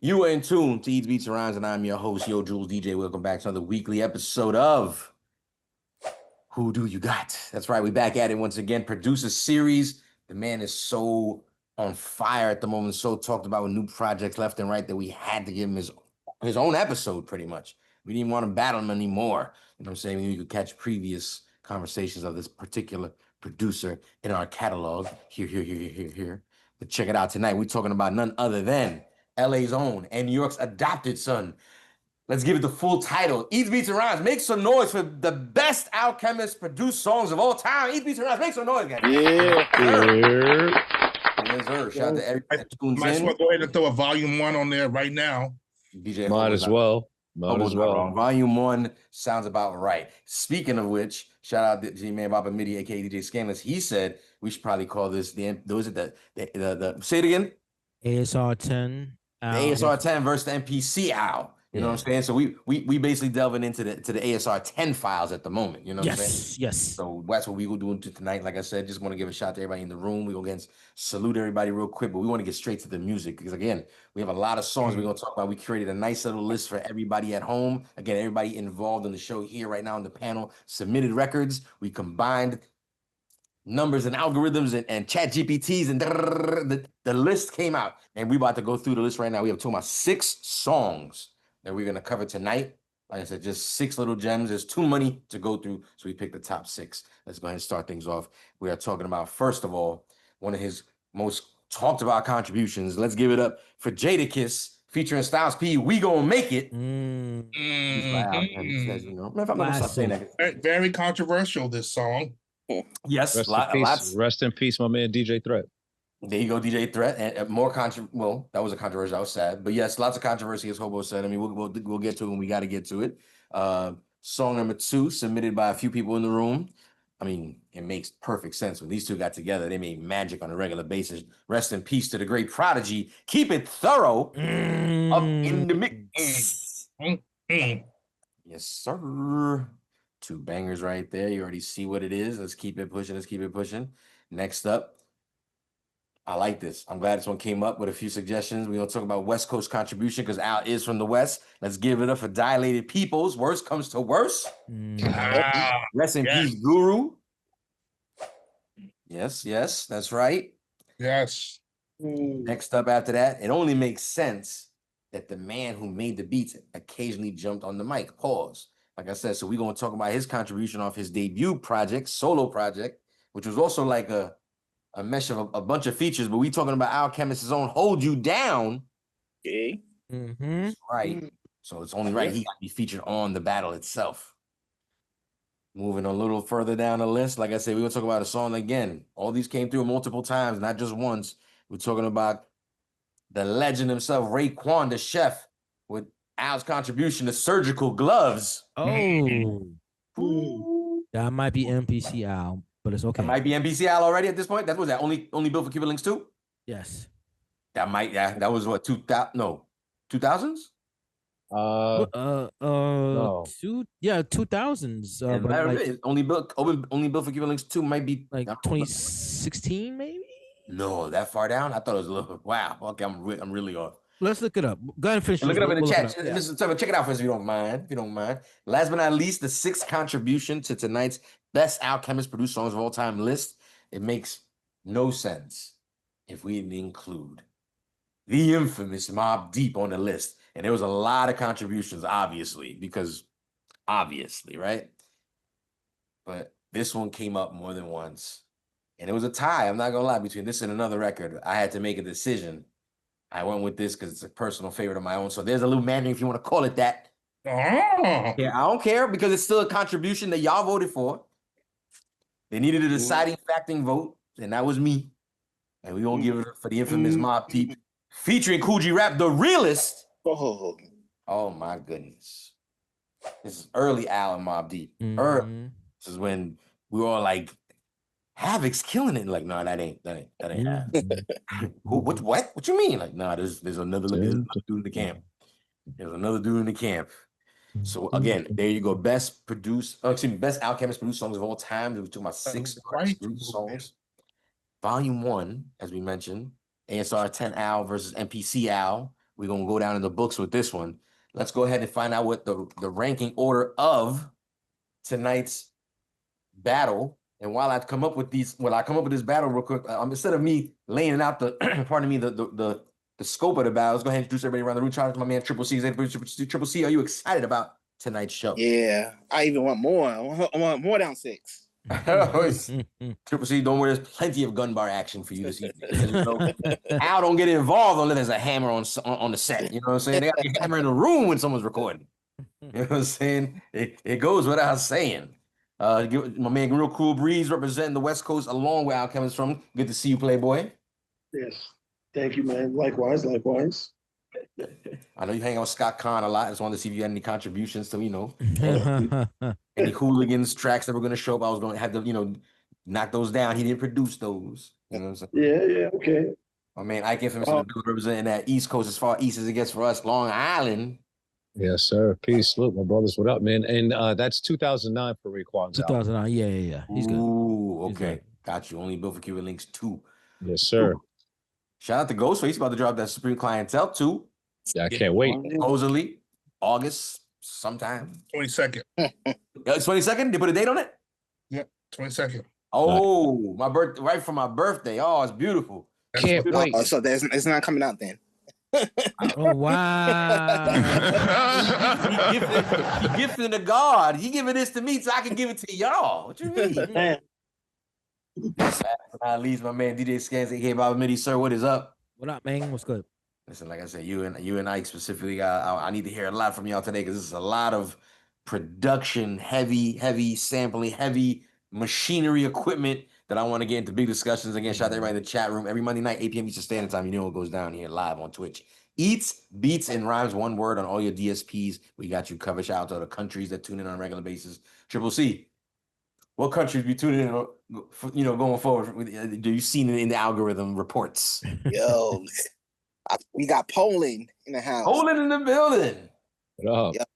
You are in tune to Eats, Beats, and Rhymes, and I'm your host, Yo Jules DJ. Welcome back to another weekly episode of Who Do You Got? That's right, we back at it once again. Producer series. The man is so on fire at the moment, so talked about with new projects left and right that we had to give him his own episode, pretty much. We didn't want to battle him anymore. You know what I'm saying? You could catch previous conversations of this particular producer in our catalog. Here. But check it out tonight. We're talking about none other than LA's own and New York's adopted son. Let's give it the full title. Eats, Beats, and Rhymes. Make some noise for the best Alchemist produced songs of all time. Eats, Beats, and Rhymes. Make some noise, guys. Yeah. Yes, sir. Shout out to everybody that tunes Might as in. well go ahead and throw a volume 1 on there right now. DJ Might as well. Volume 1 sounds about right. Speaking of which, shout out to G-Man Baba Midi, aka DJ Scanless. He said we should probably call this the say it again. ASR 10. The ASR 10 versus the MPC Owl. You know what I'm saying? So we basically delving into the ASR 10 files at the moment. You know what I'm saying? Yes. So that's what we will do tonight. Like I said, just want to give a shout out to everybody in the room. We're going to salute everybody real quick, but we want to get straight to the music because, again, we have a lot of songs we're going to talk about. We created a nice little list for everybody at home. Again, everybody involved in the show here right now on the panel submitted records. We combined numbers and algorithms and chat GPTs and the list came out. And we're about to go through the list right now. We have talking about 6 songs that we're going to cover tonight. Like I said, just 6 little gems. There's too many to go through, so we picked the top 6. Let's go ahead and start things off. We are talking about, first of all, one of his most talked about contributions. Let's give it up for Jadakiss featuring Styles P. We Gonna Make It. Very controversial, this song. Yes, rest in peace, my man DJ Threat. There you go, DJ Threat, and more well, that was a controversy. I was sad, but yes, lots of controversy, as Hobo said. I mean, we'll get to it when we got to get to it. Song number 2, submitted by a few people in the room. I mean, it makes perfect sense when these two got together. They made magic on a regular basis. Rest in peace to the great Prodigy. Keep it thorough. Up in the mix. Yes, sir. 2 bangers right there. You already see what it is. Let's keep it pushing. Next up. I like this. I'm glad this one came up with a few suggestions. We're going to talk about West Coast contribution because Al is from the West. Let's give it up for Dilated Peoples. Worst comes to worst. Rest in peace, Guru. Yes, that's right. Yes. Next up after that, it only makes sense that the man who made the beats occasionally jumped on the mic. Pause. Like I said, so we're going to talk about his contribution off his debut project, solo project, which was also like a mesh of a bunch of features, but we talking about Alchemist's own Hold You Down. Okay. Right. So it's only right he got to be featured on the battle itself. Moving a little further down the list, like I said, we're going to talk about a song again. All these came through multiple times, not just once. We're talking about the legend himself, Raekwon, the chef, with Al's contribution to Surgical Gloves. Oh. That might be MPC Al. But it's okay. That might be NBC Al already at this point. That was that only built for Cuban Links 2? Yes. That was what, 2000? No, 2000s? No. 2000s. Only built for Cuban Links 2 might be like 2016, maybe. No, that far down. I thought it was a little. Wow. Okay, I'm really off. Let's look it up. Go ahead and finish. Look it up in the chat. Check it out first if you don't mind. Last but not least, the 6th contribution to tonight's best Alchemist produced songs of all time list. It makes no sense if we didn't include the infamous Mobb Deep on the list. And there was a lot of contributions, obviously, right? But this one came up more than once. And it was a tie, I'm not gonna lie, between this and another record. I had to make a decision. I went with this because it's a personal favorite of my own. So there's a little Mandarin, if you want to call it that. Yeah, I don't care because it's still a contribution that y'all voted for. They needed a deciding facting vote, and that was me. And we gonna give it for the infamous Mobb Deep featuring Kool G Rap, the realist. Oh my goodness. This is early Al and Mobb Deep. This is when we were all like, Havoc's killing it. Like, no, that ain't Havoc. What you mean? Like, no, there's another dude in the camp. There's another dude in the camp. So again, there you go. Best Alchemist produced songs of all time. We took about 6 produced songs. Volume 1, as we mentioned, ASR 10 Al versus MPC Al. We're gonna go down in the books with this one. Let's go ahead and find out what the ranking order of tonight's battle. And while I come up with this battle real quick, instead of me laying out the pardon me, the scope of the battle, let's go ahead and introduce everybody around the room. Shout out to my man Triple C. Triple C, are you excited about tonight's show? Yeah, I even want more. I want more down 6. Triple C, don't worry, there's plenty of gun bar action for you to see. Al don't get involved unless there's a hammer on the set. You know what I'm saying? They got a hammer in the room when someone's recording. You know what I'm saying? It goes without saying. My man, Real Cool Breeze, representing the West Coast along with Alchemist from. Good to see you, Playboy. Yes. Thank you, man. Likewise, likewise. I know you hang out with Scott Kahn a lot. I just wanted to see if you had any contributions to, any hooligans tracks that were going to show up. I was going to have to, knock those down. He didn't produce those. You know what I'm saying? Yeah, okay. My man, Ike Infamous representing that East Coast as far east as it gets for us, Long Island. Yes, sir. Peace. Salute, my brothers. What up, man? And that's 2009 for Raekwon's album. 2009. Yeah. He's good. Ooh, He's okay. good. Got you. Only Built for Cuban Links 2. Yes, sir. Shout out to Ghostface. He's about to drop that Supreme Clientele 2. Yeah, I can't wait. Supposedly, August sometime. 22nd. It's 22nd? They put a date on it? 22nd. Oh, right for my birthday. Oh, it's beautiful. Can't wait. So it's not coming out then. Oh wow! He gifted to God. He giving this to me so I can give it to y'all. What you mean? Man, At least my man DJ Scans, aka Baba Midi, sir. What is up? What up, man? What's good? Listen, like I said, you and Ike specifically, I need to hear a lot from y'all today because this is a lot of production, heavy sampling, heavy machinery equipment that I want to get into big discussions. Again, shout out to everybody in the chat room. Every Monday night, 8 p.m. Eastern Standard Time. You know what goes down here live on Twitch. Eats, beats, and rhymes, one word on all your DSPs. We got you covered. Shout out to the countries that tune in on a regular basis. Triple C, what countries be tuning in, going forward? Do you see it in the algorithm reports? Yo, we got Poland in the house. Poland in the building. What up? Yep.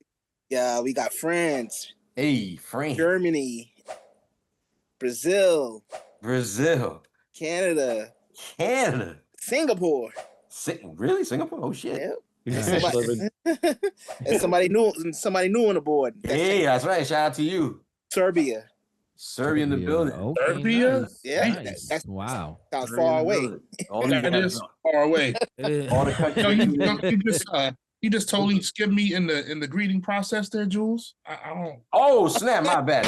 Yeah, we got France, Hey, France. Germany, Brazil, Canada, Singapore. Really? Singapore? Oh shit. Yep. Yeah. And somebody new on the board. Hey, that's right. Shout out to you. Serbia. Serbia in the building. Okay, Serbia? nice. Yeah, Nice. that's Wow. sounds Serbia far in the away. building. All That these is far away. all the countries. You just totally skipped me in the greeting process there, Jules. I don't. Oh, snap, my bad.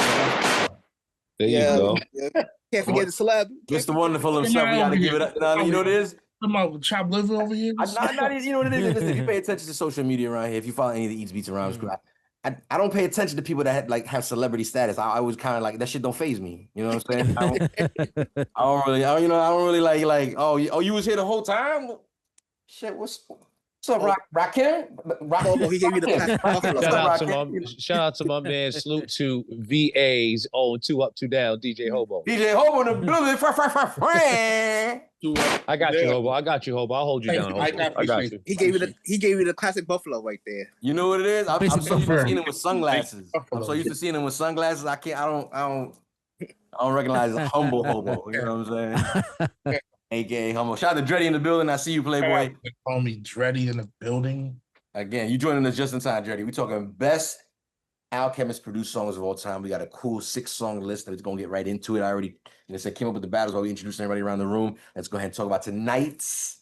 There you go. Yeah. Can't forget the celeb. Mr. Wonderful himself, we gotta give it up. Nah, you know what it is? I'm out chopped liver over here. You know what it is? Listen, if you pay attention to social media around here, if you follow any of the Eats Beats around school, I don't pay attention to people that have celebrity status. I was kind of like, that shit don't faze me. You know what I'm saying? I don't really like, oh, you was here the whole time? Shit, what's up, Rakim? Oh, he gave you the plastic buffalo. Shout out to my man. Salute to VA's on 2 Up 2 Down, DJ Hobo. DJ Hobo in the building. I got you, Hobo. I'll hold you down, Hobo. I got you. He gave you the classic buffalo right there. You know what it is? I'm so used to seeing him with sunglasses. Buffalo. I'm so used to seeing him with sunglasses. I don't recognize a humble hobo. You know what I'm saying? AKA humble. Shout out to Dreddy in the building. I see you, Playboy. Call me Dreddy in the building. Again, you joining us just in time, Dreddy. We talking best Alchemist produced songs of all time. We got a cool 6-song list that we're gonna get right into it. I already, came up with the battles while we introducing everybody around the room. Let's go ahead and talk about tonight's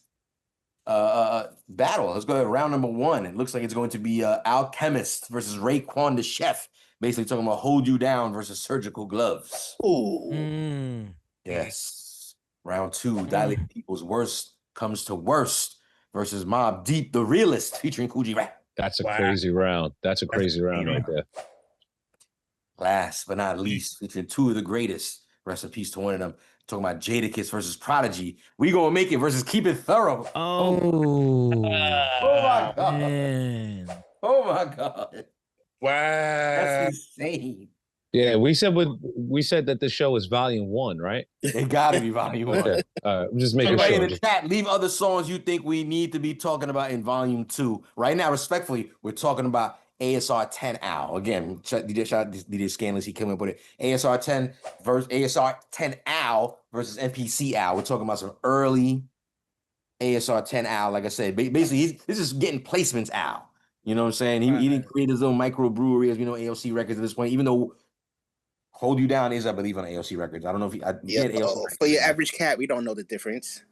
battle. Let's go ahead. Round number 1. It looks like it's going to be Alchemist versus Raekwon the Chef. Basically talking about Hold You Down versus Surgical Gloves. Ooh. Yes. Round 2, Dilated People's Worst Comes to Worst versus Mobb Deep the Realist featuring Coogee Rap. That's a crazy round. That's a crazy round right there. Last but not least, featuring 2 of the greatest. Rest in peace to one of them. Talking about Jadakiss versus Prodigy. We Gonna Make It versus Keep It Thorough. Oh, Oh my God. man. Oh my God. Wow. That's insane. Yeah, we said that the show is volume 1, right? It gotta be volume 1. Okay. I'm just making Everybody sure. in the chat, leave other songs you think we need to be talking about in volume 2. Right now, respectfully, we're talking about ASR 10 Al. Again, shout out DJ Scanless, he came up with it. ASR 10 versus ASR 10 Al versus NPC Al. We're talking about some early ASR 10 Al, like I said, basically this is getting placements Al. You know what I'm saying? He didn't create his own microbrewery, as we know, AOC Records at this point, even though Hold You Down is, I believe, on AOC Records. I don't know if he had AOC for your average cat, we don't know the difference.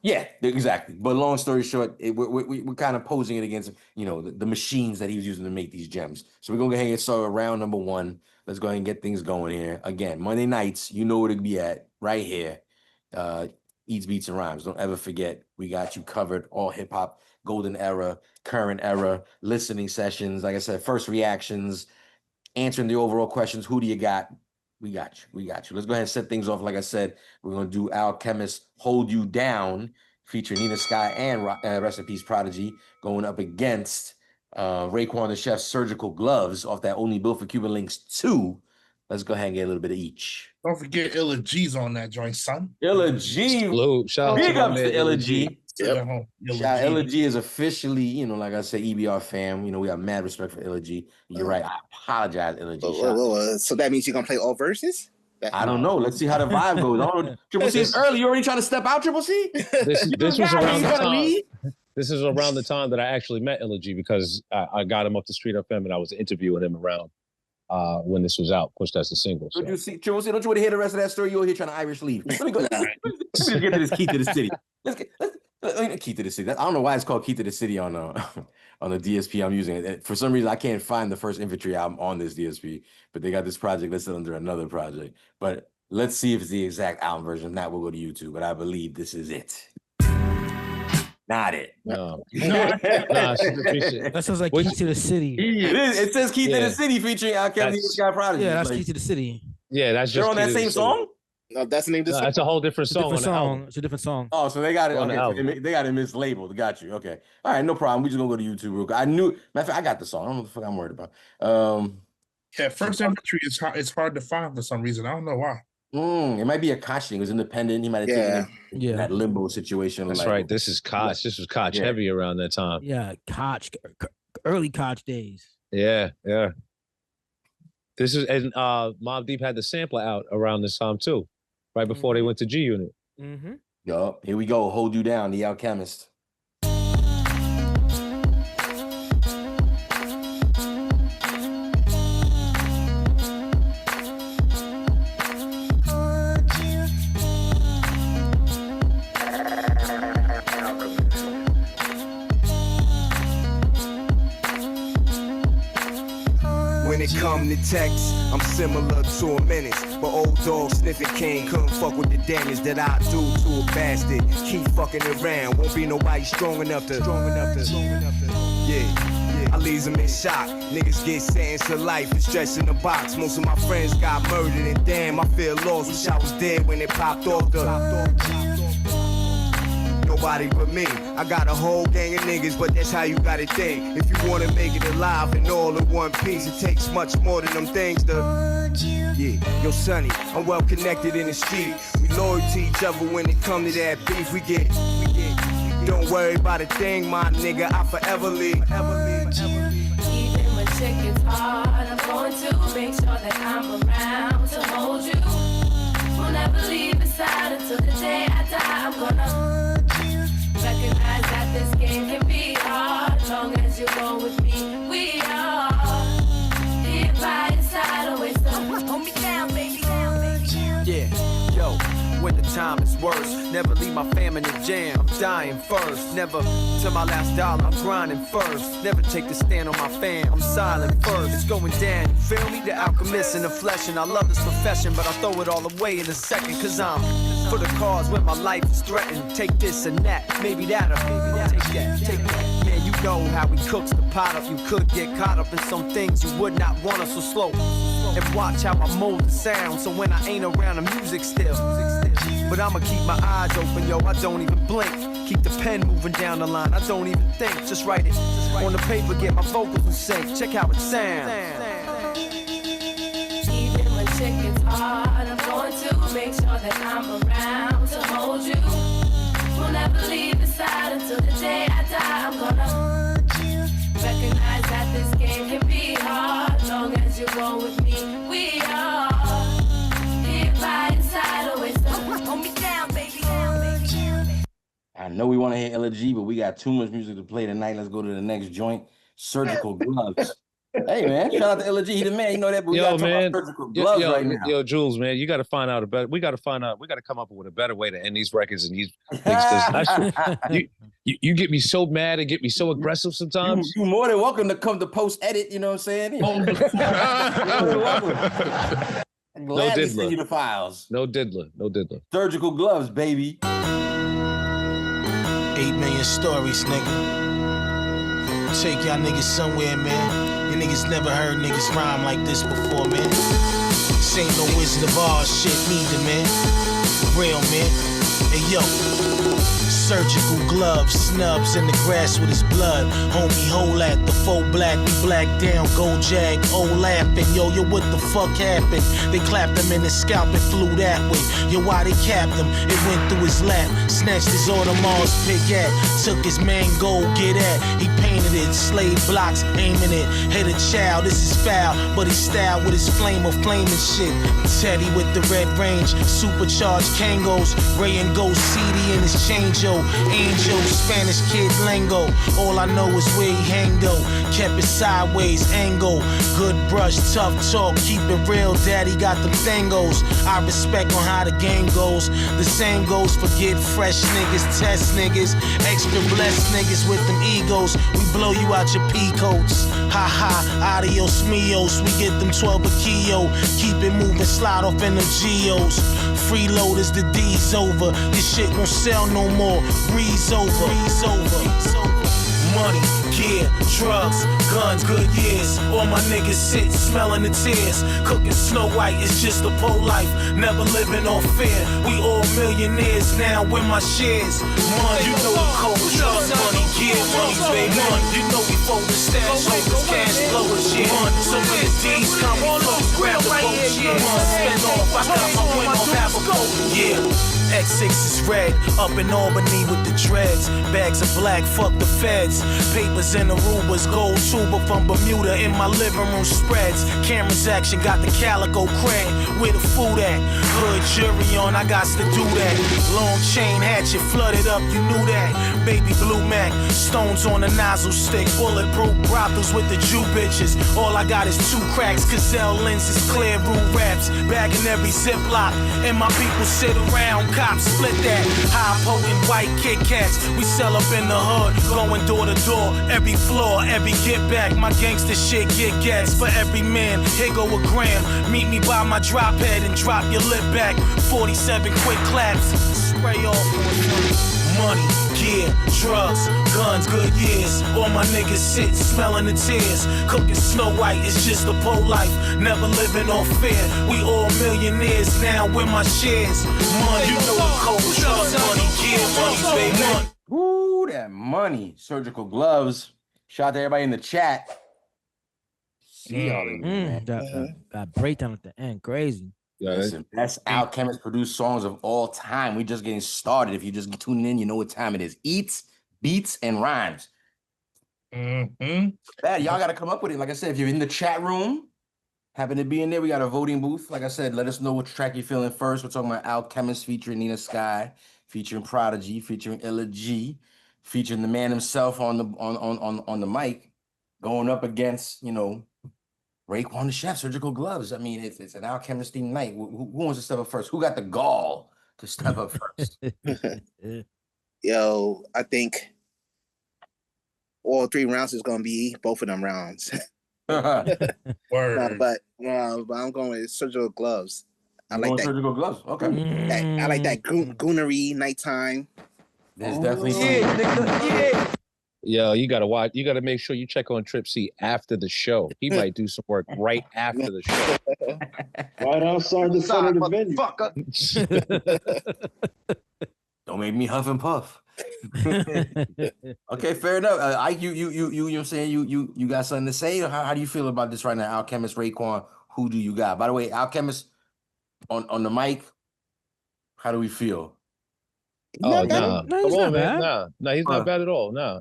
Yeah, exactly. But long story short, we're kind of posing it against, you know, the machines that he was using to make these gems. So we're going to go ahead and start round number 1. Let's go ahead and get things going here. Again, Monday nights, you know where to be at, right here. Eats, Beats, and Rhymes. Don't ever forget, we got you covered. All hip-hop, golden era, current era, listening sessions. Like I said, first reactions, answering the overall questions. Who do you got? We got you. We got you. Let's go ahead and set things off. Like I said, we're going to do Alchemist Hold You Down, featuring Nina Sky and Rest in Peace Prodigy, going up against Raekwon the Chef's Surgical Gloves off that Only Built for Cuban Links 2. Let's go ahead and get a little bit of each. Don't forget Illa G's on that joint, son. Illa G. Shout Big out ups to Illa G. Yep. Illa G is officially, you know, like I said, EBR fam. You know, we have mad respect for Illa G. You're right. I apologize, Illa G. So that means you're gonna play all verses? I don't know. Let's see how the vibe goes. I don't know. Triple C is early. You already trying to step out, Triple C? This was around the time. This is around the time that I actually met Illa G, because I got him up the street of FM and I was interviewing him around when this was out, pushed as a single. So. Don't you see, Triple C? Don't you want to hear the rest of that story? You're here trying to Irish leave. Let me go. Let me get to this Key to the City. Let's Key to the City. I don't know why it's called Key to the City on the DSP I'm using. And for some reason, I can't find the First Infantry album on this DSP, but they got this project listed under another project. But let's see if it's the exact album version. If not, we'll go to YouTube. But I believe this is it. Not it. No. That sounds like Key to the City. It is. It says Key to the City featuring Alchemist Sky Prodigy. Yeah, that's like, Key to the City. Yeah, that's just. They're on that same song? No, that's the name of the song. That's a whole different song. It's a different song. Oh, so they got it. On the Okay, album. they got it mislabeled. Got you. Okay. All right, no problem. We just gonna go to YouTube real quick. Matter of fact, I got the song. I don't know what the fuck I'm worried about. Yeah, First Infantry it's hard to find for some reason. I don't know why. It might be a Koch thing. It was independent. He might have taken it in that limbo situation. That's like, right. This is Koch. This was Koch heavy around that time. Yeah, Koch, early Koch days. Yeah. This is, and Mobb Deep had the sampler out around this time too, right before they went to G Unit. Mm-hmm. Yup. Here we go. Hold You Down, The Alchemist. When it come to text, I'm similar to a menace. But old dog sniffing king couldn't fuck with the damage that I do to a bastard. Keep fucking around, won't be nobody strong enough to. Yeah, I leaves them in shock. Niggas get sentenced to life and stretched in the box. Most of my friends got murdered, and damn, I feel lost. Wish I was dead when it popped off nobody but me. I got a whole gang of niggas, but that's how you gotta think. If you wanna make it alive and all in one piece, it takes much more than them things to. Yeah, yo, Sonny, I'm well connected in the street. We loyal to each other when it come to that beef. We get. Don't worry about a thing, my nigga. I forever leave. Even when shit gets hard, I'm going to make sure that I'm around to hold you. Won't ever leave your side until the day I die. I'm gonna recognize that this game can be hard. As long as you go with me, we are here by your side. Always hold me down, baby. Yeah, yo, when the time is worse, never leave my fam in the jam. I'm dying first, never till my last dollar. I'm grinding first, never take the stand on my fam. I'm silent first, it's going down. You feel me? The alchemist in the flesh, and I love this profession, but I throw it all away in a second, cause I'm for the cause when my life is threatened. Take this and that, maybe that, or maybe that. Take that. Man, you know how he cooks the pot up. You could get caught up in some things you would not want us, so slow. And watch how I mold the sound, so when I ain't around the music still. But I'ma keep my eyes open, yo, I don't even blink. Keep the pen moving down the line, I don't even think. Just write it on the paper, get my vocals in sync. Check how it sounds. Even when shit gets hard, I'm going to make sure that I'm around to hold you. Won't ever leave your side until the day I die. I'm gonna recognize that this game can be hard. As long as you go with me, we are here by your side. Always hold me down, baby. I know we want to hear Illa G, but we got too much music to play tonight. Let's go to the next joint. Surgical Gloves. Hey man, shout out to Illa G. He the man. You know that, but we gotta talk about surgical gloves right now. Yo, Jules, man, you got to find out a better. We got to find out. We got to come up with a better way to end these records and these things. Because you get me so mad and get me so aggressive sometimes. You're more than welcome to come to post edit. You know what I'm saying? No diddler. Send you the files. No diddler. No diddler. Surgical Gloves, baby. 8 million stories, nigga. Take y'all niggas somewhere, man. You niggas never heard niggas rhyme like this before, man. This ain't no Wizard of Oz shit neither, man. Real, man. Hey, yo. Surgical gloves, snubs in the grass with his blood. Homie, hole at the faux black, we black down, go jag, oh laughing. Yo, what the fuck happened? They clapped him in his scalp and flew that way. Yo, why they capped him? It went through his lap, snatched his Audemars Piguet, took his mango, get at. He painted it, slave blocks, aiming it. Hit a child, this is foul, but he styled with his flame of flaming shit. Teddy with the red range, supercharged Kangos, Ray and Ghost CD in his change-o. Angel, Spanish kid lingo. All I know is where he hang though. Kept it sideways, angle. Good brush, tough talk, keep it real. Daddy got them thangos. I respect on how the game goes. The same goes for get fresh niggas, test niggas, extra blessed niggas with them egos. We blow you out your peacoats. Ha ha, adios mios. We get them 12 a kilo. Keep it moving, slide off in them geos. Freeloaders, the D's over. This shit won't sell no more. Breeze over. Money, gear, drugs, guns, good years. All my niggas sit smelling the tears. Cooking Snow White is just a pole life. Never living on fear. We all millionaires now with my shares. Money, you know the code. Drugs, money, gear, money, baby. Money, you know we fold the stash holders, cash blowers, yeah. Money, so when the D's come, we close, grab the boats, yeah. Spin off, I got my win on have a coat, yeah. X6 is red, up in Albany with the dreads. Bags of black, fuck the feds. Papers in the Arubas, gold tuber from Bermuda in my living room spreads. Cameras action, got the calico crack. Where the food at? Hood jury on, I got to do that. Long chain hatchet, flooded up, you knew that. Baby blue Mac, stones on the nozzle stick. Bulletproof brothels with the Jew bitches. All I got is 2 cracks, gazelle lenses, clear root wraps. Bagging every ziplock, and my people sit around. Cops split that. High potent white Kit Kats. We sell up in the hood, going door to door. Every floor, every get back. My gangster shit get gats for every man. Here go a gram. Meet me by my drop head and drop your lip back. 47 quick claps. Spray off. Money, gear, drugs, guns, good years. All my niggas sit smelling the tears. Cooking Snow White is just a pole life. Never living on fear. We all millionaires now with my shares. Money, you know the code. Drugs, money, gear, money, baby. Money. Ooh, that money. Surgical Gloves. Shout out to everybody in the chat. See all of you, man. That breakdown at the end, crazy. Yeah, Listen, best Alchemist produced songs of all time. We just getting started. If you just tuning in, you know what time it is. Eats, beats, and rhymes. Bad, y'all got to come up with it. Like I said, if you're in the chat room, happen to be in there, we got a voting booth. Like I said, let us know what track you're feeling first. We're talking about Alchemist featuring Nina Sky, featuring Prodigy, featuring Illa G, featuring the man himself on the mic, going up against, you know, Raekwon the Chef, Surgical Gloves. I mean, it's an Alchemist themed night. Who wants to step up first? Who got the gall to step up first? Yo, I think all 3 rounds is gonna be both of them rounds. Word. But I'm going with Surgical Gloves. I like that. Surgical Gloves. Okay. I like that goonery nighttime. There's definitely Yo, you gotta watch. You gotta make sure you check on Trip C after the show. He might do some work right after the show. Right outside the center of the venue. Don't make me huff and puff. Okay, fair enough. You know what I'm saying? You got something to say? Or how do you feel about this right now? Alchemist, Raekwon, who do you got? By the way, Alchemist on the mic, how do we feel? Oh, No, nah. Come he's on, not man. bad. Nah, he's not bad at all. Nah.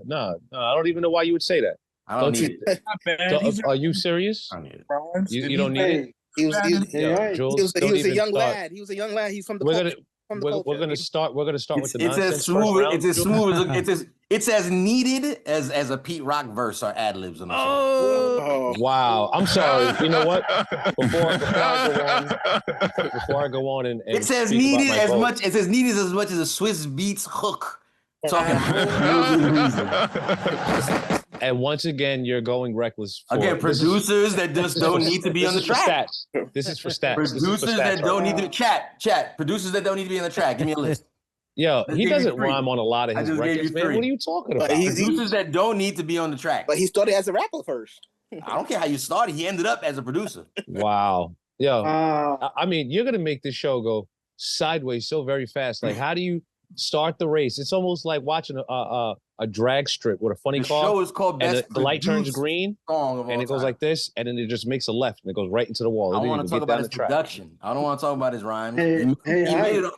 I don't even know why you would say that. I don't need it. Not bad. Are you serious? I don't need it. You don't need it? He was a young Jules, don't even lad. He was a young lad. He's from the We're from the we're culture. gonna start. We're gonna start with the It's nonsense as smooth. first round. It's as smooth. It's as needed as a Pete Rock verse or ad libs on the song. Oh, Wow, I'm sorry. You know what? Before I go on and It's as speak about needed my as vote, much. It's as needed as much as a Swiss Beats hook. Talking and once again, you're going reckless. again, producers that just don't need to be on the track. This is for stats. Producers that don't need to chat. Producers that don't need to be on the track. Give me a list. Yo, Just he gave you doesn't 3. rhyme on a lot of I his just gave records, you man. 3. What are you talking But about? Producers that don't need to be on the track. but he started as a rapper first. I don't care how you started. He ended up as a producer. Wow. Yo, Uh, I mean, you're gonna make this show go sideways so very fast. Like, how do you start the race? It's almost like watching a drag strip with a funny The car, show is called and Best the light turns Produced green, Song of all and it goes time. like this, and then it just makes a left, and it goes right into the wall. I It don't didn't want to even talk get about down his the track. production. I don't want to talk about his rhymes. Hey, He hey, made it.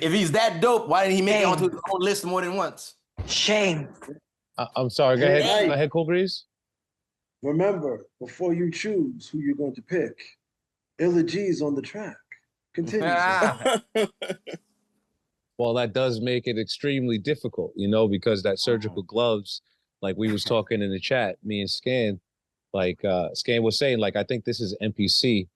If he's that dope, why didn't he make it onto his own list more than once? Shame. I'm sorry. Go Hey, ahead. hey. Go ahead, Cool Breeze. remember, before you choose who you're going to pick, Illa G's on the track. Continue. sir. Ah, Well, that does make it extremely difficult, you know, because that surgical gloves, like we was talking in the chat, me and Scan, like Scan was saying, like, I think this is NPC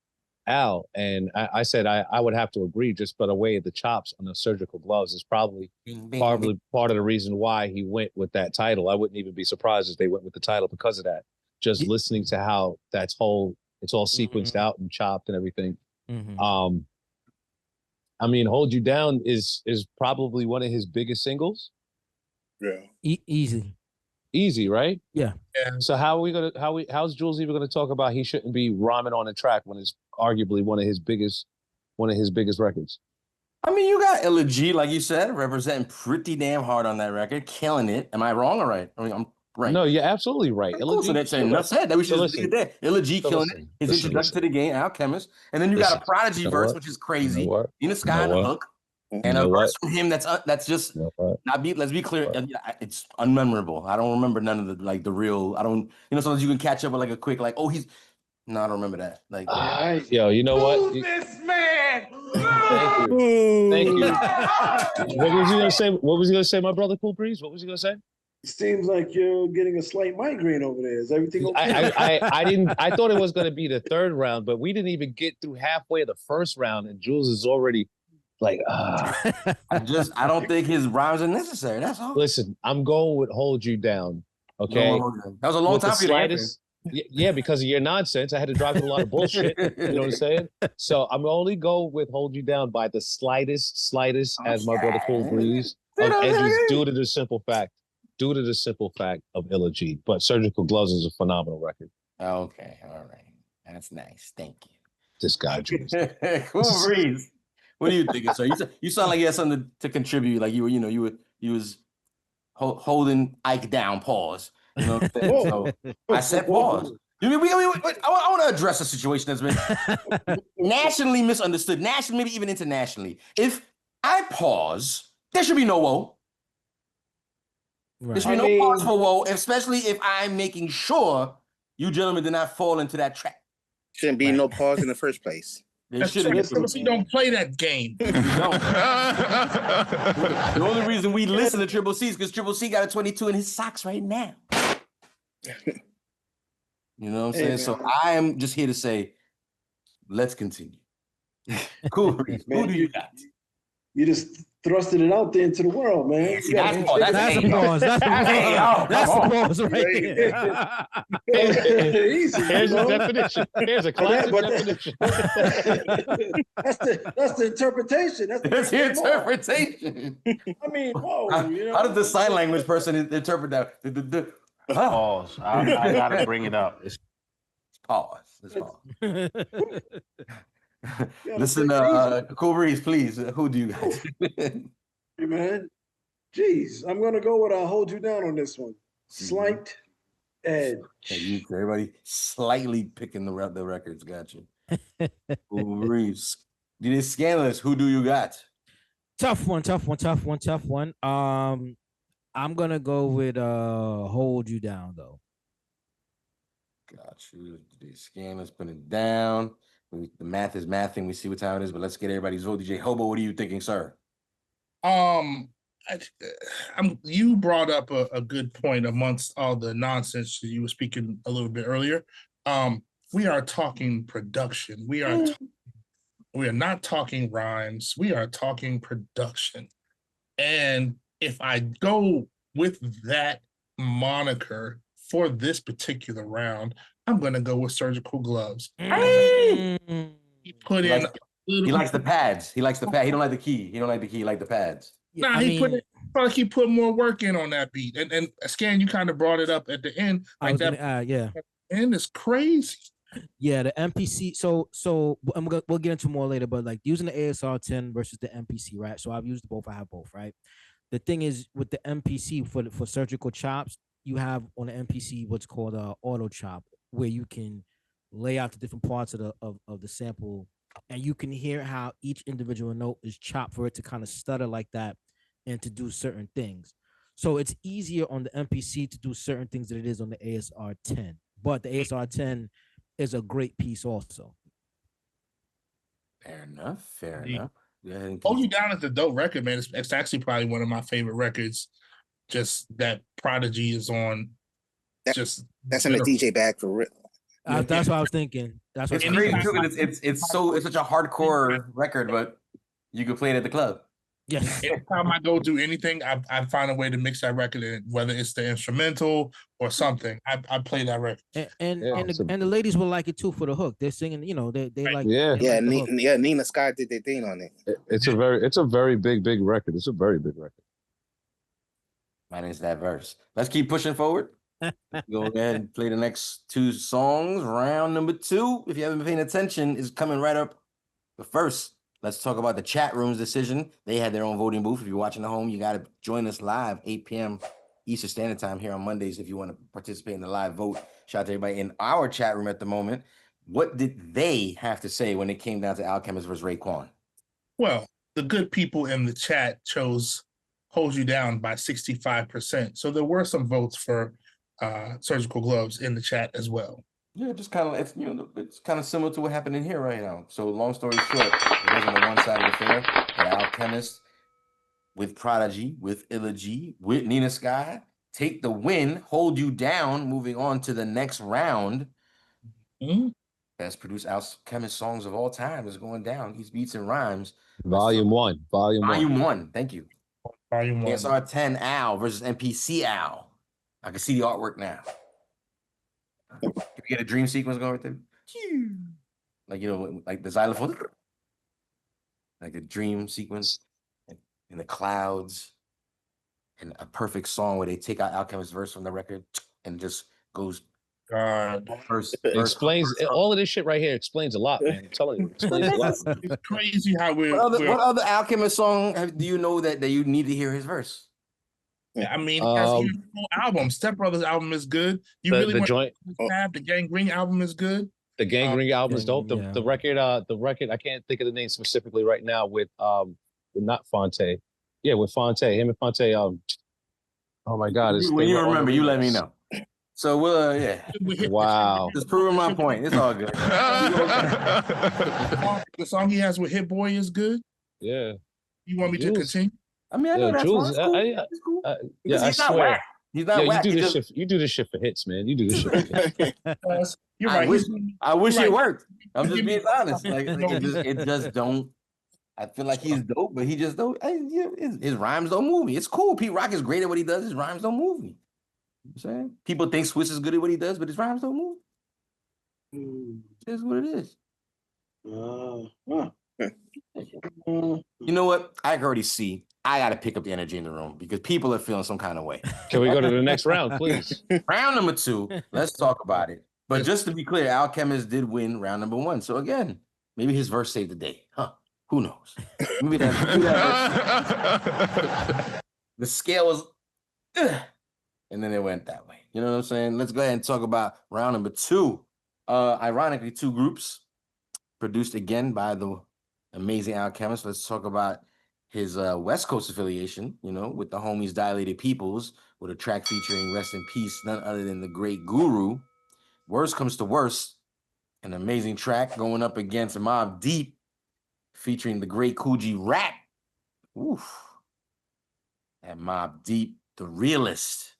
Al. And I said I would have to agree just by the way of the chops on the surgical gloves is probably part of the reason why he went with that title. I wouldn't even be surprised if they went with the title because of that. Just listening to how it's all sequenced out and chopped and everything. Mhm. I mean, Hold You Down is probably one of his biggest singles. Yeah. Easy. Easy, right? Yeah. So how's Jules even gonna talk about he shouldn't be rhyming on the track when it's arguably one of his biggest records? I mean, you got Illa G, like you said, representing pretty damn hard on that record, killing it. Am I wrong or right? I mean, I'm right. No, you're absolutely right. Cool, so that's enough said. That we should just leave it there. Illa G killing it. His introduction to the game, Alchemist, and then you got a Prodigy verse, which is crazy. Nina Sky on the hook, and a verse from him that's just let's be clear, it's unmemorable. I don't remember none of the real. I don't, sometimes you can catch up with like a quick no, I don't remember that. Like, yo, you know what? This man. Thank you. What was he gonna say? What was he gonna say, my brother Cool Breeze? What was he gonna say? Seems like you're getting a slight migraine over there. Is everything okay? I thought it was gonna be the third round, but we didn't even get through halfway of the first round, and Jules is already like, I don't think his rhymes are necessary. That's all. Listen, I'm going with Hold You Down. Okay. That was a long With time the for you to answer. slightest, yeah, because of your nonsense. I had to drive through a lot of bullshit. You know what I'm saying? So I'm only go with Hold You Down by the slightest, as my brother Cool Breeze of edges due to the simple fact of Illa G. But Surgical Gloves is a phenomenal record. Okay, all right. That's nice. Thank you. This guy, Jules. Cool Breeze. What are you thinking, sir? You sound like you had something to contribute. Like you was holding Ike down. Pause. You know what I'm saying? So I said pause. I want to address a situation that's been nationally misunderstood, nationally, maybe even internationally. If I pause, there should be no woe. Right. There should be no pause for woe, especially if I'm making sure you gentlemen did not fall into that trap. Shouldn't be no pause in the first place. That's right. We don't play that game. The only reason we listen to Triple C is because Triple C got a 22 in his socks right now. You know what I'm saying? So I am just here to say, let's continue. Cool. Who do you got? You just thrusted it out there into the world, man. Yeah, see, that's a pause. That's a pause. That's a pause right there. Easy, Here's the definition. Here's a classic definition. That's the interpretation. That's the interpretation. I mean, whoa. How did the sign language person interpret that? Pause. I gotta bring it up. Pause. Let's pause. Listen, Cool Breeze, please. Who do you guys? Hey, man. Jeez, I'm gonna go with I'll Hold You Down on this one. Slight edge. Hey, everybody slightly picking the records. Gotcha. Cool Breeze. You did Scandalous. Who do you got? Tough one. I'm gonna go with Hold You Down though. Got you. Scandalous, put it down. The math is mathing. We see what time it is, but let's get everybody's vote. DJ Hobo, what are you thinking, sir? I, you brought up a good point amongst all the nonsense you were speaking a little bit earlier. We are talking production. We are not talking rhymes. We are talking production. And if I go with that moniker for this particular round, I'm gonna go with Surgical Gloves. He put He in likes, he likes the pads. He likes the pad. He don't like the key. He don't like the key. He like the pads. Yeah, Nah, I he mean, felt like he put more work in on that beat. And Scan, you kind of brought it up at the end. I Like was that gonna add, yeah. end is crazy. Yeah, the MPC. We'll get into more later, but like using the ASR 10 versus the MPC, right? So I've used both. I have both, right? The thing is with the MPC for surgical chops, you have on the MPC what's called a auto chop, where you can lay out the different parts of the sample, and you can hear how each individual note is chopped for it to kind of stutter like that and to do certain things. So it's easier on the MPC to do certain things than it is on the ASR 10. But the ASR 10 is a great piece also. Fair enough. Fair Yeah. enough. Go ahead and Hold keep- You Down is a dope record, man. It's actually probably one of my favorite records. Just that Prodigy is on. That's in the DJ bag for real. That's what I was thinking. That's what It's I was crazy thinking. too because it's such a hardcore record, but you could play it at the club. Yes. Anytime I go do anything, I find a way to mix that record in, whether it's the instrumental or something. I play that record. And the ladies will like it too for the hook. They're singing, they like Yeah. they like the hook. Nina Scott did their thing on it. It's a very big record. It's a very big record. Minus that verse. Let's keep pushing forward. Go ahead and play the next two songs. Round number 2, if you haven't been paying attention, is coming right up. But first, let's talk about the chat room's decision. They had their own voting booth. If you're watching at home, you got to join us live, 8 p.m. Eastern Standard Time here on Mondays if you want to participate in the live vote. Shout out to everybody in our chat room at the moment. What did they have to say when it came down to Alchemist versus Raekwon? Well, the good people in the chat chose Hold You Down by 65%. So there were some votes for Surgical Gloves in the chat as well. Yeah, just kind of it's kind of similar to what happened in here right now. So long story short, it wasn't a one-sided affair. But Alchemist with Prodigy, with Illa G, with Nina Sky take the win, Hold You Down, moving on to the next round. Best produced Alchemist songs of all time is going down. These beats and rhymes. Volume 1. Volume 1. Thank you. Volume 1. ASR 10 Al versus MPC Al. I can see the artwork now. Can we get a dream sequence going with them? Like, like the xylophone. Like a dream sequence in the clouds. And a perfect song where they take out Alchemist's verse from the record and just goes first. Explains all of this shit right here. Explains a lot, man. I'm telling you, it explains a lot. It's crazy how What other Alchemist song do you know that you need to hear his verse? I mean, he has a full album. Step Brothers album is good. You The really want joint- to tab, the Gang Green album is good. The Gang Ring album is dope. yeah. The record, I can't think of the name specifically right now with not Fonte. Yeah, with Fonte. Him and Fonte. Oh my God! When you remember, you let me know. So yeah. Wow. Just proving my point. It's all good. The song he has with Hit Boy is good. Yeah. You want me to Jules. continue? I mean, I know that's Jules, fine. yeah, Because I he's not swear. whack. He's not Yeah, whack. you do He this just- shit. You do this shit for hits, man. You do this shit for hits. You're I right. wish You're it right. worked. I'm just Give me- being honest. Like it just don't. I feel like he's dope, but he just don't. His rhymes don't move me. It's cool. Pete Rock is great at what he does. His rhymes don't move me. You know what I'm saying people think Swiss is good at what he does, but his rhymes don't move. It is what it is. You know what? I can already see. I got to pick up the energy in the room because people are feeling some kind of way. Can we go to the next round, please? Round number 2. Let's talk about it. But just to be clear, Alchemist did win round number 1. So again, maybe his verse saved the day. Huh? Who knows? Maybe that verse. The scale was, and then it went that way. You know what I'm saying? Let's go ahead and talk about round number 2. Ironically, 2 groups produced again by the amazing Alchemist. Let's talk about his West Coast affiliation, with the homies Dilated Peoples, with a track featuring Rest in Peace, none other than the great Guru. Worst comes to worst, an amazing track going up against Mobb Deep, featuring the great Coogee Rap. Oof. and Mobb Deep, The Realist,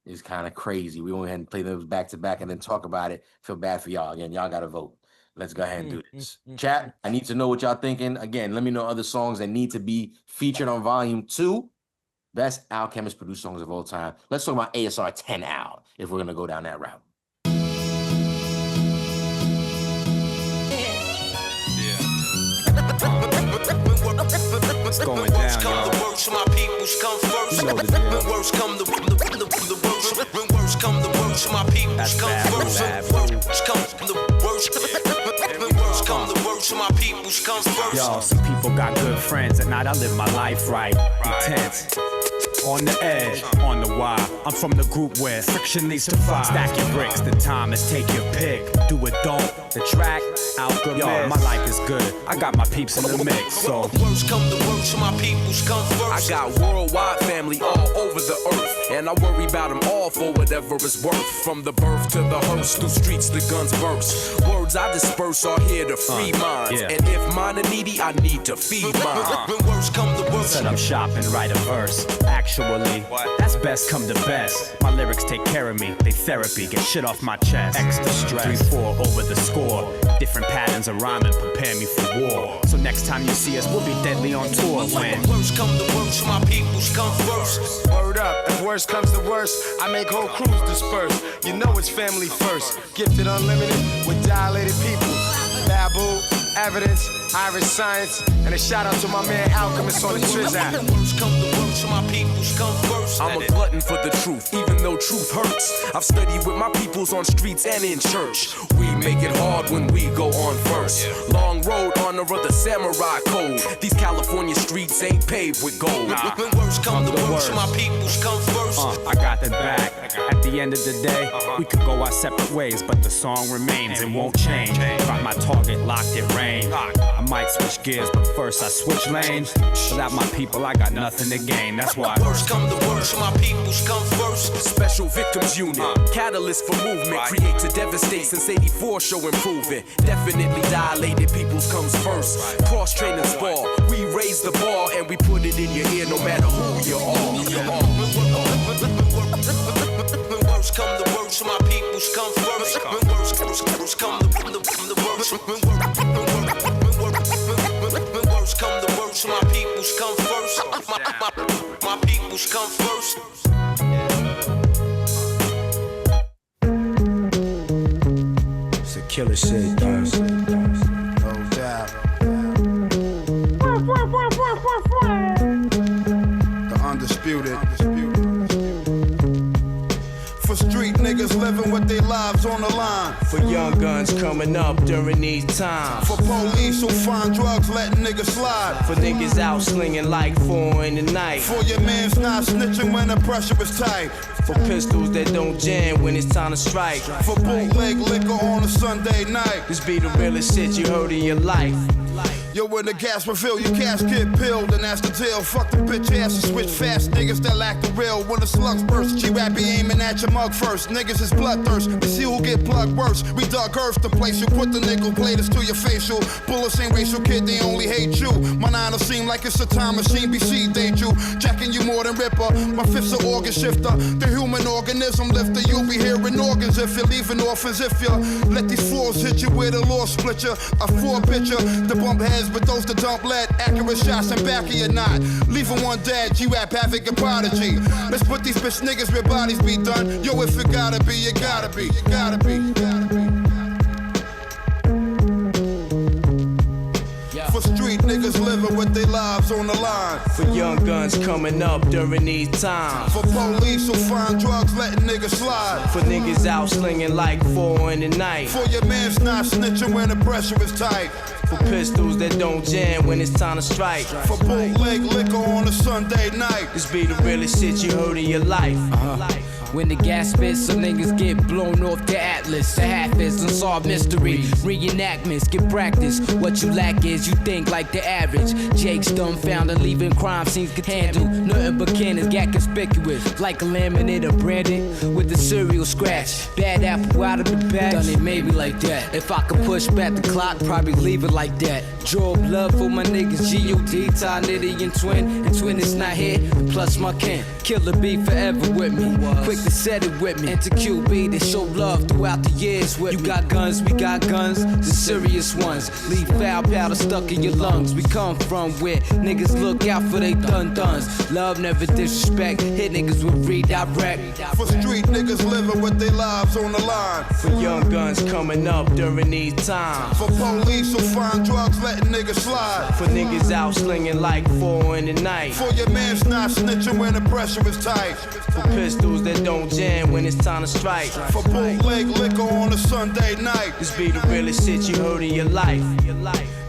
is kind of crazy. We went ahead and play those back to back and then talk about it. Feel bad for y'all. Again, y'all got to vote. Let's go ahead and do this. Chat, I need to know what y'all thinking. Again, let me know other songs that need to be featured on volume 2. Best Alchemist produced songs of all time. Let's talk about ASR 10 Al if we're going to go down that route. It's going down, y'all. The worst, my peoples come first. You know the deal. When worst come the worst. When worst come the worst, my peoples come first. Worst come the worst. When worst come the worst, my peoples come first. Yo, some people got good friends. At night I live my life right. Intense. On the edge, on the wire. I'm from the group where friction leads to fire. Stack your bricks, the time is take your pick. Do it, don't. The track, Alchemist. Yo, my life is good. I got my peeps in the mix, so. Worst come the worst, my peoples come first. I got worldwide family all over the earth, and I worry about them all for whatever it's worth. From the birth to the hearse, through streets the guns burst. Words I disperse are here to free minds, and if mine are needy, I need to feed mine. When worst come the worst. Set up shop and write a verse. Actually, that's best come to best. My lyrics take care of me, they therapy, get shit off my chest. Extra stress, 3-4 over the score. Different patterns of rhyming prepare me for war. So next time you see us, we'll be deadly on tour. When worst come the worst, my peoples come first. Word up, if worst comes to worst, I make whole crews disperse. You know it's family first. Gifted unlimited with dilated people. Babu, evidence, Irish science, and a shout out to my man Alchemist on the Trizak. Worst come the worst, my peoples come first. I'm a glutton for the truth, even though truth hurts. I've studied with my peoples on streets and in church. We make it hard when we go on first. Long road, honor of the samurai code. These California streets ain't paved with gold. When worst come the worst, my peoples come first. I got the back. At the end of the day, we could go our separate ways, but the song remains and won't change. Got my target locked in range. I might switch gears, but first I switch lanes. Without my people, I got nothing to gain. That's why worst come the worst, my peoples come first. Special victims unit, catalyst for movement, create to devastate since '84, show improvement. Definitely dilated peoples comes first. Cross training spar, we raise the bar and we put it in your ear no matter who you are. When worst come the worst, my peoples come first. When worst come the worst. When worst come the worst, my peoples come first. My peoples come first. It's a killer shit, guys. No doubt. The undisputed. For street niggas living with their lives on the line. For young guns coming up during these times. For police who find drugs letting niggas slide. For niggas out slinging like 4 in the night. For your mans not snitching when the pressure is tight. For pistols that don't jam when it's time to strike. For bootleg liquor on a Sunday night. This be the realest shit you heard in your life. Yo, when the gas refill, your cash get pilled, and that's the deal. Fuck the bitch ass and switch fast niggas that lack the real. When the slugs burst, G-Rap be aiming at your mug first. Niggas is bloodthirst, we see who get plugged worse. We dug earth to place you, put the nickel platers to your facial. Bullets ain't racial, kid, they only hate you. My 9'll seem like it's a time machine, BC date you. Jacking you more than Ripper, my fifth's an organ shifter. The human organism lifter, you'll be hearing organs if you're leaving orphans. If you let these floors hit you with a law split you. A 4-pitcher, the bump heads but those that don't let accurate shots in back of your knot. Leaving one dead, G-Rap havoc and prodigy. Let's put these bitch niggas where bodies be done. Yo, if it gotta be, you gotta be, you gotta be, you gotta be. For street niggas living with their lives on the line. For young guns coming up during these times. For police who find drugs letting niggas slide. For niggas out slinging like 4 in the night. For your mans not snitching when the pressure is tight. For pistols that don't jam when it's time to strike. For bootleg liquor on a Sunday night. This be the realest shit you heard in your life. When the gas spits, some niggas get blown off the atlas. The half is unsolved mystery. Reenactments, get practice. What you lack is you think like the average. Jake's dumbfounded, leaving crime scenes can handle. Nothing but cannons got conspicuous. Like a laminator branded with the serial scratch. Bad apple out of the bag. Done it maybe like that. If I could push back the clock, probably leave it like that. Draw blood for my niggas. G.O.D. Ty Nitty and Twin. And Twin is not here. Plus my kin. Killer be forever with me. Quick to set it with me. Enter QB, they show love throughout the years with me. You got guns, we got guns, the serious ones. Leave foul powder stuck in your lungs. We come from where niggas look out for they dun-duns. Love never disrespect, hit niggas with redirect. For street niggas living with their lives on the line. For young guns coming up during these times. For police who find drugs letting niggas slide. For niggas out slinging like 4 in the night. For your man's not snitching when the pressure is tight. For pistols that don't jam when it's time to strike. For bootleg liquor on a Sunday night. This be the realest shit you heard in your life.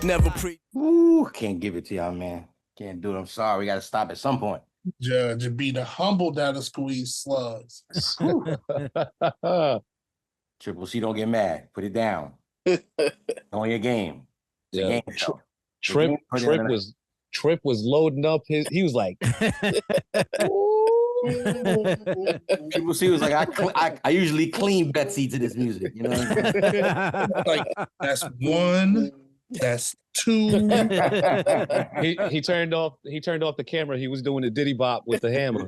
Never pre. Ooh, can't give it to y'all, man. Can't do it. I'm sorry. We got to stop at some point. Judge, and be the humble that'll squeeze slugs. Triple C, don't get mad. Put it down. On your game. It's a Yeah. game show. Trip was loading up he was like Triple C was like, I usually clean Betsy to this music, you know what I mean? Like, that's one, that's two. he turned off the camera. He was doing the Diddy Bop with the hammer.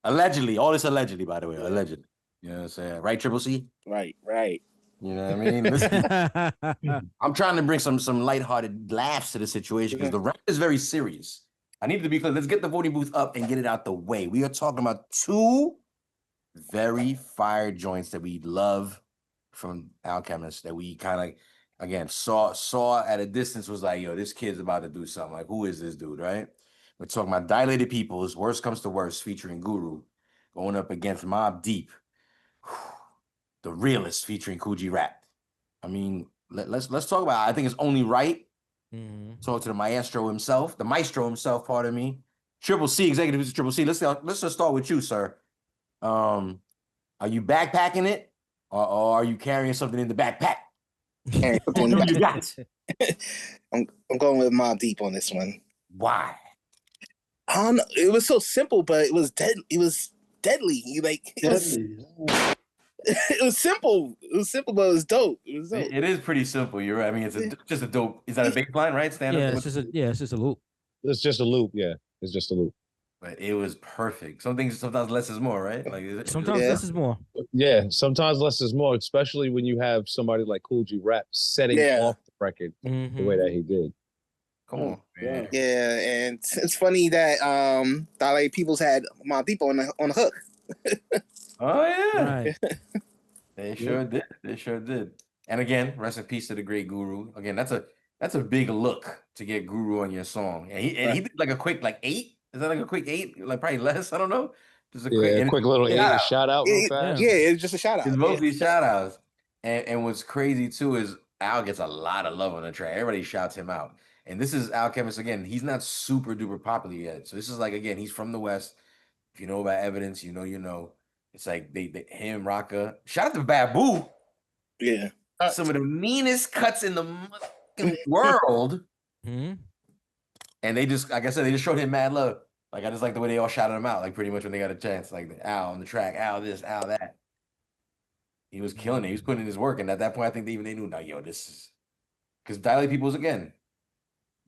Allegedly, all this allegedly, by the way, allegedly. You know what I'm saying? Right, Triple C? Right. You know what I mean? Listen, I'm trying to bring some lighthearted laughs to the situation because the rap is very serious. I need to be clear. Let's get the voting booth up and get it out the way. We are talking about two very fire joints that we love from Alchemist that we kind of, again, saw at a distance, was like, yo, this kid's about to do something. Like, who is this dude, right? We're talking about Dilated Peoples, Worst Comes to Worst, featuring Guru, going up against Mobb Deep. The realest featuring Coogee Rap. I mean, let's talk about it. I think it's only right. Talk to the maestro himself, pardon me. Triple C, executive producer Triple C. Let's just start with you, sir. Are you backpacking it, or are you carrying something in the backpack? You got? I'm going with Mobb Deep on this one. Why? I don't know. It was so simple, but it was dead. It was deadly. It was simple. It was simple, but it was dope. It is pretty simple. You're right. I mean, it's just a dope. Is that a bass line, right? Stand Yeah, up. it's just a loop. It's just a loop. Yeah, it's just a loop. But it was perfect. Sometimes less is more, right? Like Sometimes less is more. Yeah, sometimes less is more, especially when you have somebody like Coogee Rap setting off the record the way that he did. Come on, man. Yeah, and it's funny that Dilated Peoples had Mobb Deep on the hook. Oh yeah, Right. They sure did. They sure did. And again, rest in peace to the great Guru. Again, that's a big look to get Guru on your song. And he did like a quick 8. Is that like a quick 8? Like probably less. I don't know. Just a quick little shout out real fast. Yeah, it's just a shout out. It's mostly shout outs. And what's crazy too is Al gets a lot of love on the track. Everybody shouts him out. And this is Alchemist again. He's not super duper popular yet. So this is like, again, he's from the West. If you know about Evidence, you know. It's like him, Raka. Shout out to Babu. Yeah. Some of the meanest cuts in the world. And they just, like I said, they just showed him mad love. Like, I just like the way they all shouted him out, like pretty much when they got a chance. Like Al on the track, Al this, Al that. He was killing it. He was putting in his work. And at that point, I think they knew, now, yo, this is because Dilated Peoples, again,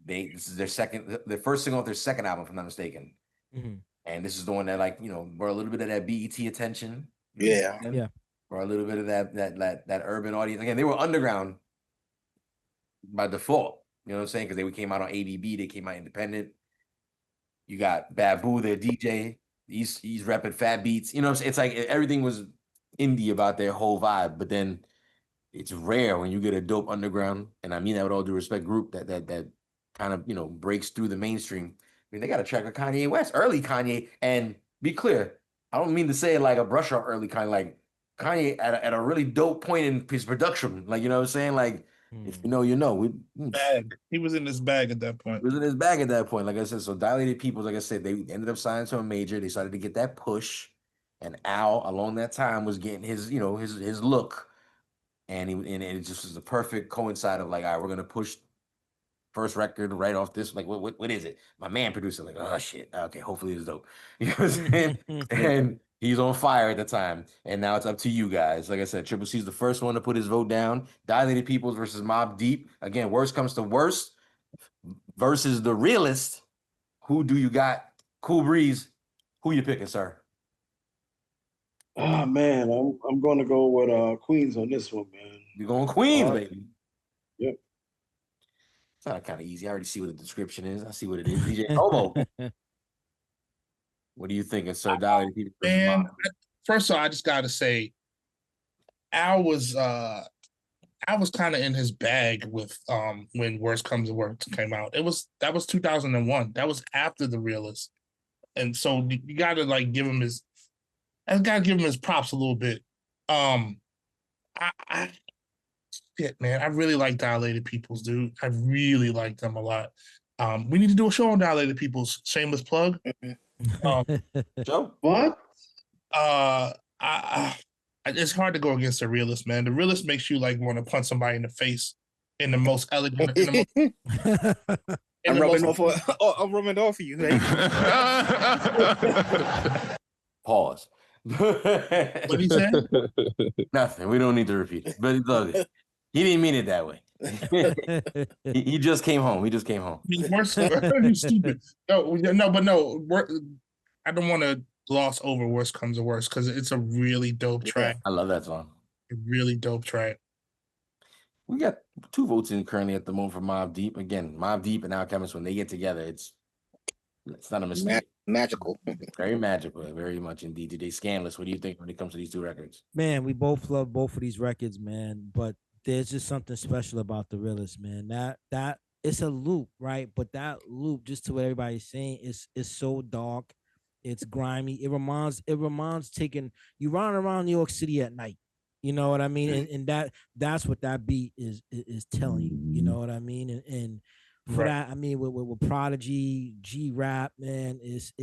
this is their first single off their second album, if I'm not mistaken. And this is the one that, like, brought a little bit of that BET attention. Yeah. Brought a little bit of that urban audience. Again, they were underground by default. You know what I'm saying? Because they came out on ABB, they came out independent. You got Babu, their DJ. He's repping Fat Beats. You know what I'm saying? It's like everything was indie about their whole vibe. But then it's rare when you get a dope underground, and I mean that with all due respect, group that kind of breaks through the mainstream. I mean, they got a track with Kanye West, early Kanye, and be clear, I don't mean to say it like a brush off early Kanye, like Kanye at a really dope point in his production, like, you know what I'm saying? Like If you know, you know. Bag. He was in his bag at that point. He was in his bag at that point. Like I said, so Dilated Peoples, like I said, they ended up signing to a major. They started to get that push. And Al, along that time, was getting his, you know, his look. And it just was the perfect coincide of like, all right, we're gonna push first record right off this. Like, what is it? My man producer, like, oh shit. Okay, hopefully it's dope. You know what I'm saying? And he's on fire at the time. And now it's up to you guys. Like I said, Triple C's the first one to put his vote down. Dilated Peoples versus Mobb Deep. Again, worst comes to worst versus the realist. Who do you got? Cool Breeze. Who you picking, sir? Oh man, I'm going to go with Queens on this one, man. You're going Queens, baby. Yep. It's not kind of easy. I already see what the description is. I see what it is. DJ Hobo. What are you thinking, sir? Dilated Peoples versus Man, Mobb? first of all, I just gotta say, Al was kind of in his bag with when Worst Comes to Worst came out. That was 2001. That was after the realist. And so you gotta like give him his props a little bit. Shit, man, I really like Dilated Peoples, dude. I really like them a lot. We need to do a show on Dilated Peoples. Shameless plug. Joe? What? It's hard to go against the realist, man. The realist makes you like want to punch somebody in the face in the most elegant. I'm rubbing off for you. Right? Pause. What did he say? Nothing. We don't need to repeat it. But look, he didn't mean it that way. he just came home. He just came home. You stupid. No. I don't want to gloss over Worst Comes to Worst because it's a really dope track. I love that song. A really dope track. We got 2 votes in currently at the moment for Mobb Deep. Again, Mobb Deep and Alchemist, when they get together, it's not a mistake. Magical. Very magical, very much indeed. DJ Scandalous, what do you think when it comes to these 2 records? Man, we both love both of these records, man. But there's just something special about the realist, man. That it's a loop, right? But that loop, just to what everybody's saying, is so dark. It's grimy. It reminds taking you running around New York City at night. You know what I mean? And that's what that beat is telling you. You know what I mean? And for that, I mean, with Prodigy, G-Rap, man, it's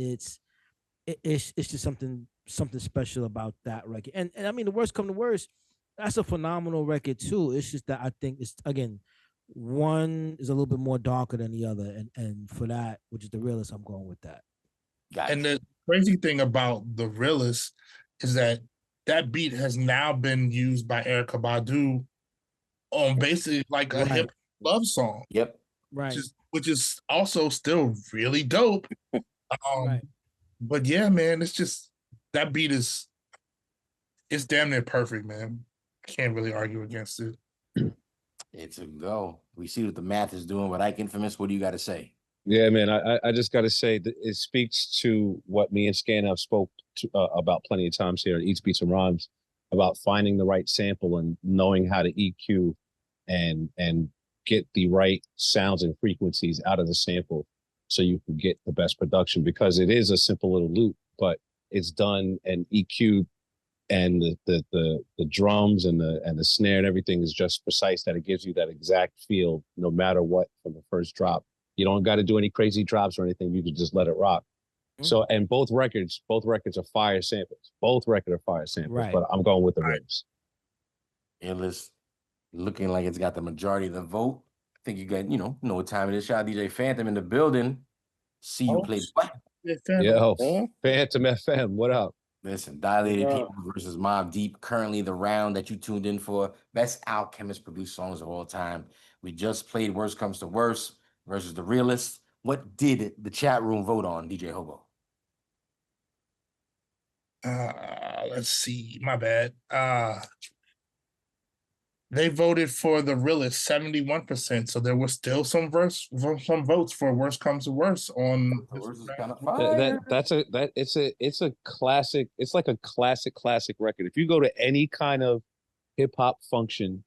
just something special about that record. And I mean, the Worst Come to Worst, that's a phenomenal record too. It's just that I think it's, again, one is a little bit more darker than the other, and for that, which is the realist, I'm going with that. And the crazy thing about the realist is that beat has now been used by Erykah Badu on basically like a hip love song. Yep. Right. Which is also still really dope. But yeah, man, it's just that beat it's damn near perfect, man. I can't really argue against it. It's a go. We see what the math is doing. But Ike Infamous, what do you got to say? Yeah, man, I just got to say that it speaks to what me and Scan have spoke about plenty of times here at Eats, Beats, and Rhymes, about finding the right sample and knowing how to EQ and get the right sounds and frequencies out of the sample so you can get the best production, because it is a simple little loop, but it's done and EQ'd, and the drums and the snare and everything is just precise, that it gives you that exact feel no matter what from the first drop. You don't got to do any crazy drops or anything. You can just let it rock. So, and both records are fire samples. Both records are fire samples, but I'm going with the rips. Endless, looking like it's got the majority of the vote. I think you got, you know what time it is. Shout out DJ Phantom in the building. See you play what? Yo, Phantom FM, what up? Listen, Dilated People versus Mobb Deep. Currently the round that you tuned in for. Best Alchemist produced songs of all time. We just played Worst Comes to Worst versus the realist. What did the chat room vote on, DJ Hobo? Let's see. My bad. They voted for the realist 71%. So there was still some votes for Worst Comes to Worst on. It's a classic. It's like a classic record. If you go to any kind of hip hop function,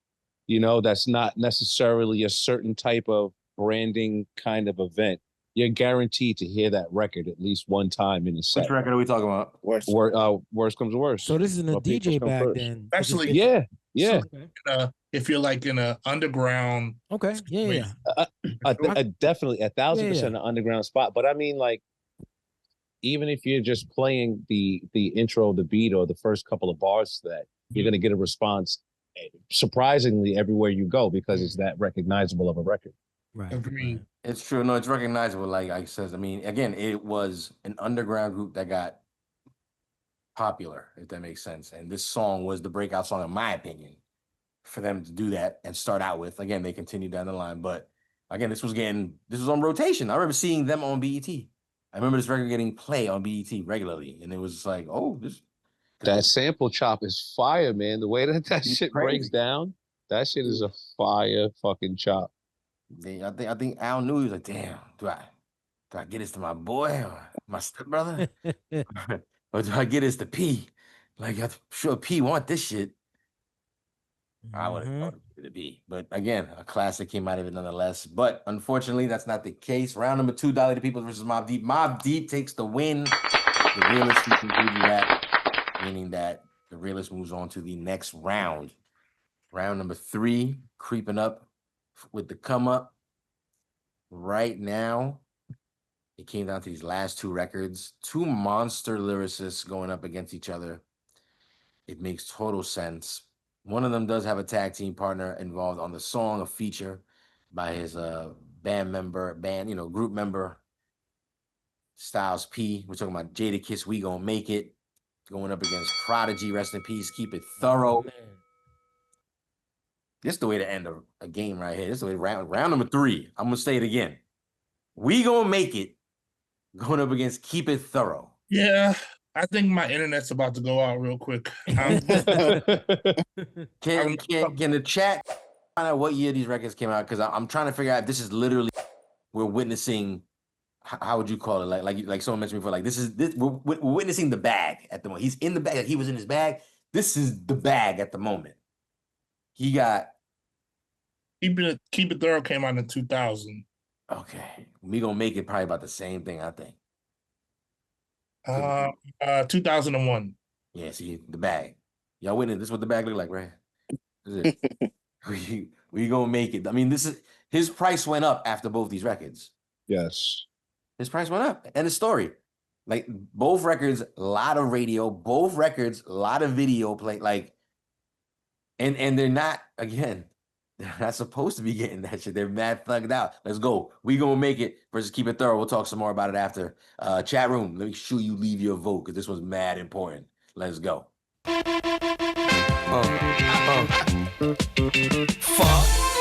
that's not necessarily a certain type of branding kind of event, you're guaranteed to hear that record at least one time in a set. Which record are we talking about? Worst Comes to Worst. So this is in the DJ bag then. Actually, yeah. So, if you're like in a underground. Okay. Yeah. Definitely 1,000% an Yeah. underground spot. But I mean, like, even if you're just playing the intro, the beat, or the first couple of bars, that you're gonna get a response surprisingly everywhere you go because it's that recognizable of a record. Right. Agreed. It's true. No, it's recognizable. Like I says, I mean, again, it was an underground group that got popular, if that makes sense. And this song was the breakout song, in my opinion, for them to do that and start out with. Again, they continued down the line, but again, this was on rotation. I remember seeing them on BET. I remember this record getting play on BET regularly, and it was like, oh, this. That sample chop is fire, man. The way that shit breaks down, that shit is a fire fucking chop. I think Al knew. He was like, damn, do I get this to my boy or my stepbrother? Or do I get this to P? Like, I'm sure P want this shit. I would have thought it to be. But again, a classic came out of it nonetheless. But unfortunately, that's not the case. Round number 2, Dilated People versus Mobb Deep. Mobb Deep takes the win. The realist can conclude that, meaning that the realist moves on to the next round. Round number 3, creeping up with the come up. Right now, it came down to these last 2 records. 2 monster lyricists going up against each other. It makes total sense. One of them does have a tag team partner involved on the song, a feature by his group member, Styles P. We're talking about Jadakiss, We Gon' Make It, going up against Prodigy, rest in peace, Keep It Thorough. This is the way to end a game right here. This is the way round number 3. I'm gonna say it again. We Gon' Make It going up against Keep It Thorough. Yeah, I think my internet's about to go out real quick. Can the chat find out what year these records came out? Because I'm trying to figure out if this is literally we're witnessing. How would you call it? Like someone mentioned before. Like we're witnessing the bag at the moment. He's in the bag. Like he was in his bag. This is the bag at the moment. He got Keep It Thorough came out in 2000. Okay, We Gon' Make It probably about the same thing, I think. 2001. Yeah, see the bag. Y'all witness this is what the bag look like, right? This is it. we Gon' Make It. I mean, this is his price went up after both these records. Yes. His price went up. And the story. Like both records, a lot of radio, both records, a lot of video play. Like, and they're not, again, they're not supposed to be getting that shit. They're mad thugged out. Let's go. We Gonna Make It versus Keep It Thorough. We'll talk some more about it after. Chat room, make sure you leave your vote because this was mad important. Let's go. Fuck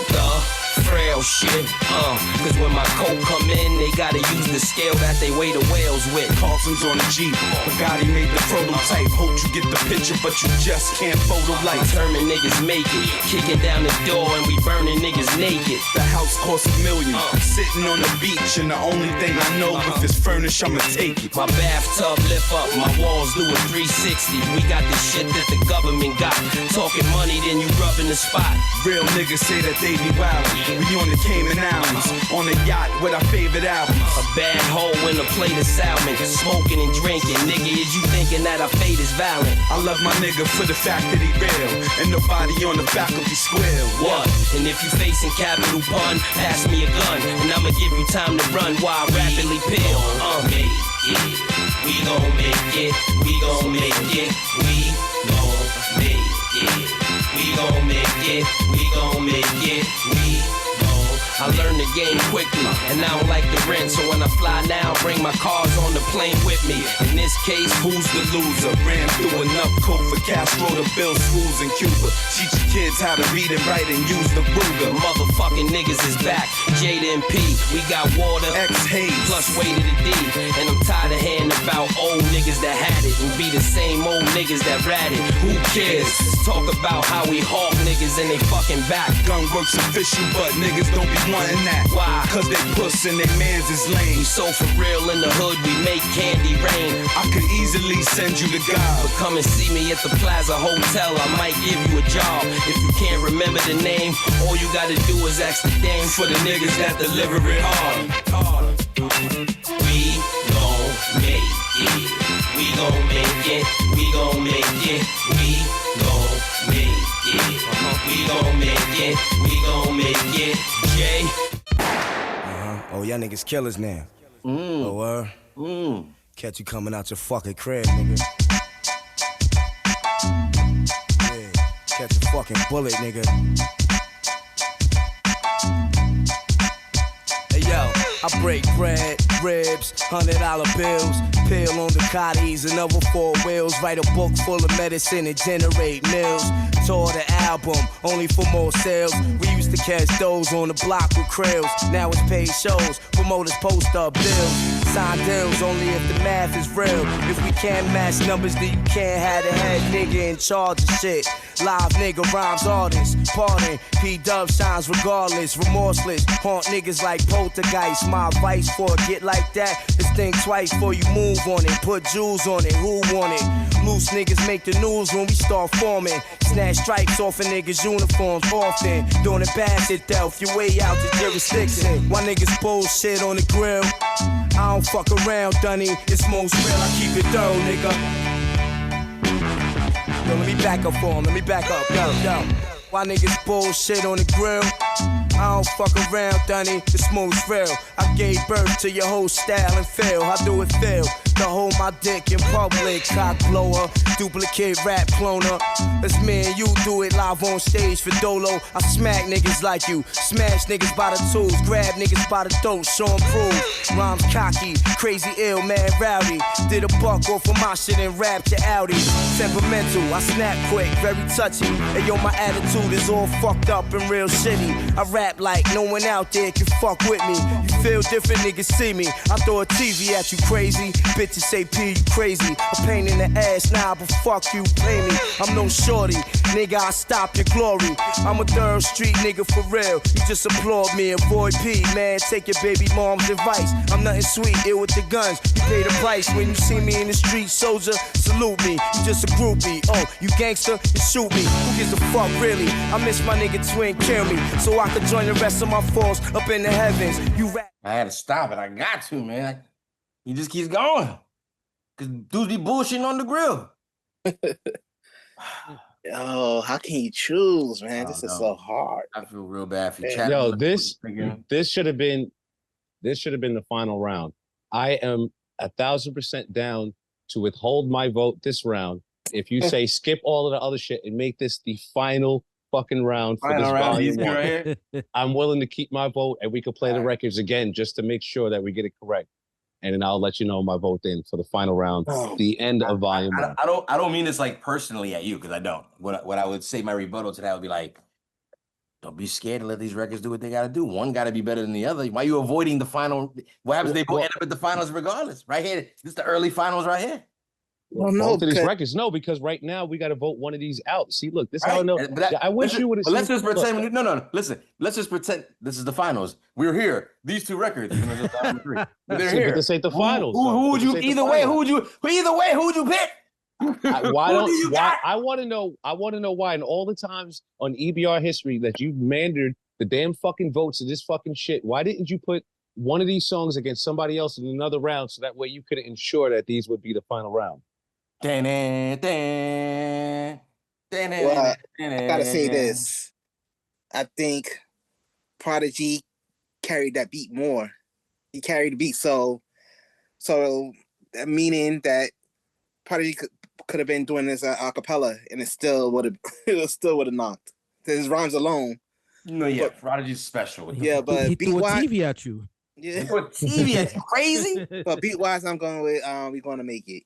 the frail shit, cause when my coat come in, they gotta use the scale that they weigh the whales with. Carlson's on the Jeep, Bugatti made the prototype. Hope you get the picture, but you just can't photo light. Determined niggas make it, kicking down the door and we burning niggas naked. The house costs $1 million, sitting on the beach, and the only thing I know if it's furnished, I'ma take it. My bathtub lift up, my walls do a 360. We got the shit that the government got. Talking money, then you rubbing the spot. Real niggas say that they be wildin'. We on the Cayman Islands, on a yacht with our favorite albums. A bad hoe in a plate of salmon, smoking and drinking. Nigga, is you thinking that our fate is violent? I love my nigga for the fact that he real, and nobody on the faculty square. What? And if you facing capital pun, pass me a gun, and I'ma give you time to run while I rapidly peel. Make it, we gon' make it, we gon' make it, we gon' make it, we gon' make it, we gon' make it, we gon'. I learned the game quickly, and I don't like the rent, so when I fly now, bring my cars on the plane with me. In this case, who's the loser? Ran through enough coke for Castro to build schools in Cuba. Teach your kids how to read and write and use the Ruger. Motherfucking niggas is back, Jada and P. We got water, X-Hayes, plus way to the D. And I'm tired of hearing about old niggas that had it and be the same old niggas that ratted. Who cares? Talk about how we hawk niggas and they fucking back. Gunworks official, but niggas don't be wanting that. Why? Cause they puss and they mans is lame. We so for real in the hood, we make candy rain. I could easily send you to God, but come and see me at the Plaza Hotel. I might give you a job. If you can't remember the name, all you gotta do is ask the dame for the niggas that deliver it hard. We gon' make it. We gon' make it. We gon' make it. We gon' make it. We gon' make make it. Jay. Oh, y'all niggas killers now. Oh, catch you coming out your fucking crib, nigga. Yeah, catch a fucking bullet, nigga. Hey, yo, I break bread, ribs, $100 bills, pill on the Cotties and other 4 wheels, write a book full of medicine and generate mills. Tour the album, only for more sales. We used to catch those on the block with krills. Now it's paid shows, promoters post up bills. Sign deals only if the math is real. If we can't match numbers, then you can't have the head nigga in charge of shit. Live nigga rhymes artists, pardon. P-Dub shines regardless, remorseless. Haunt niggas like poltergeist. My advice for a get like that is think twice before you move on it. Put jewels on it, who want it? Loose niggas make the news when we start forming. Snatch stripes off a niggas' uniforms often. Doing it bad itself, your way out the jurisdiction. Why niggas bullshit on the grill? I don't fuck around, Dunny. It's most real, I keep it thorough, nigga. Yo, let me back up for him, let me back up, yo. Why niggas bullshit on the grill? I don't fuck around, Dunny, it's most real. I gave birth to your whole style and feel. How do it feel to hold my dick in public? Cock blower, duplicate rap cloner. It's me and you do it live on stage for Dolo. I smack niggas like you, smash niggas by the tools, grab niggas by the throat, show 'em prove. Rhymes cocky, crazy ill, mad rowdy. Did a buck off of my shit and rapped your Audi. Temperamental, I snap quick, very touchy. And yo, my attitude is all fucked up and real shitty. I rap like no one out there can fuck with me. You feel different, niggas see me. I throw a TV at you, crazy. Bitches say P, you crazy. A pain in the ass, nah, but fuck you, play me. I'm no shorty, nigga, I stop your glory. I'm a third street nigga for real. You just applaud me, avoid P, man. Take your baby mom's advice. I'm nothing sweet, ill with the guns. You pay the price when you see me in the street, soldier. Salute me, you just a groupie. Oh, you gangster, you shoot me. Who gives a fuck, really? I miss my nigga twin, kill me. So I could join the rest of my force up in the heavens. You rap. I had to stop it. I got to, man. He just keeps going. Cause dudes be bullshitting on the grill. Yo, how can you choose, man? This is so hard. I feel real bad for Man. Yo, this should have been the final round. I am 1,000% down to withhold my vote this round. If you say skip all of the other shit and make this the final fucking round for this volume one, right here. I'm willing to keep my vote and we can play the records again just to make sure that we get it correct. And then I'll let you know my vote then for the final round, the end of volume one. I don't mean this like personally at you, because I don't. What I would say, my rebuttal to that would be like, don't be scared to let these records do what they gotta do. One gotta be better than the other. Why are you avoiding the final? What happens if they both end up at the finals regardless? Right here, this is the early finals right here. Well, no, Both of these records, no, because right now we got to vote one of these out. See, look, this is how I know. I wish you would have. But let's just pretend. No. Listen, let's just pretend this is the finals. We're here. These two records. They're here. But this ain't the finals. Who would you? Either way, who would you pick? Why don't? Why, I want to know. I want to know why. And all the times on EBR history that you mandated the damn fucking votes of this fucking shit. Why didn't you put one of these songs against somebody else in another round so that way you could ensure that these would be the final round? Well, I gotta say this. I think Prodigy carried that beat more. He carried the beat, so meaning that Prodigy could have been doing this a cappella, and it still would have knocked. His rhymes alone. No, yeah, Prodigy's special. Yeah, but he threw a TV at you. Yeah, he threw a TV at you, crazy. But beat wise, I'm going with we're gonna make it.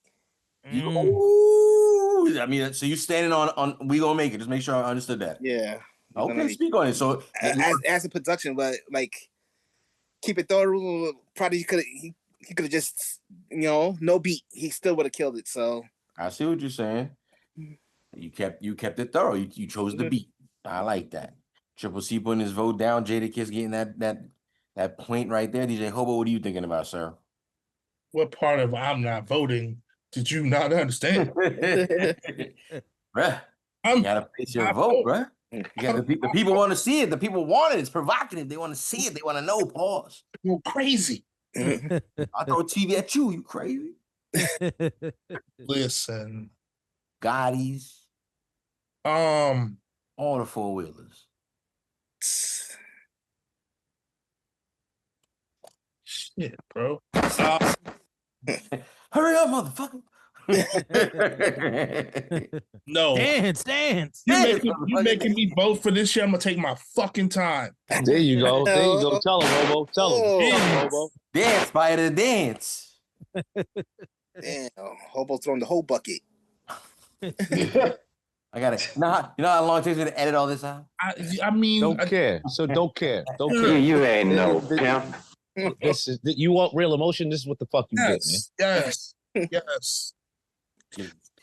Ooh, I mean, so you standing on we gonna make it. Just make sure I understood that. Yeah. Okay, speak on it. So as a production, but like keep it thorough. Probably he could have just no beat. He still would have killed it. So I see what you're saying. You kept it thorough. You chose the beat. I like that. Triple C putting his vote down. Jadakiss getting that point right there. DJ Hobo, what are you thinking about, sir? What part of I'm not voting did you not understand? Bruh, you gotta face your vote, bruh. You got the people want to see it. The people want it. It's provocative. They want to see it. They want to know. Pause. You're crazy. I throw a TV at you. You crazy? Listen, Gotti's. all the four wheelers. Shit, bro. Hurry up, motherfucker. No. Dance. You making me vote for this shit. I'm gonna take my fucking time. There you go. There you go. Tell him, Hobo. Tell him. Tell him, Hobo. Dance, Spider, dance. Damn, Hobo throwing the whole bucket. I got it. Nah, you know how long it takes me to edit all this out? I mean, Don't care. So don't care. Don't You- care. You ain't no pimp. This is you want real emotion. This is what the fuck you get, man. Yes.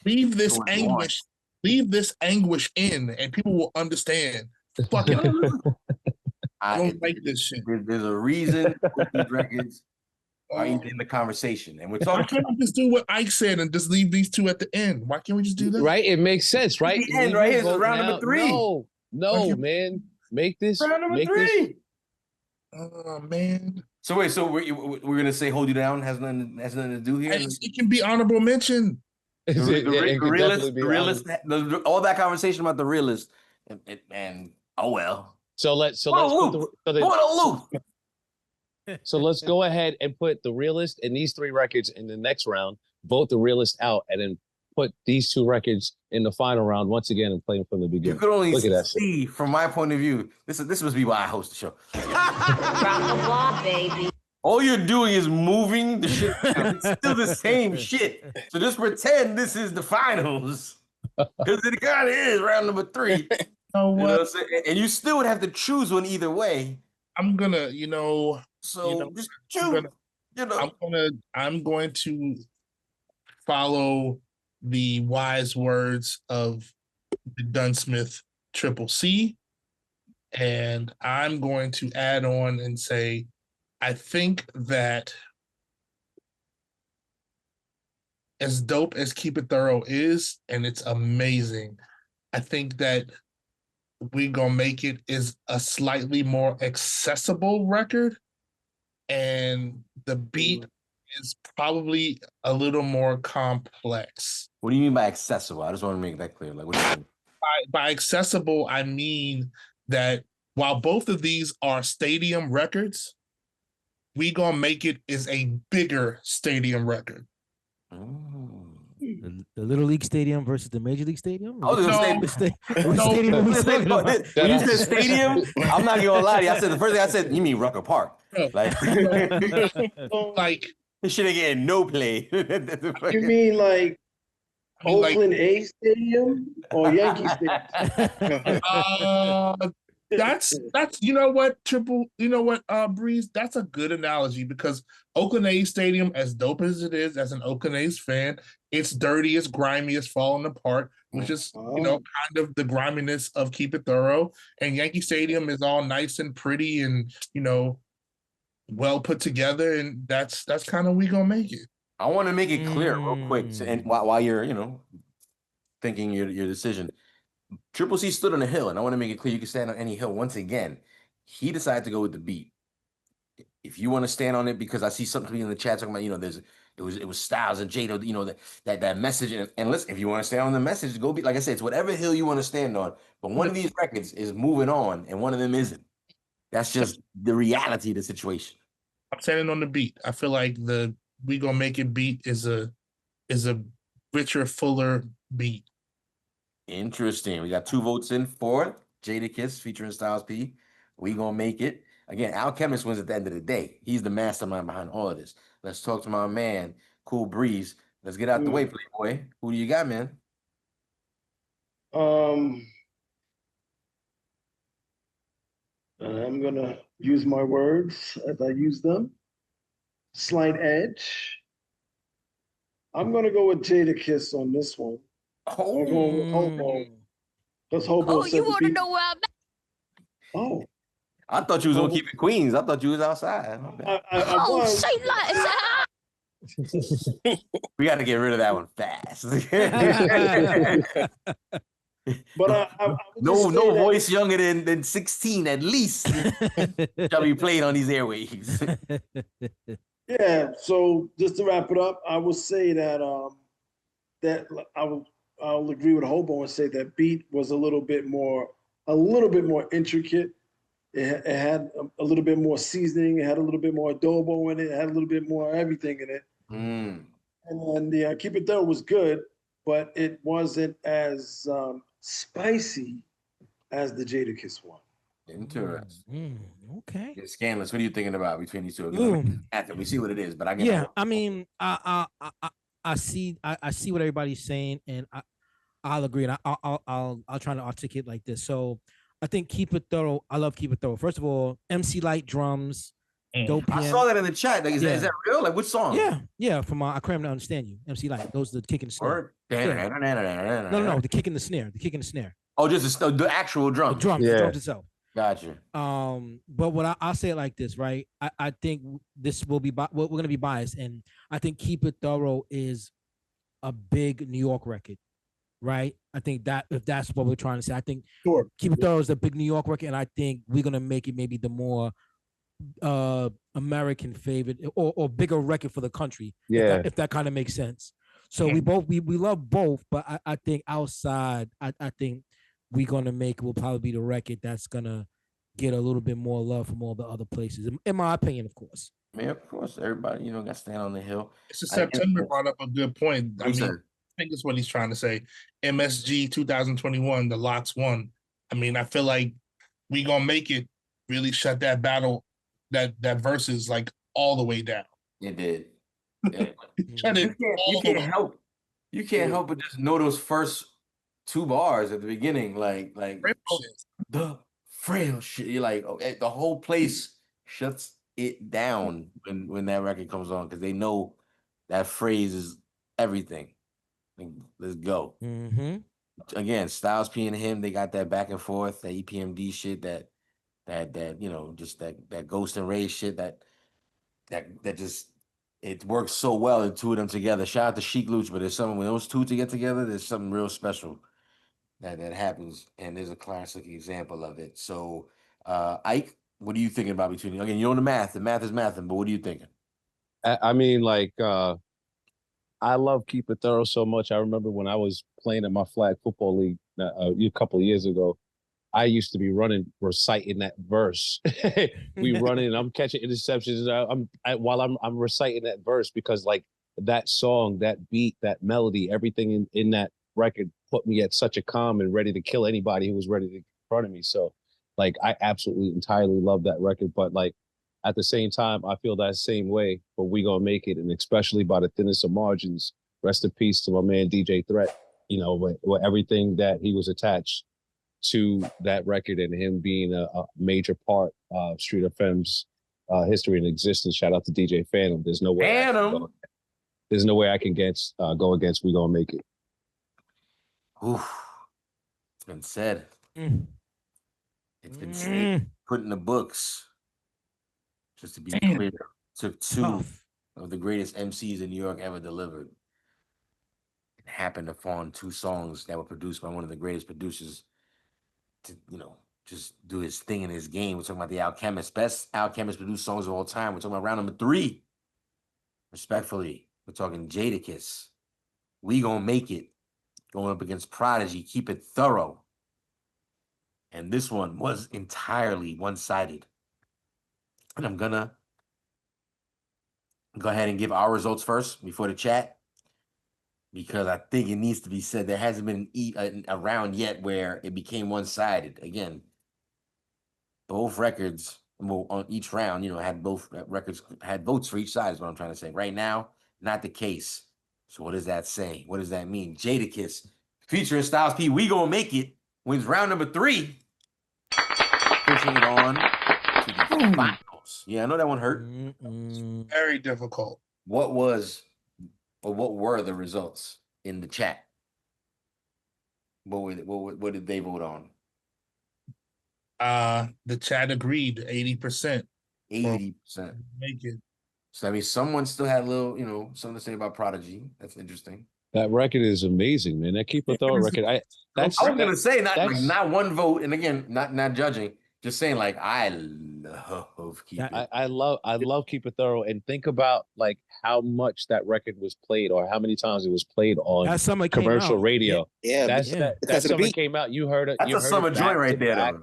Leave this anguish. Leave this anguish in, and people will understand. Fucking, I don't like this shit. There's a reason these records are even in the conversation, and we're Why talking. can't we just do what Ike said and just leave these two at the end? Why can't we just do that? Right? It makes sense, right? The end, right here, this is round number 3. No, man. Make this Round number make 3. this. Oh man. So wait, so we're gonna say "Hold You Down" has nothing to do here. It can be honorable mention. All that conversation about the realist, and oh well. So let's go ahead and put the realist and these 3 records in the next round. Vote the realist out, and then put these 2 records in the final round once again and play them from the beginning. You could only Look at that shit. see from my point of view. This must be why I host the show. Drop the ball, baby. All you're doing is moving the shit. It's still the same shit. So just pretend this is the finals. Because it kind of is round number 3. Oh, you know what I'm saying? And you still would have to choose one either way. I'm gonna, just choose. I'm going to follow the wise words of the Dunsmith Triple C. And I'm going to add on and say, I think that as dope as Keep It Thorough is, and it's amazing, I think that We Gonna Make It is a slightly more accessible record, and the beat is probably a little more complex. What do you mean by accessible? I just want to make that clear. Like, what do you mean? By accessible, I mean that while both of these are stadium records, We Gonna Make It is a bigger stadium record. The Little League Stadium versus the Major League Stadium? I was gonna say, when you said stadium, I'm not gonna lie to you. I said the first thing I said, you mean Rucker Park. Like, this shit ain't getting no play. You mean like Oakland A Stadium or Yankee Stadium? That's Breeze, that's a good analogy, because Oakland A's Stadium, as dope as it is, as an Oakland A's fan, it's dirty, it's grimy, it's falling apart, which is kind of the griminess of Keep It Thorough. And Yankee Stadium is all nice and pretty and well put together, and that's kind of We Gonna Make It. I want to make it clear real quick, and while you're thinking your decision. Triple C stood on a hill, and I want to make it clear you can stand on any hill. Once again, he decided to go with the beat. If you want to stand on it, because I see something in the chat talking about, it was Styles and Jado, that message. And listen, if you want to stand on the message, go be, like I said, it's whatever hill you want to stand on. But one of these records is moving on, and one of them isn't. That's just the reality of the situation. I'm standing on the beat. I feel like the We Gonna Make It beat is a richer, fuller beat. Interesting. We got 2 votes in for Jadakiss featuring Styles P. We Gonna Make It. Again, Alchemist wins at the end of the day. He's the mastermind behind all of this. Let's talk to my man, Cool Breeze. Let's get out the way, Playboy. Who do you got, man? I'm gonna use my words as I use them. Slight edge. I'm gonna go with Jadakiss on this one. I'm going with Hobo. Because Hobo said you want to know where I'm at? Oh. I thought you was gonna keep it Queens. I thought you was outside. Say We got to get rid of that one fast. But no voice younger than 16 at least shall be played on these airwaves. Yeah. So just to wrap it up, I would say that I'll agree with Hobo and say that beat was a little bit more intricate It had a little bit more seasoning. It had a little bit more adobo in it. It had a little bit more everything in it. Mm. And the Keep It Thorough was good, but it wasn't as spicy as the Jadakiss one. Interesting. Okay. Yeah, Scandalous. What are you thinking about between these two? Ooh. We see what it is, but I get Yeah, I mean, I see what everybody's saying, and I'll agree, and I'll try to articulate like this. So I think Keep It Thorough. I love Keep It Thorough. First of all, MC Light drums, dope I PM. saw that in the chat. Like, is that real? Like, which song? Yeah. From I cram to understand you. MC Light. Those are the kick and the snare. Word? No, the kick and the snare. The kick and the snare. Oh, just the actual drums. The drums itself. Gotcha. But what I'll say it like this, right? I think this will be we're gonna be biased, and I think Keep It Thorough is a big New York record, right? I think that if that's what we're trying to say, I think Keep It Thorough is a big New York record, and I think we're gonna make it maybe the more American favorite or bigger record for the country. Yeah, if that kind of makes sense. So we love both, but I think outside, I think we're gonna will probably be the record that's gonna get a little bit more love from all the other places, in my opinion, of course. Yeah, of course. Everybody, got to stand on the hill. So September brought up a good point. I mean, I think that's what he's trying to say. MSG 2021, the lots won. I mean, I feel like We Gonna Make It really shut that battle, that verses like all the way down. It did. Shut it. You can't help but just know those first two bars at the beginning, like the frail shit. You're like, okay, the whole place shuts it down when that record comes on because they know that phrase is everything. Like, let's go. Mm-hmm. Again, Styles P and him, they got that back and forth, that EPMD shit, that just that Ghost and Ray shit, that just it works so well, the two of them together. Shout out to Sheik Luch, but there's something when those two to get together, there's something real special that happens, and there's a classic example of it. So, Ike, what are you thinking about between again? You know the math is mathing, but what are you thinking? I mean, like, I love Keep It Thorough so much. I remember when I was playing in my flag football league a couple of years ago, I used to be reciting that verse. We running, and I'm catching interceptions. While I'm reciting that verse because like that song, that beat, that melody, everything in that record put me at such a calm and ready to kill anybody who was ready to get in front of me. So, like, I absolutely entirely love that record. But like at the same time, I feel that same way. But We Gonna Make It, and especially by the thinnest of margins. Rest in peace to my man DJ Threat. You know, with everything that he was attached to that record and him being a major part of Street FM's history and existence. Shout out to DJ Phantom. There's no way I can go against We Gonna Make It. Oof. It's been said. It's been said. Put in the books. Just to be clear, took two of the greatest MCs in New York ever delivered. It happened to fall on two songs that were produced by one of the greatest producers to, just do his thing in his game. We're talking about the Alchemist, best Alchemist produced songs of all time. We're talking about round number 3. Respectfully, we're talking Jadakiss. We Gonna Make It. Going up against Prodigy. Keep It Thorough. And this one was entirely one-sided. And I'm gonna go ahead and give our results first before the chat, because I think it needs to be said there hasn't been a round yet where it became one-sided. Again, both records, well, on each round, had both records had votes for each side is what I'm trying to say. Right now, not the case. So what does that say? What does that mean? Jadakiss featuring Styles P, We Gonna Make It, wins round number 3, pushing it on to the finals. Yeah, I know that one hurt. Very difficult. What were the results in the chat? What did they vote on? The chat agreed 80%. 80%. Make it. So I mean, someone still had a little, something to say about Prodigy. That's interesting. That record is amazing, man. That Keep It Thorough record. I was gonna say not one vote, and again, not judging, just saying like I love Keep It. I love Keep It Thorough, and think about like how much that record was played, or how many times it was played on commercial radio. Yeah, that summer came out. You heard it. That's a summer joint right there.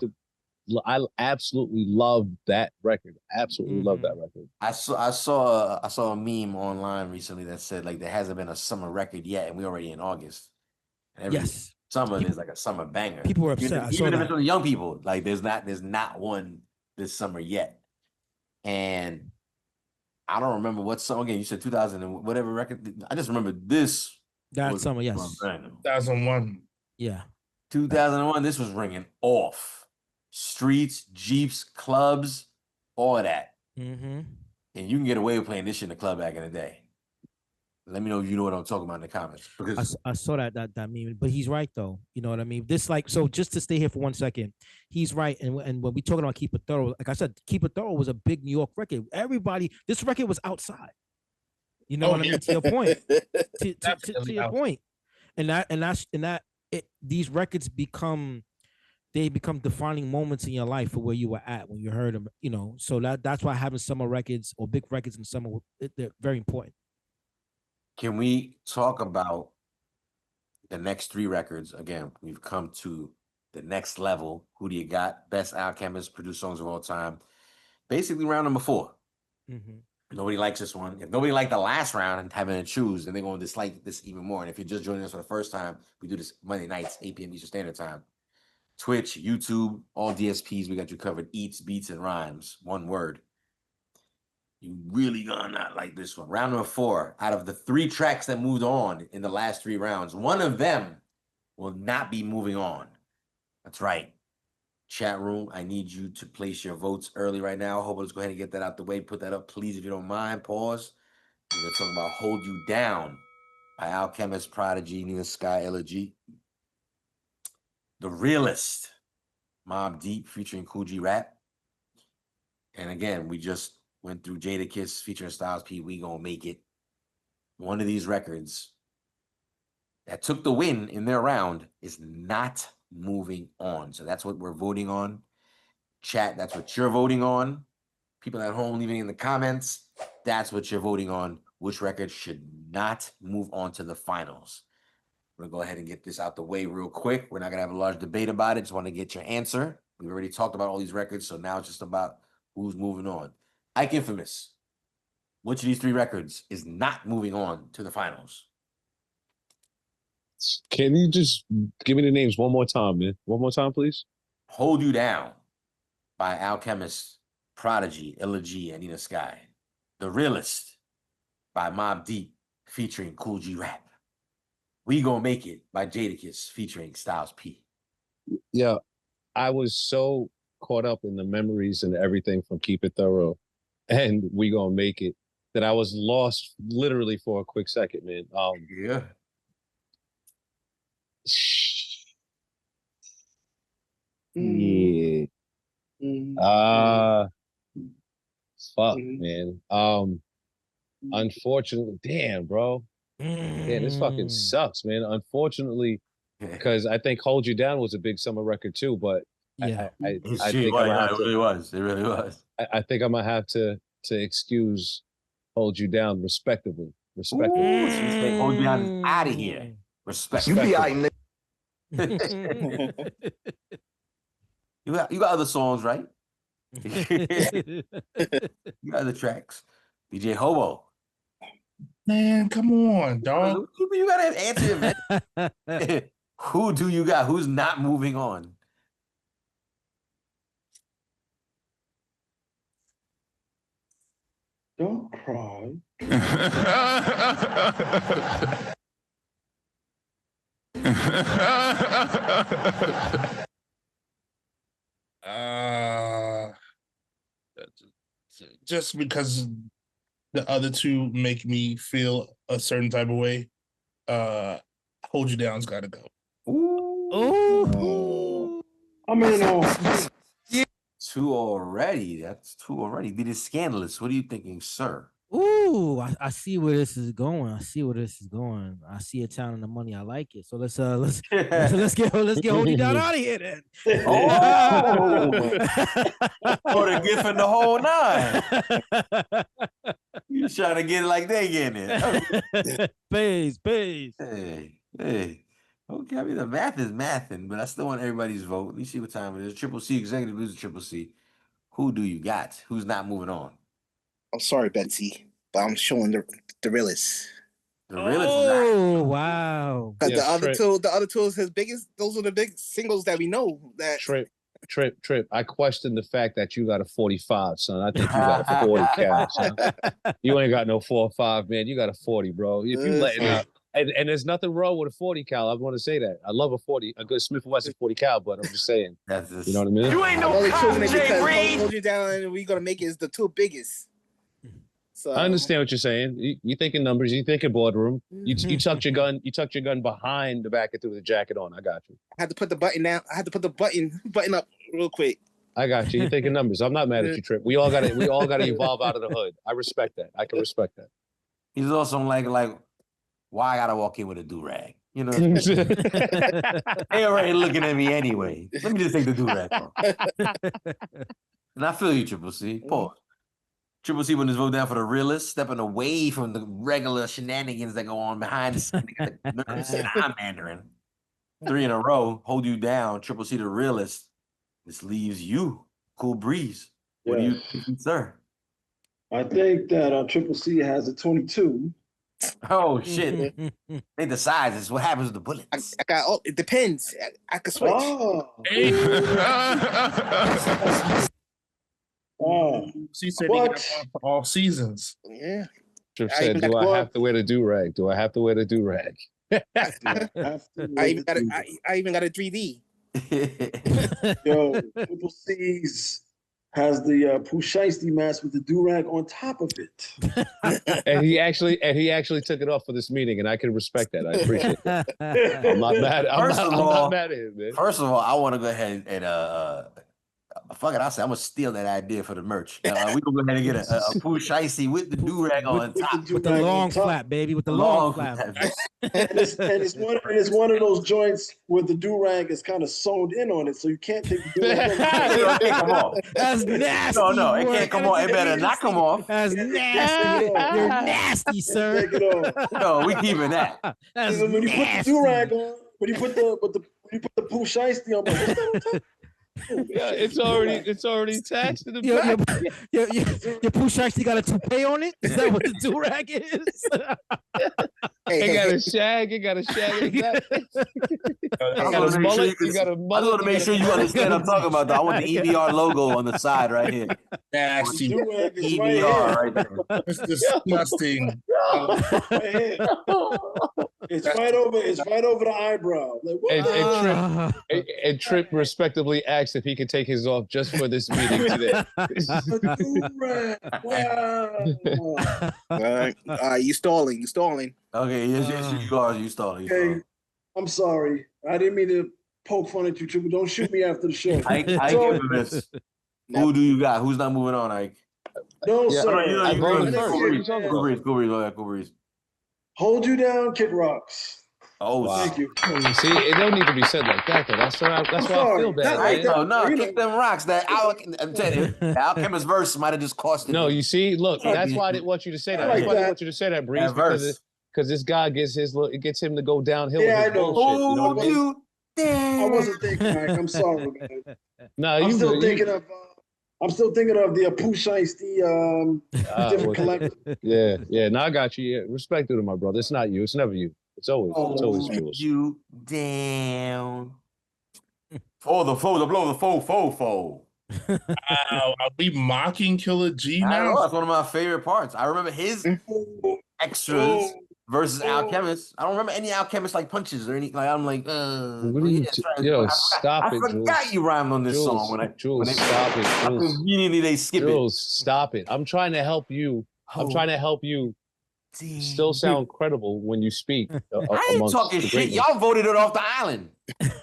I absolutely love that record. Absolutely love that record. I saw a meme online recently that said like there hasn't been a summer record yet, and we're already in August. And every Yes. summer there's like a summer banger. People were upset. I saw Even if it's that. from the young people, like there's not one this summer yet. And I don't remember what song again. You said 2000 and whatever record. I just remember this. That was summer, yes. 2001. Yeah. 2001. This was ringing off. Streets, Jeeps, clubs, all of that. Mm-hmm. And you can get away with playing this shit in the club back in the day. Let me know if you know what I'm talking about in the comments. Because I saw that meme, but he's right though. You know what I mean? This like so just to stay here for 1 second, he's right. And when we talking about Keep It Thorough, like I said, Keep It Thorough was a big New York record. This record was outside. You know what I mean? To your point. to your point. These records become defining moments in your life for where you were at when you heard them. You know, so that's why having summer records or big records in summer, they're very important. can we talk about the next 3 records? Again, we've come to the next level. Who do you got? Best Alchemist produced songs of all time. Basically, round number 4. Nobody likes this one. If nobody liked the last round and having to choose, then they're going to dislike this even more. And if you're just joining us for the first time, we do this Monday nights, 8 p.m. Eastern Standard Time. Twitch, YouTube, all DSPs, we got you covered. Eats, beats, and rhymes. One word. You really gonna not like this one. Round number 4. Out of the 3 tracks that moved on in the last 3 rounds, one of them will not be moving on. That's right. Chat room, I need you to place your votes early right now. Hope let's go ahead and get that out the way. Put that up, please, if you don't mind. Pause. We're gonna talk about "Hold You Down" by Alchemist, Prodigy, Nina Sky, Elegy. "The Realist," Mobb Deep featuring Cool G Rap. And again, we just went through Jadakiss featuring Styles P. We Gonna Make It. One of these records that took the win in their round is not moving on. So that's what we're voting on. Chat, that's what you're voting on. People at home leaving in the comments, that's what you're voting on. Which record should not move on to the finals? We're gonna go ahead and get this out the way real quick. We're not gonna have a large debate about it. Just want to get your answer. We've already talked about all these records, so now it's just about who's moving on. Ike Infamous, which of these 3 records is not moving on to the finals? Can you just give me the names one more time, man? One more time, please. "Hold You Down" by Alchemist, Prodigy, Elegy, and Nina Sky. "The Realist" by Mobb Deep featuring Cool G Rap. "We Gonna Make It" by Jadakiss featuring Styles P. Yeah, I was so caught up in the memories and everything from Keep It Thorough and We Gonna Make It that I was lost literally for a quick second, man. Yeah. Yeah. Fuck, man. Unfortunately, damn, bro. Yeah, this fucking sucks, man. Unfortunately, because I think "Hold You Down" was a big summer record too, but yeah, I think I'm gonna have it really was. It really was. I think I'm gonna have to excuse "Hold You Down" respectively. Ooh, so you say "Hold You Down" is out of here. Respect. You be all right, you got other songs, right? You got other tracks. DJ Hobo. Man, come on, dog. You gotta answer it. Who do you got? Who's not moving on? Don't cry. Just because the other 2 make me feel a certain type of way, "Hold You Down's gotta go. Ooh. I mean, 2 already. That's 2 already. Did it scandalous? What are you thinking, sir? Ooh, I see where this is going. I see a town and the money. I like it. So let's get Hold You Down out of here then. Oh, for the gift and the whole 9. You trying to get it like they getting it? Pays. Hey. Okay. Okay, I mean the math is mathing, but I still want everybody's vote. Let me see what time it is. Triple C executive producer, Triple C. Who do you got? Who's not moving on? I'm sorry, Betsy, but I'm showing the realist. The realist is Oh wow! Because Yes, the other two is his biggest. Those are the big singles that we know. That Trip. I question the fact that you got a 45, son. I think you got a 40 cal, son. You ain't got no 4 or 5, man. You got a 40, bro. If you letting out, and there's nothing wrong with a 40 cal. I want to say that. I love a good Smith & Wesson 40 cal, but I'm just saying. That's just, you know what I mean? You ain't no cop, Jay Reed. Hold you down, and we gonna make it as the two biggest. So I understand what you're saying. You thinking numbers. You thinking boardroom. You tucked your gun. You tucked your gun behind the back and threw the jacket on. I got you. I had to put the button down. I had to put the button up real quick. I got you. You thinking numbers. I'm not mad at you, Trip. We all got to evolve out of the hood. I respect that. I can respect that. He's also like, why I gotta walk in with a do-rag? You know, they already looking at me anyway. Let me just take the do-rag off. And I feel you, Triple C. Pause. Triple C putting his vote down for the realist, stepping away from the regular shenanigans that go on behind the scenes. I'm Mandarin. 3 in a row, hold you down. Triple C, the realist. This leaves you, Cool Breeze. What do you think, sir? I think that Triple C has a 22. Oh shit! They decide this. What happens with the bullets? I got. It depends. I can switch. She said he got one for all seasons. Yeah. Trip said, "Do I have to wear the do-rag? Do I have to wear the do-rag?" I even got a 3D. Yo, Triple C's has the Pooh Shiesty mask with the do-rag on top of it. and he actually took it off for this meeting, and I can respect that. I appreciate that. I'm not mad. I'm not mad at him, man. First of all, I want to go ahead and fuck it. I say I'm gonna steal that idea for the merch. We gonna go ahead and get a Pooh Shiesty with the do-rag on top, with the long flap, baby, with the long flap. and it's one of those joints where the do-rag is kind of sewn in on it, so you can't take the do-rag. Come on. That's nasty. No, it can't come off. It better not come off. That's nasty. You're nasty, sir. Take it off. No, we keeping that. That's when you put the nasty. do-rag on, when you put the Pooh Shiesty on, what's that on top? Yeah, it's already taxed in the back. Your Pooh actually got a toupee on it? Is that what the do-rag is? It got a shag. It got a shag. I just want to make sure you understand what I'm talking about. Though. I want the EBR logo on the side right here. Nasty. EBR right there. It's disgusting. It's right over the eyebrow. Like, what? And Trip respectively asked if he could take his off just for this meeting today. You stalling. You stalling. Okay, yes, you are. You stalling. Okay, I'm sorry. I didn't mean to poke fun at you, Triple. Don't shoot me after the show. I give him this. Who do you got? Who's not moving on, Ike? No, Yeah, sir. I voted first. Cool Breeze. Hold you down, kick rocks. Oh, wow. Thank you. See, it don't need to be said like that, though. That's why I feel bad. No, kick them rocks. I'm telling you, the Alchemist verse might have just cost it. No, you see, look, that's why I didn't want you to say that. That's why I didn't want you to say that, Breeze, because this guy it gets him to go downhill with his bullshit. You know what I mean? I wasn't thinking, Mike. I'm sorry, man. No, I'm still thinking of the Pooh Shiesty different collector. Yeah. No, I got you. Yeah. Respect to my brother. It's not you. It's never you. It's always yours. You down. For the foe, the blow, the foe. Are we mocking Killer G now? I know, that's one of my favorite parts. I remember his extras versus Alchemist. I don't remember any Alchemist like punches or anything. Like I'm like, stop it, I forgot Jules. you rhymed on this song when stop it, Jules. Conveniently they skip Jules, stop it. I'm trying to help you. I'm trying to help you still sound credible when you speak. I ain't talking shit. Y'all voted it off the island.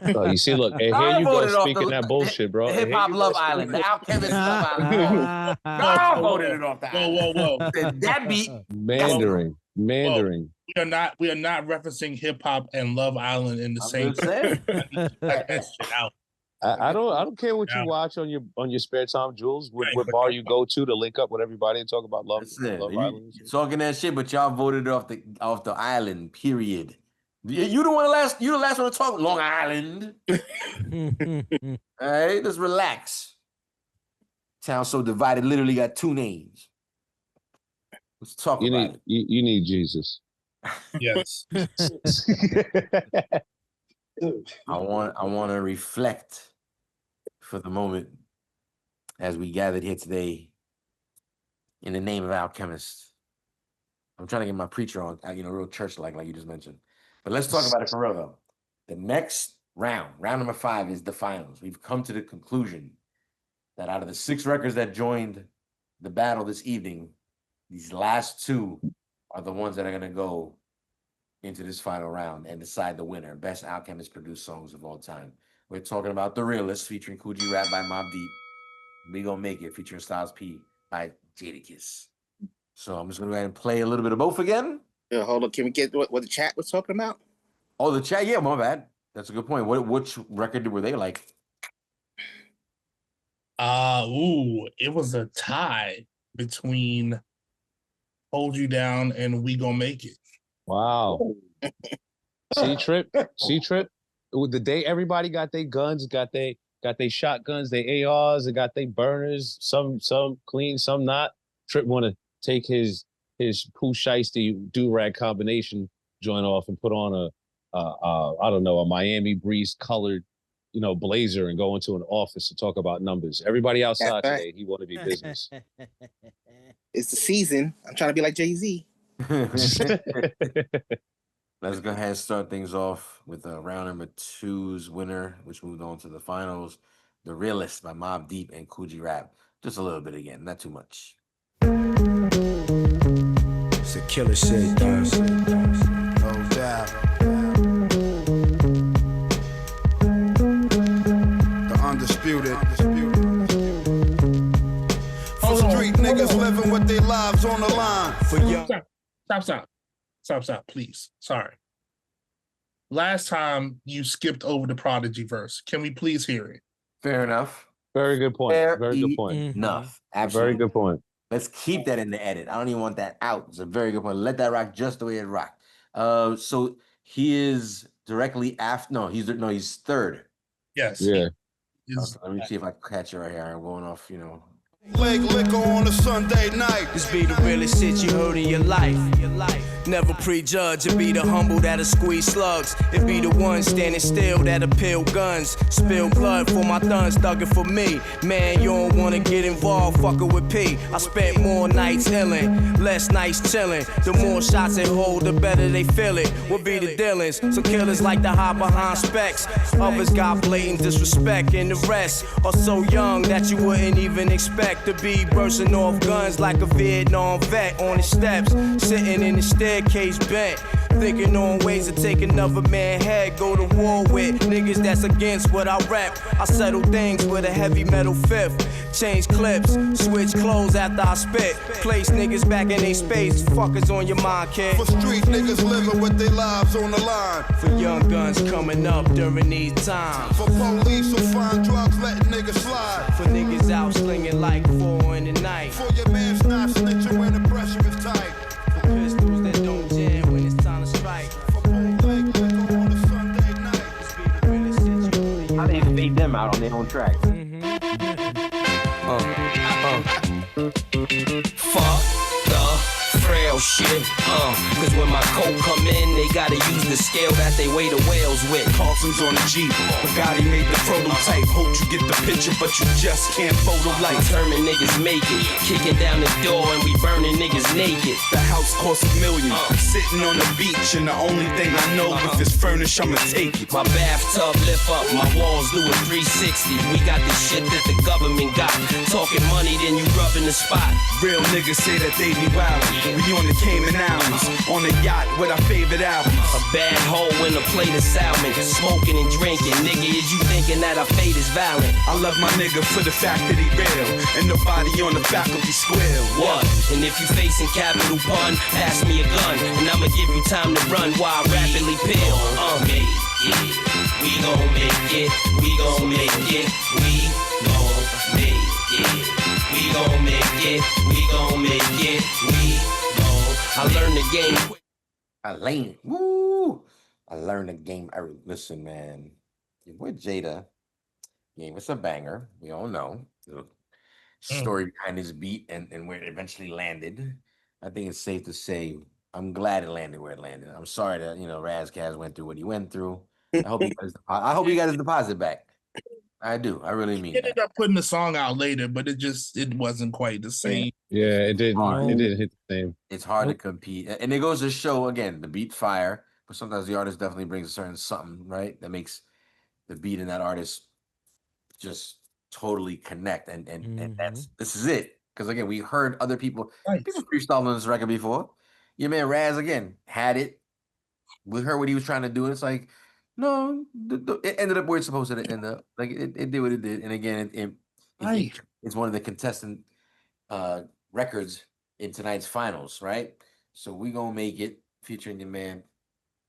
You see, look, and here you go speaking that bullshit, bro. The Hip Hop Love Island, the Alchemist Love Island. Y'all voted it off the island. Whoa. That beat Mandarin. We are not referencing hip hop and Love Island in the same. I don't care what you watch on your spare time, Jules. What bar you go to link up with everybody and talk about Love Island. Talking that shit, but y'all voted off the island. Period. You the one last. You the last one to talk. Long Island. All right, let's relax. Town so divided, literally got two names. Let's talk about it. You need Jesus. Yes. I want to reflect for the moment as we gathered here today in the name of Alchemist. I'm trying to get my preacher on, real church-like you just mentioned. But let's talk about it for real, though. The next round number 5, is the finals. We've come to the conclusion that out of the 6 records that joined the battle this evening, these last 2 are the ones that are going to go into this final round and decide the winner. Best Alchemist produced songs of all time. We're talking about The Realist featuring Coogee Rap by Mobb Deep. We Gonna Make It featuring Styles P by Jadakiss. So I'm just gonna go ahead and play a little bit of both again. Yeah, hold on. Can we get what the chat was talking about? Oh, the chat. Yeah, my bad. That's a good point. Which record were they like? It was a tie between Hold You Down and We Gonna Make It. Wow. C-Trip. The day everybody got their guns, got their shotguns, their ARs, they got their burners, some clean, some not. Trip want to take his Pooh Shiesty do-rag combination joint off and put on a Miami Breeze colored, blazer and go into an office to talk about numbers. Everybody outside today, he want to be business. It's the season. I'm trying to be like Jay-Z. Let's go ahead and start things off with round number 2's winner, which moved on to the finals. The Realist by Mobb Deep and Coogee Rap. Just a little bit again, not too much. It's a killer shit, guys. No doubt. The undisputed. For street niggas living with their lives on the line. For young. Stop, please. Sorry. Last time you skipped over the Prodigy verse. Can we please hear it? Fair enough. Very good point. Very good point. Enough. Absolutely. Very good point. Let's keep that in the edit. I don't even want that out. It's a very good point. Let that rock just the way it rocked. So he is directly after. No, he's third. Yes. Yeah. Okay, let me see if I can catch it right here. I'm going off, Leg liquor on a Sunday night. This be the realest shit you heard in your life. Never prejudge, it be the humble that'll squeeze slugs. It be the ones standing still that'll peel guns. Spill blood for my thuns, thugging for me. Man, you don't wanna get involved, fucking with P. I spent more nights illin', less nights chillin'. The more shots they hold, the better they feel it. What be the dealings? So killers like to hide behind specs. Others got blatant disrespect, and the rest are so young that you wouldn't even expect to be bursting off guns like a Vietnam vet on the steps, sitting in the staircase bent, thinking on ways to take another man's head, go to war with niggas that's against what I rap. I settle things with a heavy metal fifth, change clips, switch clothes after I spit, place niggas back in their space. Fuckers on your mind, kid. For street niggas living with their lives on the line. For young guns coming up during these times. For police who find drugs letting niggas slide. For niggas out slinging like 4 in the night. For your man's not snitching when the pressure is tight. For pistols that don't jam when it's time to strike. For bootleg liquor on a Sunday night. This be the realest shit you really. How they fade them out on their own track? Fuck the frail shit, cause when my coat come in, they gotta use the scale that they weigh the whales with. Carlson's on the Jeep, Bugatti made the prototype. Hope you get the picture, but you just can't photo light. Determined niggas make it, kicking down the door and we burning niggas naked. The house costs $1 million, sitting on the beach, and the only thing I know if it's furnished, I'ma take it. My bathtub lift up, my walls do a 360. We got the shit that the government got. Talking money, then you rubbing the spot. Real niggas say that they be wildin'. We on the Cayman Islands, on a yacht with our favorite albums. A bad hoe in a plate of salmon, smoking and drinking. Nigga, is you thinking that our fate is violent? I love my nigga for the fact that he real, and nobody on the faculty squeal. What? And if you facing capital pun, pass me a gun, and I'ma give you time to run while I rapidly peel. Make it, we gon' make it, we gon' make it, we gon' make it, we gon' make it, we gon' make it, we gon'. I learned the game quick. I I learned a game. Listen, man, your boy Jada game. It's a banger. We all know the story behind this beat and where it eventually landed. I think it's safe to say I'm glad it landed where it landed. I'm sorry that Razkaz went through what he went through. I hope I hope he got his deposit back. I do. I really mean He ended up putting the song out later, but it wasn't quite the same. Yeah, it didn't. hard. It didn't hit the same. It's hard to compete, and it goes to show again the beat fire, but sometimes the artist definitely brings a certain something right that makes the beat in that artist just totally connect, and this is it. Because again, we heard other people freestyle on this record before. Your man Raz again had it. We heard what he was trying to do. And it's like, no, it ended up where it's supposed to end up. Like it did what it did. And again, it's one of the contestant records in tonight's finals, right? So we gonna make it featuring your man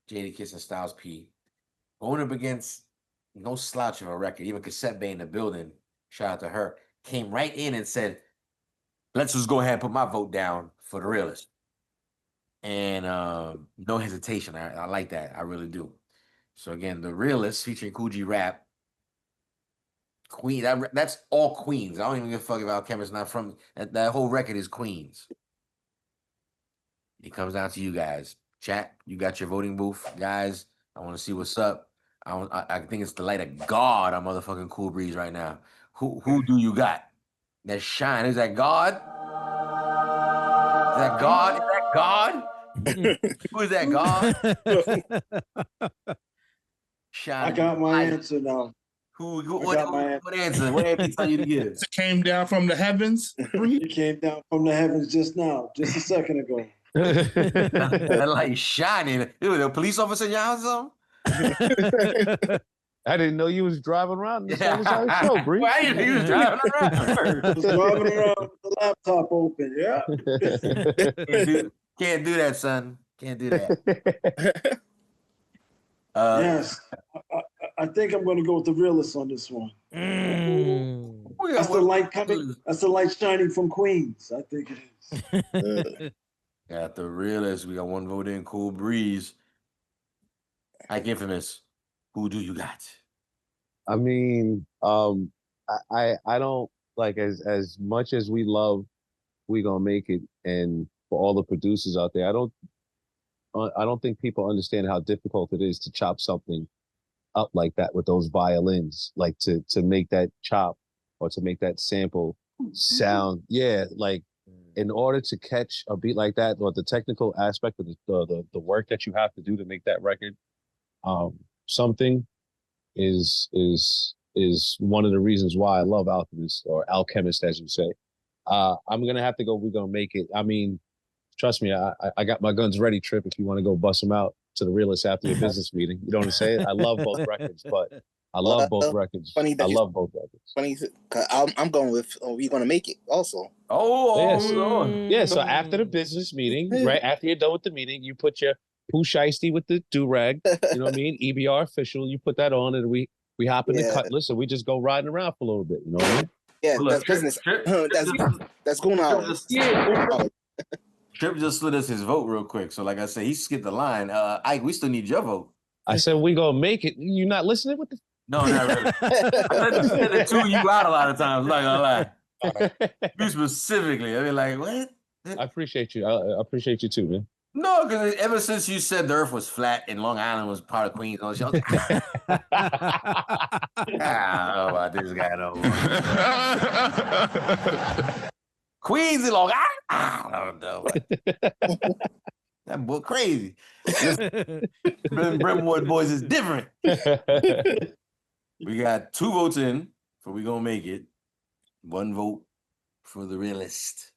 Jadakiss and Styles P. Going up against no slouch of a record. Even Cassette Bay in the building, shout out to her, came right in and said, let's just go ahead and put my vote down for the realest. And no hesitation. I like that. I really do. So again, the realest featuring Cool G Rap. Queen, that's all Queens. I don't even give a fuck if Alchemist not from that whole record is Queens. It comes down to you guys. Chat, you got your voting booth, guys. I want to see what's up. I think it's the light of God on motherfucking Cool Breeze right now. Who do you got? That shine. Is that God? Is that God? Is that God? Who is that God? Shine. I got my answer now. What answer? What answer tell you to give? It came down from the heavens. It came down from the heavens just now, just a second ago. That light shining. It was a police officer in your house or something? I didn't know you was driving around. This was our show, Bree. Why you think you was driving around? I was driving around with the laptop open, yeah. Can't do that, son. Can't do that. Yes, I think I'm going to go with the realist on this one. That's the light coming. That's the light shining from Queens. I think it is. Got the realist. We got one vote in. Cool Breeze. Ike Infamous. Who do you got? I mean, I don't like as much as we love We Gonna Make It, and for all the producers out there, I don't think people understand how difficult it is to chop something up like that with those violins, like to make that chop or to make that sample sound. Yeah, like in order to catch a beat like that, or the technical aspect of the work that you have to do to make that record, something is one of the reasons why I love Alchemist, or Alchemist, as you say. I'm gonna have to go. We're Gonna Make It. I mean, trust me, I got my guns ready, Trip, if you want to go bust them out to the realist after your business meeting. You know what I'm saying? I love both records, but I love both records. I love both records. Funny, I'm going with We Gonna Make It also. Yeah, so after the business meeting, right after you're done with the meeting, you put your Pooh Shiesty with the do-rag, you know what I mean? EBR official, you put that on, and we hop in the Cutlass, and we just go riding around for a little bit, you know what I mean? Yeah, that's business. That's going out. Yeah. Trip just slid us his vote real quick. So like I said, he skipped the line. Ike, we still need your vote. I said We Gonna Make It. You not listening? What the? No, not really. I said the two you out a lot of times. Not gonna lie. You specifically. I mean, like what? I appreciate you. I appreciate you too, man. No, because ever since you said the Earth was flat and Long Island was part of Queens, I was like, I don't know about this guy though. Queens and Long Island. I don't know. That boy crazy. Brimwood boys is different. We got 2 votes in for We Gonna Make It. 1 vote for the realist.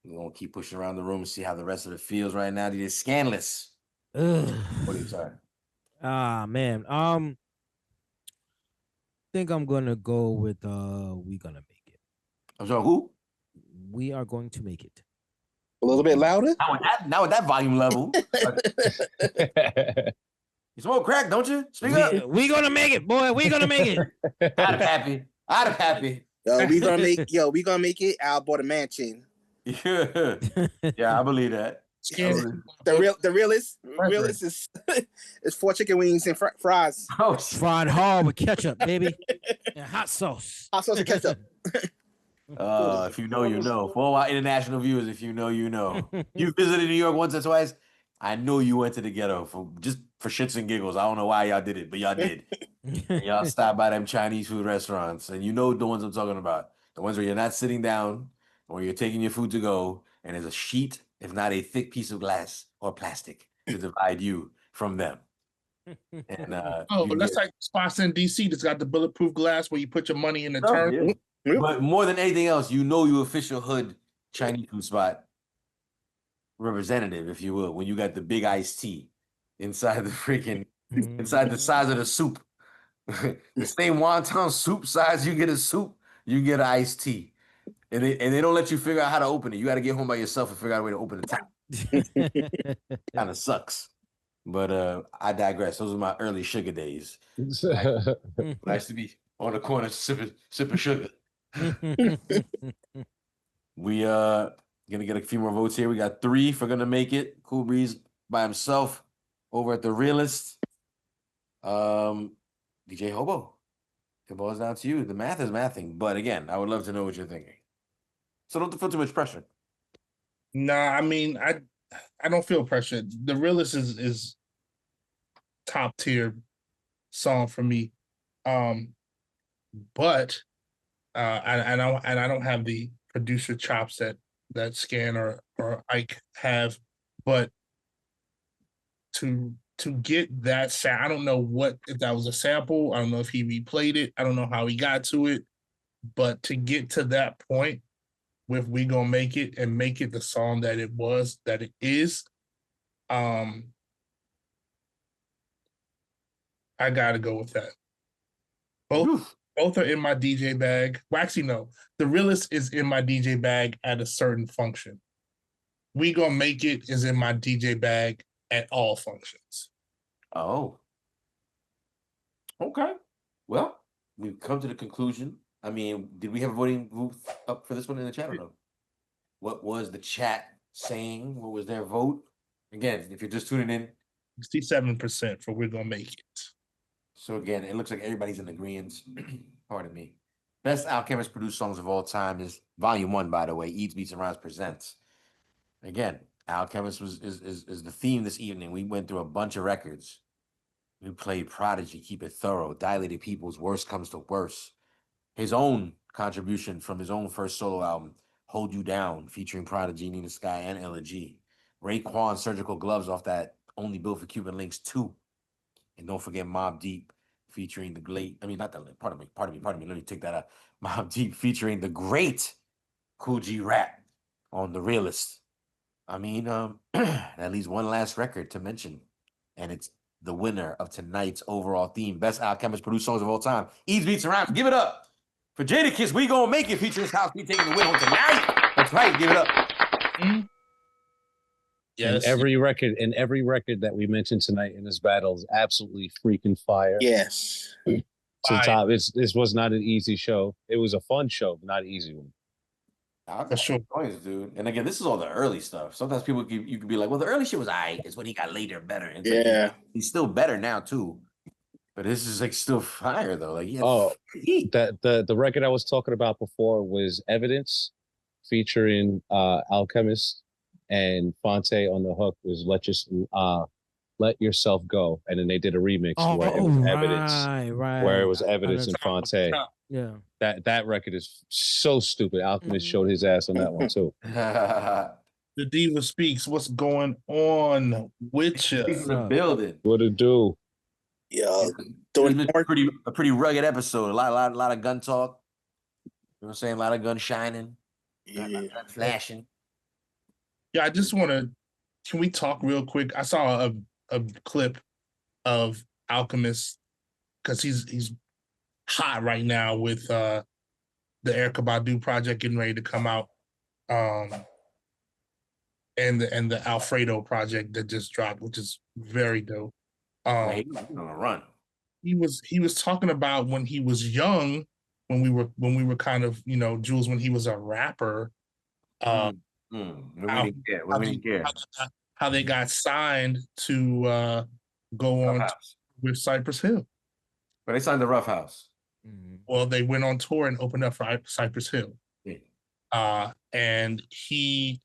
We're gonna keep pushing around the room and see how the rest of it feels right now. It is scandalous. What are you saying? Man. Think I'm gonna go with We Gonna Make It. I'm sorry, who? We Are Going to Make It. A little bit louder? Not with that volume level. You smoke crack, don't you? Speak up. We gonna make it, boy. We gonna make it. Out of happy. We gonna make it. I bought a mansion. Yeah, I believe that. The realist is 4 chicken wings and fries. Oh, fried hard with ketchup, baby, and hot sauce. Hot sauce and ketchup. If you know, you know. For all our international viewers, if you know, you know. You visited New York once or twice. I know you went to the ghetto for shits and giggles. I don't know why y'all did it, but y'all did. Y'all stopped by them Chinese food restaurants, and you know the ones I'm talking about. The ones where you're not sitting down, or you're taking your food to go, and there's a sheet, if not a thick piece of glass or plastic, to divide you from them. And that's like spots in DC that's got the bulletproof glass where you put your money in the turn. Yeah. But more than anything else, you know your official hood Chinese food spot representative, if you will, when you got the big iced tea inside the freaking inside the size of the soup. The same wonton soup size you get a soup, you get an iced tea. And they don't let you figure out how to open it. You got to get home by yourself and figure out a way to open the top. Kind of sucks. But I digress. Those were my early sugar days. Nice to be on the corner sipping sugar. We gonna get a few more votes here. We got 3 for gonna make it. Cool Breeze by himself over at the Realist. DJ Hobo, it boils down to you. The math is mathing, but again, I would love to know what you're thinking. So don't feel too much pressure. Nah, I mean, I don't feel pressure. The Realist is top tier song for me. But I don't have the producer chops that Scan or Ike have, but to get that sound, I don't know if that was a sample. I don't know if he replayed it. I don't know how he got to it, but to get to that point with We Gonna Make It and make it the song that it is, I gotta go with that. Both are in my DJ bag. Well, actually, no. The Realist is in my DJ bag at a certain function. We Gonna Make It is in my DJ bag at all functions. Oh. Okay. Well, we've come to the conclusion. I mean, did we have a voting booth up for this one in the chat or no? What was the chat saying? What was their vote? Again, if you're just tuning in, 67% for We're Gonna Make It. So again, it looks like everybody's in agreement. Pardon me. Best Alchemist produced songs of all time is Volume 1, by the way. Eats, Beats, and Rhymes presents. Again, Alchemist is the theme this evening. We went through a bunch of records. We played Prodigy, Keep It Thorough, Dilated People's Worst Comes to Worst. His own contribution from his own first solo album, Hold You Down, featuring Prodigy, Nina Sky, and Ella G. Raekwon, Surgical Gloves off that Only Built for Cuban Links 2. And don't forget Mobb Deep featuring the great, pardon me, let me take that out. Mobb Deep featuring the great Cool G Rap on The Realist. I mean, that leaves one last record to mention, and it's the winner of tonight's overall theme, Best Alchemist produced songs of all time. Eats, Beats, and Rhymes. Give it up for Jadakiss, We Gonna Make It, featuring House Beat taking the win on tonight. That's right, give it up. Yes. Every record that we mentioned tonight in this battle is absolutely freaking fire. Yes. Top. This was not an easy show. It was a fun show, but not an easy one. For sure, dude. And again, this is all the early stuff. Sometimes you could be like, well, the early shit was aight. It's when he got later better. And yeah, he's still better now too. But this is like still fire though. Like the record I was talking about before was Evidence, featuring Alchemist, and Fonte on the hook was Let Yourself Go, and then they did a remix where it was Evidence, where it was Evidence and Fonte. Yeah, that record is so stupid. Alchemist showed his ass on that one too. The Diva Speaks. What's going on with you? In the building. What it do? Yeah, a pretty rugged episode. A lot of gun talk. You know what I'm saying? A lot of gun shining, gun flashing. Yeah, I just want to. Can we talk real quick? I saw a clip of Alchemist because he's hot right now with the Erykah Badu project getting ready to come out, and the Alfredo project that just dropped, which is very dope. He's on a run. He was talking about when he was young, when we were kind of, Jules, when he was a rapper, We how, didn't care. how We they, didn't care. how they got signed to go on with Cypress Hill. But they signed the Rough House. Well, they went on tour and opened up for Cypress Hill. Yeah. And he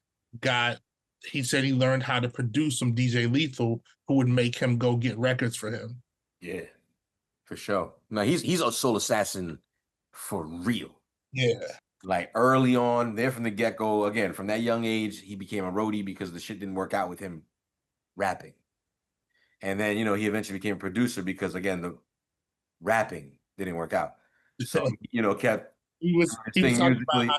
said he learned how to produce some DJ Lethal who would make him go get records for him. Yeah, for sure. No, he's a soul assassin for real. Yeah. Like early on, there from the get-go, again, from that young age, he became a roadie because the shit didn't work out with him rapping. And then, you know, he eventually became a producer because, again, the rapping didn't work out. So, you know, kept he was talking about how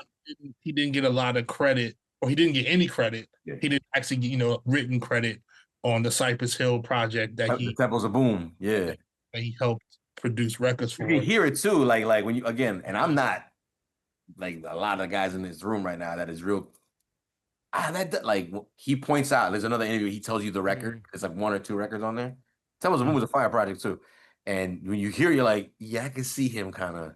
he didn't get a lot of credit, or he didn't get any credit. Yeah. He didn't actually get, you know, written credit on the Cypress Hill project that the Temples of Boom. Yeah. That he helped produce records for. You can hear it too, like when you, again, and I'm not like a lot of the guys in this room right now that is real. Like he points out, there's another interview, he tells you the record. It's like 1 or 2 records on there. Temples of Boom was a fire project too. And when you hear, you're like, yeah, I can see him kind of,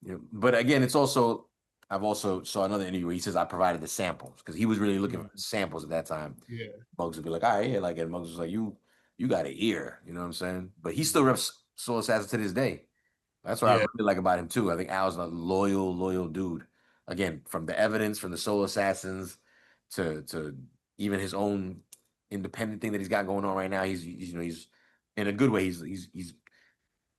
you know, but again, it's also, I've also saw another interview where he says I provided the samples because he was really looking for samples at that time. Yeah. Muggs would be like, all right, yeah, like, and Muggs was like, you got an ear, you know what I'm saying? But he still reps Soul Assassin to this day. That's what I really like about him too. I think Al's a loyal dude. Again, from the evidence, from the Soul Assassins to even his own independent thing that he's got going on right now. He's you know, he's in a good way.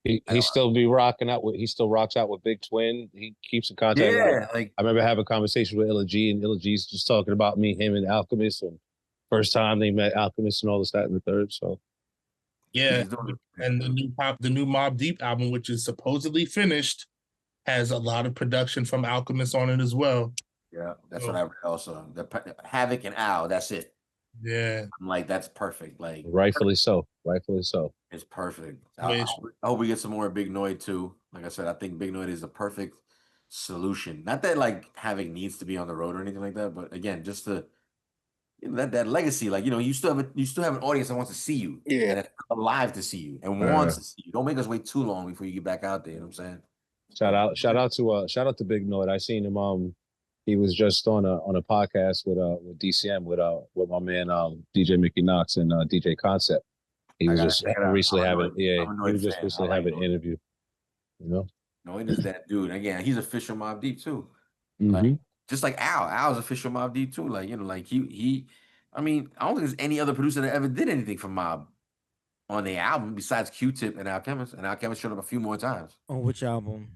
He still be rocking out with. He still rocks out with Big Twin. He keeps in contact. Yeah, like I remember having a conversation with Illa G, and Illa G's just talking about me, him, and Alchemist, and first time they met Alchemist and all this, that, and the third. So yeah, and the new Mobb Deep album, which is supposedly finished, has a lot of production from Alchemist on it as well. Yeah, that's what I read also. The Havoc and Al, that's it. Yeah, I'm like, that's perfect. Like, rightfully so. It's perfect. I hope we get some more Big Noid too. Like I said, I think Big Noid is the perfect solution. Not that like Havoc needs to be on the road or anything like that, but again, just to, you know, that legacy. Like, you know, you still have an audience that wants to see you. Yeah, and alive to see you and wants to see you. Don't make us wait too long before you get back out there. You know what I'm saying? Shout out to Big Noid. I seen him. He was just on a podcast with DCM with my man DJ Mickey Knox and DJ Concept. He was just recently having an interview. You know? No, he is that dude. Again, he's official Mobb Deep too. Like, just like Al. Al's official Mobb Deep too. Like, you know, like he I mean, I don't think there's any other producer that ever did anything for Mobb on the album besides Q-Tip and Alchemist. And Alchemist showed up a few more times. On which album?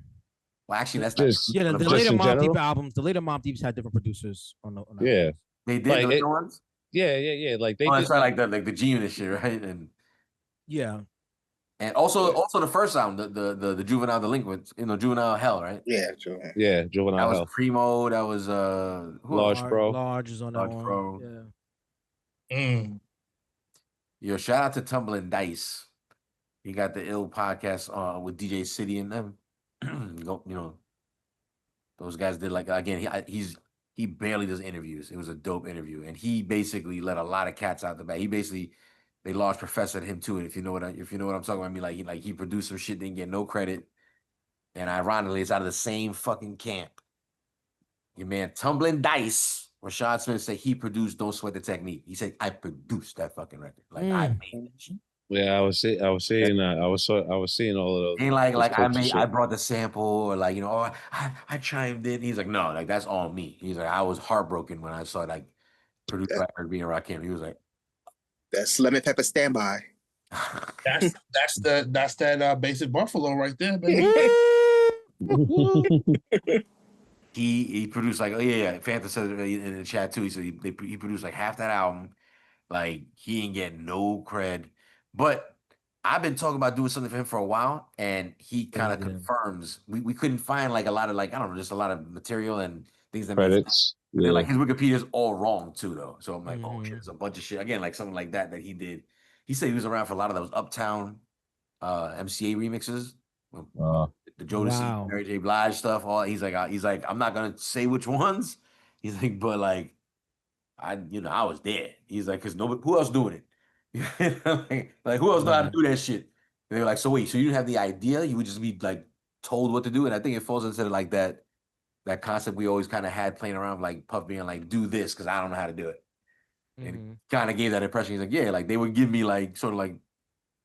Well, actually, that's just, the later Mobb Deep albums. The later Mobb Deeps had different producers on the yeah. They did like ones. Yeah. Like they. That's right, like the G-Unit shit, right? And yeah, and also the first album, the Juvenile Delinquents, you know, Juvenile Hell, right? Yeah, true. Yeah, Juvenile Hell. That was Primo. That was Large Pro. Large is on that one. Pro. Yeah. Yo, shout out to Tumbling Dice. He got the ill podcast with DJ City and them. You know, those guys did like, again, he barely does interviews. It was a dope interview, and he basically let a lot of cats out the bag. They lost Professor to him too. And if you know what I'm talking about, I mean, he produced some shit, didn't get no credit, and ironically, it's out of the same fucking camp. Your man Tumbling Dice, Rashad Smith said he produced Don't Sweat the Technique. He said I produced that fucking record. Like I made that shit. Yeah, I was seeing that. I was seeing all of those. Ain't like I brought the sample or like, you know, I chimed in. He's like, no, like that's all me. He's like, I was heartbroken when I saw like producer record being Rakim. He was like, that's Lemon Pepper Standby. That's that Basic Buffalo right there, baby. He produced like, oh yeah, Fanta said it in the chat too. He said he produced like half that album. Like he ain't getting no cred. But I've been talking about doing something for him for a while, and he kind of confirms. We couldn't find like a lot of like, I don't know, just a lot of material and things that credits. Yeah. Like his Wikipedia is all wrong too, though. So I'm like, oh shit, there's a bunch of shit again, like something like that he did. He said he was around for a lot of those Uptown MCA remixes, the Jodeci, Mary J. Blige stuff. All he's like, I'm not gonna say which ones. He's like, but like, I was there. He's like, because nobody, who else doing it? like who else know how to do that shit? And they're like, so wait, so you didn't have the idea? You would just be like told what to do? And I think it falls into like that that concept we always kind of had playing around, like Puff being like, do this because I don't know how to do it. And kind of gave that impression. He's like, yeah, like they would give me like sort of like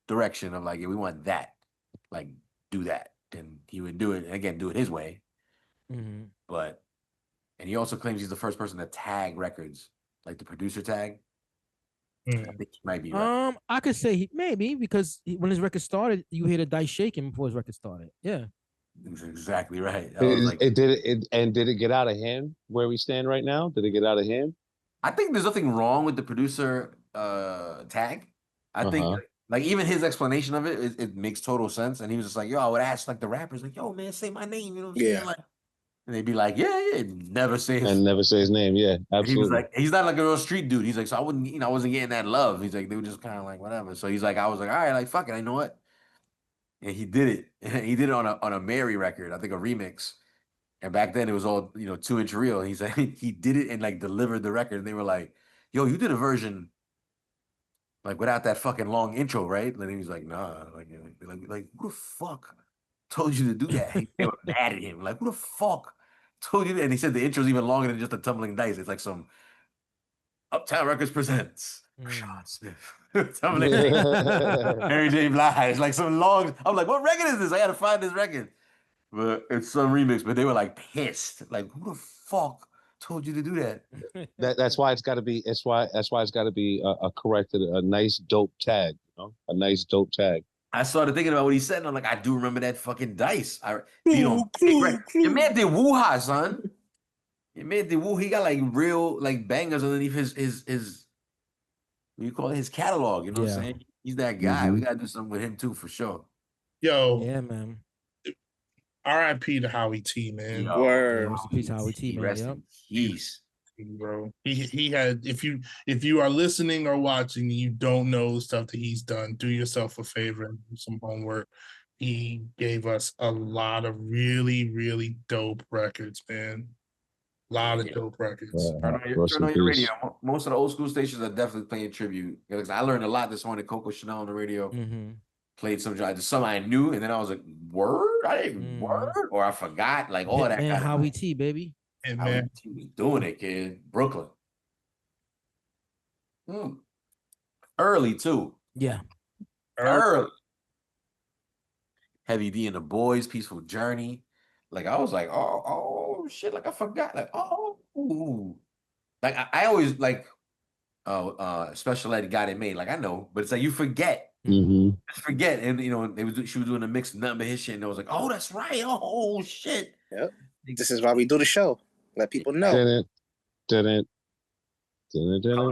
direction of like, yeah, we want that, like do that, and he would do it, and again, do it his way. But and he also claims he's the first person to tag records, like the producer tag. I think he might be right. I could say maybe because when his record started, you hear the dice shaking before his record started. Yeah, That's exactly right. I was like, Did it get out of hand where we stand right now? Did it get out of hand? I think there's nothing wrong with the producer tag. I think like even his explanation of it makes total sense. And he was just like, yo, I would ask like the rappers, like, yo, man, say my name, you know what I'm saying? Like, and they'd be like, yeah, never say his And never say his name. Yeah, absolutely. He was like, he's not like a real street dude. He's like, so I wouldn't, I wasn't getting that love. He's like, they were just kind of like whatever. So he's like, I was like, all right, like fuck it, I know what. And he did it. He did it on a Mary record, I think a remix. And back then it was all 2-inch reel. He's like, he did it and like delivered the record. And they were like, yo, you did a version like without that fucking long intro, right? And he was like, nah, like who the fuck told you to do that? They were mad at him. Like, who the fuck told you that? And he said the intro's even longer than just a tumbling dice. It's like some Uptown Records presents Sean Smith. Tumbling Dice. Mary J. Blige. It's like some long. I'm like, what record is this? I gotta find this record. But it's some remix. But they were like pissed. Like, who the fuck told you to do that? That's why it's got to be. It's why it's got to be a corrected, a nice dope tag. A nice dope tag. I started thinking about what he said, and I'm like, I do remember that fucking dice. Your man did woo-ha, son. Your man did woo. He got like real like bangers underneath his what you call it, his catalog. You know what I'm saying? He's that guy. We gotta do something with him too, for sure. Yo, yeah, man. R.I.P. to Howie T, man. Word. Rest in peace, Howie T, man. Yep. Peace, bro. He had. If you are listening or watching, and you don't know the stuff that he's done, do yourself a favor and do some homework. He gave us a lot of really, really dope records, man. A lot of dope records. Turn on your radio. Most of the old school stations are definitely playing tribute. Because I learned a lot this morning. Coco Chanel on the radio played some I knew, and then I was like, "Word, I didn't word," or I forgot, like all of that. Man, Howie T, baby. And Howie T was doing it, kid. Brooklyn. Early too. Yeah. Early. Heavy D and the Boys, Peaceful Journey. Like I was like, oh shit, like I forgot. Like, like I always like Special Ed got it made. Like I know, but it's like you forget. Just forget. And she was doing a mix of nothing but his shit, and I was like, oh, that's right. Oh shit. Yep. This is why we do the show. Let people know. Calling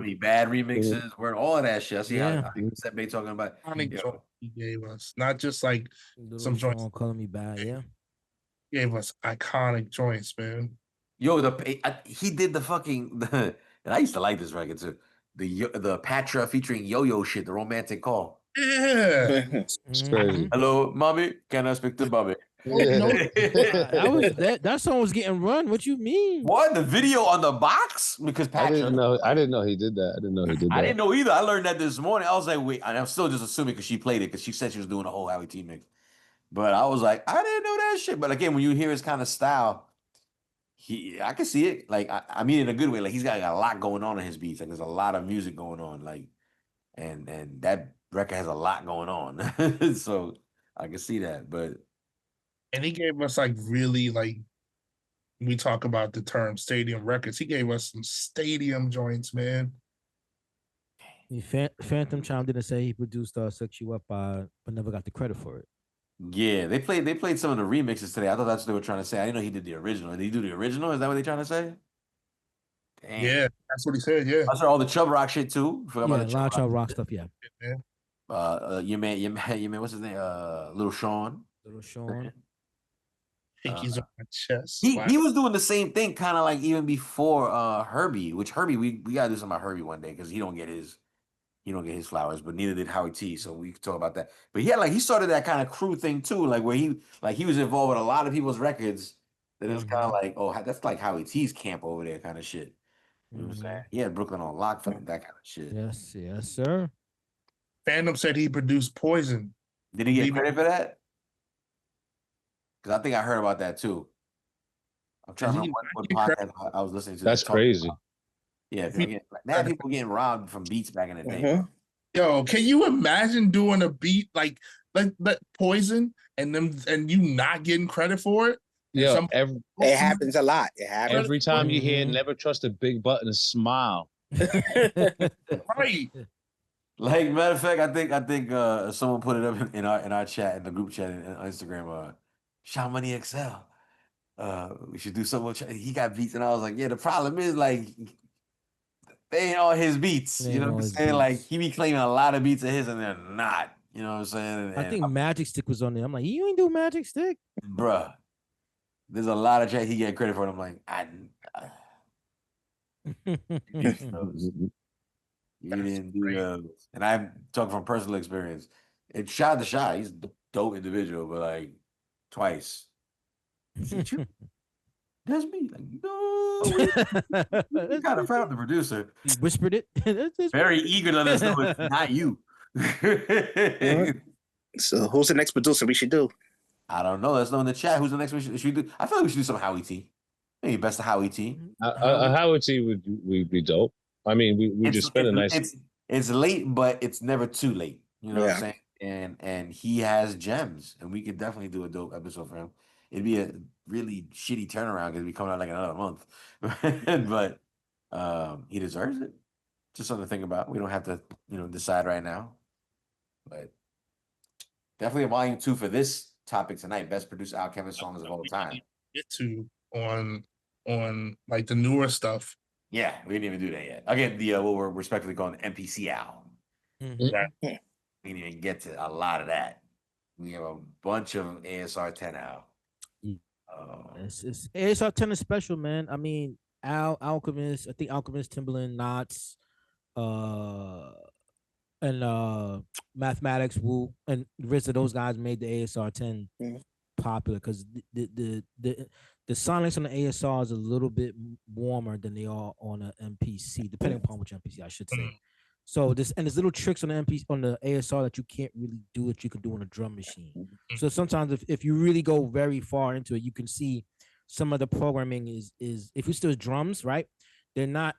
me bad remixes, word, all of that shit. I see how Seth talking about. He gave us not just like some joints. Calling me bad, yeah. He gave us iconic joints, man. Yo, he did the fucking and I used to like this record too. The Patra featuring Yo-Yo shit, the romantic call. Yeah. It's crazy. Hello, mommy. Can I speak to Bobby? That song was getting run. What you mean? What? The video on the box? Because Patra. I didn't know he did that. I didn't know either. I learned that this morning. I was like, wait, and I'm still just assuming because she played it because she said she was doing a whole Howie T mix. But I was like, I didn't know that shit. But again, when you hear his kind of style, I can see it. Like, I mean, in a good way. Like, he's got a lot going on in his beats. Like, there's a lot of music going on. Like, and that record has a lot going on. So I can see that. But and he gave us like really like we talk about the term stadium records. He gave us some stadium joints, man. Phantom chimed in and say he produced "Sex You Up," but never got the credit for it. Yeah, they played some of the remixes today. I thought that's what they were trying to say. I didn't know he did the original. Did he do the original? Is that what they're trying to say? Damn. Yeah, that's what he said. Yeah, I saw all the Chubb Rock shit too. Yeah, a lot of Chubb Rock stuff. Yeah. Your man, what's his name? Little Sean. He's on my chest. He was doing the same thing, kind of like even before Herbie. Which Herbie, we gotta do something about Herbie one day because he don't get his flowers, but neither did Howie T. So we could talk about that. But yeah, like he started that kind of crew thing too, like where he was involved with a lot of people's records. That it was kind of like, oh, that's like Howie T's camp over there, kind of shit. You know what I'm saying? He had Brooklyn on lock for that kind of shit. Yes, sir. Fandom said he produced Poison. Did he get credit for that? Because I think I heard about that too. I'm trying to remember what podcast I was listening to. That's crazy. Yeah, mad people getting robbed from beats back in the day. Yo, can you imagine doing a beat like Poison and you not getting credit for it? Yeah, it happens a lot. It happens every time you hear "Never Trust a Big Button," smile. Right. Like matter of fact, I think someone put it up in our chat, in the group chat on Instagram. Shot Money XL. We should do something. He got beats, and I was like, yeah. The problem is like they ain't all his beats. You know what I'm saying? Like he be claiming a lot of beats of his, and they're not. You know what I'm saying? I think Magic Stick was on there. I'm like, you ain't do Magic Stick, bruh. There's a lot of tracks he getting credit for. And I'm like, you didn't do those. And I'm talking from personal experience. It shot the shot. He's a dope individual, but like twice. Is it you? That's me. Like, no. You kind of proud of the producer. He whispered it. Very eager to let us know it's not you. So who's the next producer we should do? I don't know. Let us know in the chat who's the next one should we do. I feel like we should do some Howie T. Maybe best of Howie T. Howie T would be dope. I mean, we just spent a nice. It's late, but it's never too late. You know what I'm saying? And he has gems, and we could definitely do a dope episode for him. It'd be a really shitty turnaround because we coming out like another month, but he deserves it. Just something to think about. We don't have to, decide right now, but definitely a volume 2 for this topic tonight. Best produced Alchemist songs of all time. Get to on like the newer stuff. Yeah, we didn't even do that yet. Again, the what we're respectfully calling the MPC album. Right. We didn't even get to a lot of that. We have a bunch of ASR 10 out. It's ASR 10 is special, man. I mean, Alchemist, I think Alchemist, Timbaland, Knots, and Mathematics, Wu, and RZA, those guys made the ASR 10 popular because the sonics on the ASR is a little bit warmer than they are on a MPC, depending upon which MPC I should say. So there's little tricks on the ASR that you can't really do that you can do on a drum machine. So sometimes if you really go very far into it, you can see some of the programming is if you still drums, right? They're kind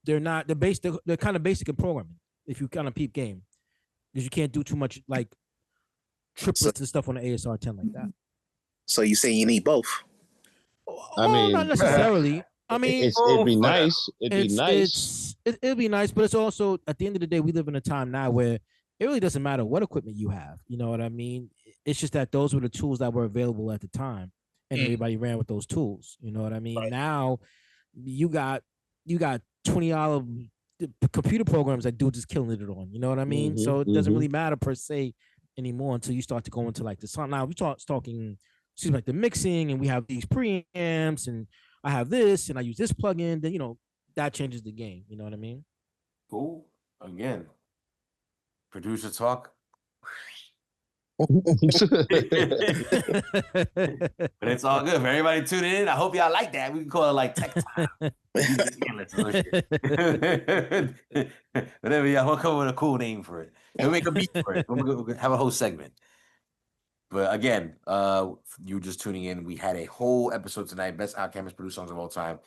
of basic in programming if you kind of peep game. Because you can't do too much like triplets and stuff on the ASR 10 like that. So you say you need both? I mean, not necessarily. I mean, it'd be nice. It'd be nice, but it's also at the end of the day, we live in a time now where it really doesn't matter what equipment you have. You know what I mean? It's just that those were the tools that were available at the time, and everybody ran with those tools. You know what I mean? Right. Now, you got $20 computer programs that dudes is killing it on. You know what I mean? So it doesn't really matter per se anymore until you start to go into like the song. Now we talking, like the mixing, and we have these preamps, and I have this, and I use this plugin. Then that changes the game. You know what I mean? Cool. Again, producer talk. But it's all good for everybody tuning in. I hope y'all like that. We can call it like tech time. Whatever, y'all. We'll come up with a cool name for it. We'll make a beat for it. We'll have a whole segment. But again, you just tuning in. We had a whole episode tonight. Best Alchemist produced songs of all time.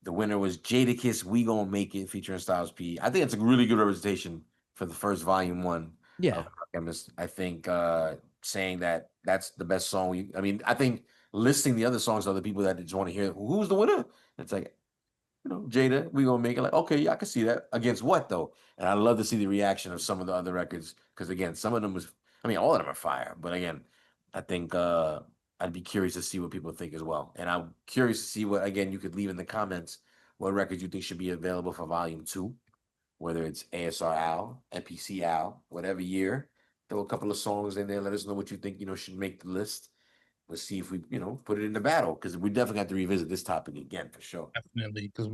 The winner was Jadakiss, We Gon' Make It, featuring Styles P. I think it's a really good representation for the first volume 1. Yeah. Alchemist. I think saying that that's the best song. I think listing the other songs to other people that just want to hear who's the winner. It's like, Jada, We Gon' Make It. Like, okay, yeah, I can see that. Against what though? And I love to see the reaction of some of the other records because again, some of them all of them are fire. But again, I think I'd be curious to see what people think as well. And I'm curious to see what, again, you could leave in the comments what records you think should be available for volume 2. Whether it's ASR Al, MPC Al, whatever year, throw a couple of songs in there. Let us know what you think, should make the list. Let's see if we, put it in the battle because we definitely have to revisit this topic again for sure. Definitely, because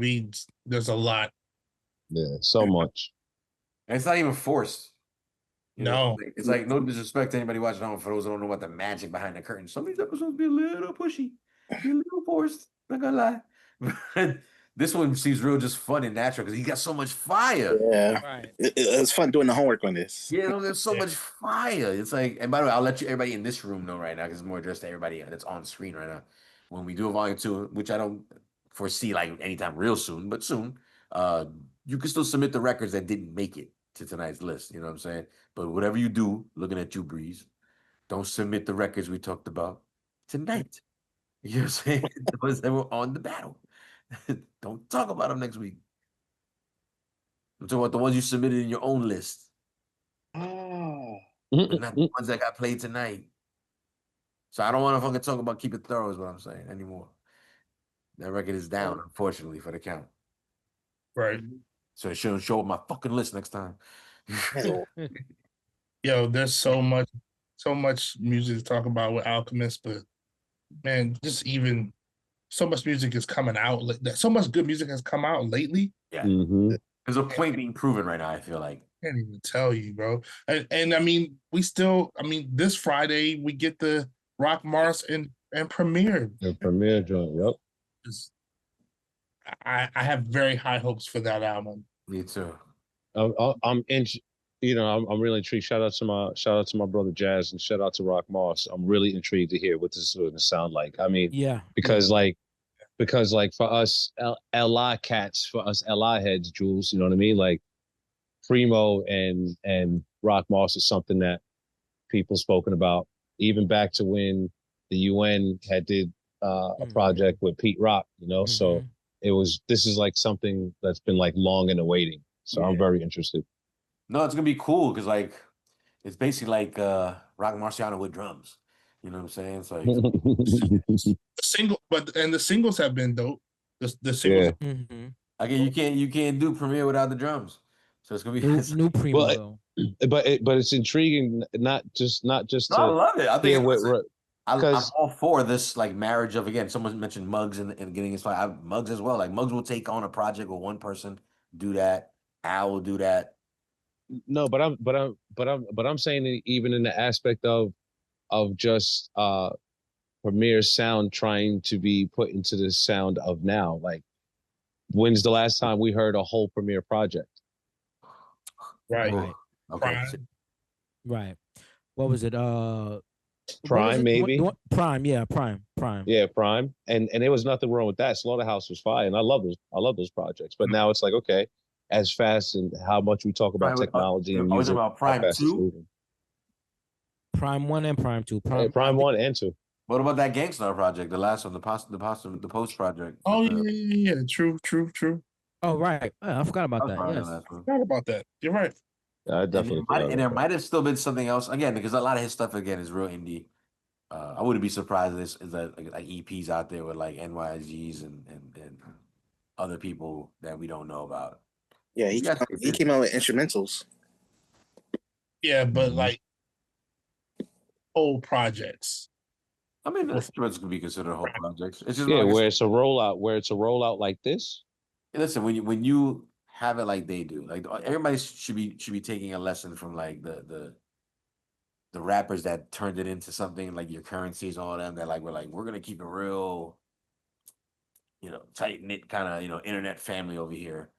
there's a lot. Yeah, so much. And it's not even forced. No, it's like no disrespect to anybody watching home. For those who don't know what the magic behind the curtain, some of these episodes be a little pushy, be a little forced. Not gonna lie. This one seems real, just fun and natural because he got so much fire. Yeah, right. It was fun doing the homework on this. Yeah, there's so much fire. It's like, and by the way, I'll let everybody in this room know right now because it's more addressed to everybody that's on screen right now. when we do a volume 2, which I don't foresee like anytime real soon, but soon, you can still submit the records that didn't make it to tonight's list. You know what I'm saying? But whatever you do, looking at you, Breeze, don't submit the records we talked about tonight. You know what I'm saying? The ones that were on the battle. Don't talk about them next week. I'm talking about the ones you submitted in your own list, but not the ones that got played tonight. So I don't want to fucking talk about Keep It Thorough is what I'm saying anymore. That record is down, unfortunately, for the count. Right. So it shouldn't show up my fucking list next time. Yo, there's so much music to talk about with Alchemist, but man, just even so much music is coming out. So much good music has come out lately. Yeah. There's a point being proven right now, I feel like. Can't even tell you, bro. And I mean, this Friday we get the Rock Mars and Premiere. The Premiere joint, yep. I have very high hopes for that album. Me too. I'm really intrigued. Shout out to my brother Jazz and shout out to Rock Moss. I'm really intrigued to hear what this is going to sound like. I mean, because for us LI cats, for us LI heads, Jules, you know what I mean? Like Primo and Rock Moss is something that people spoken about even back to when the UN had did a project with Pete Rock, you know. So this is like something that's been like long in awaiting. So I'm very interested. No, it's gonna be cool because like it's basically like Rock Marciano with drums. You know what I'm saying? It's like the singles have been dope. The singles. Again, you can't do Premiere without the drums. So it's gonna be new Primo though. But it's intriguing, not just. No, I love it. I think I'm all for this like marriage of, again, someone mentioned Muggs and getting his fight. Muggs as well. Like Muggs will take on a project with one person, do that. Al will do that. No, but I'm saying that even in the aspect of just Premier's sound trying to be put into the sound of now. Like, when's the last time we heard a whole Premiere project? Right. Okay. Right. What was it? Prime, maybe. Prime, yeah, Prime. Yeah, Prime. And there was nothing wrong with that. Slaughterhouse was fine. I love those projects. But now it's like, okay, as fast and how much we talk about technology and music. About Prime 2? Prime 1 and Prime 2. Prime 1 and 2. What about that Gangstar project, the last one, the post project? Oh yeah. True. Oh right, I forgot about that. Yes, I forgot about that. You're right. I definitely. And there might have still been something else again, because a lot of his stuff again is real indie. I wouldn't be surprised if this is like EPs out there with like NYGs and other people that we don't know about. Yeah, he came out with instrumentals. Yeah, but like whole projects. I mean, instruments could be considered whole projects. It's just where it's a rollout like this. Listen, when you have it like they do, like everybody should be taking a lesson from like the rappers that turned it into something like your Currencies, all of them that like we're gonna keep it real, tight knit kind of internet family over here,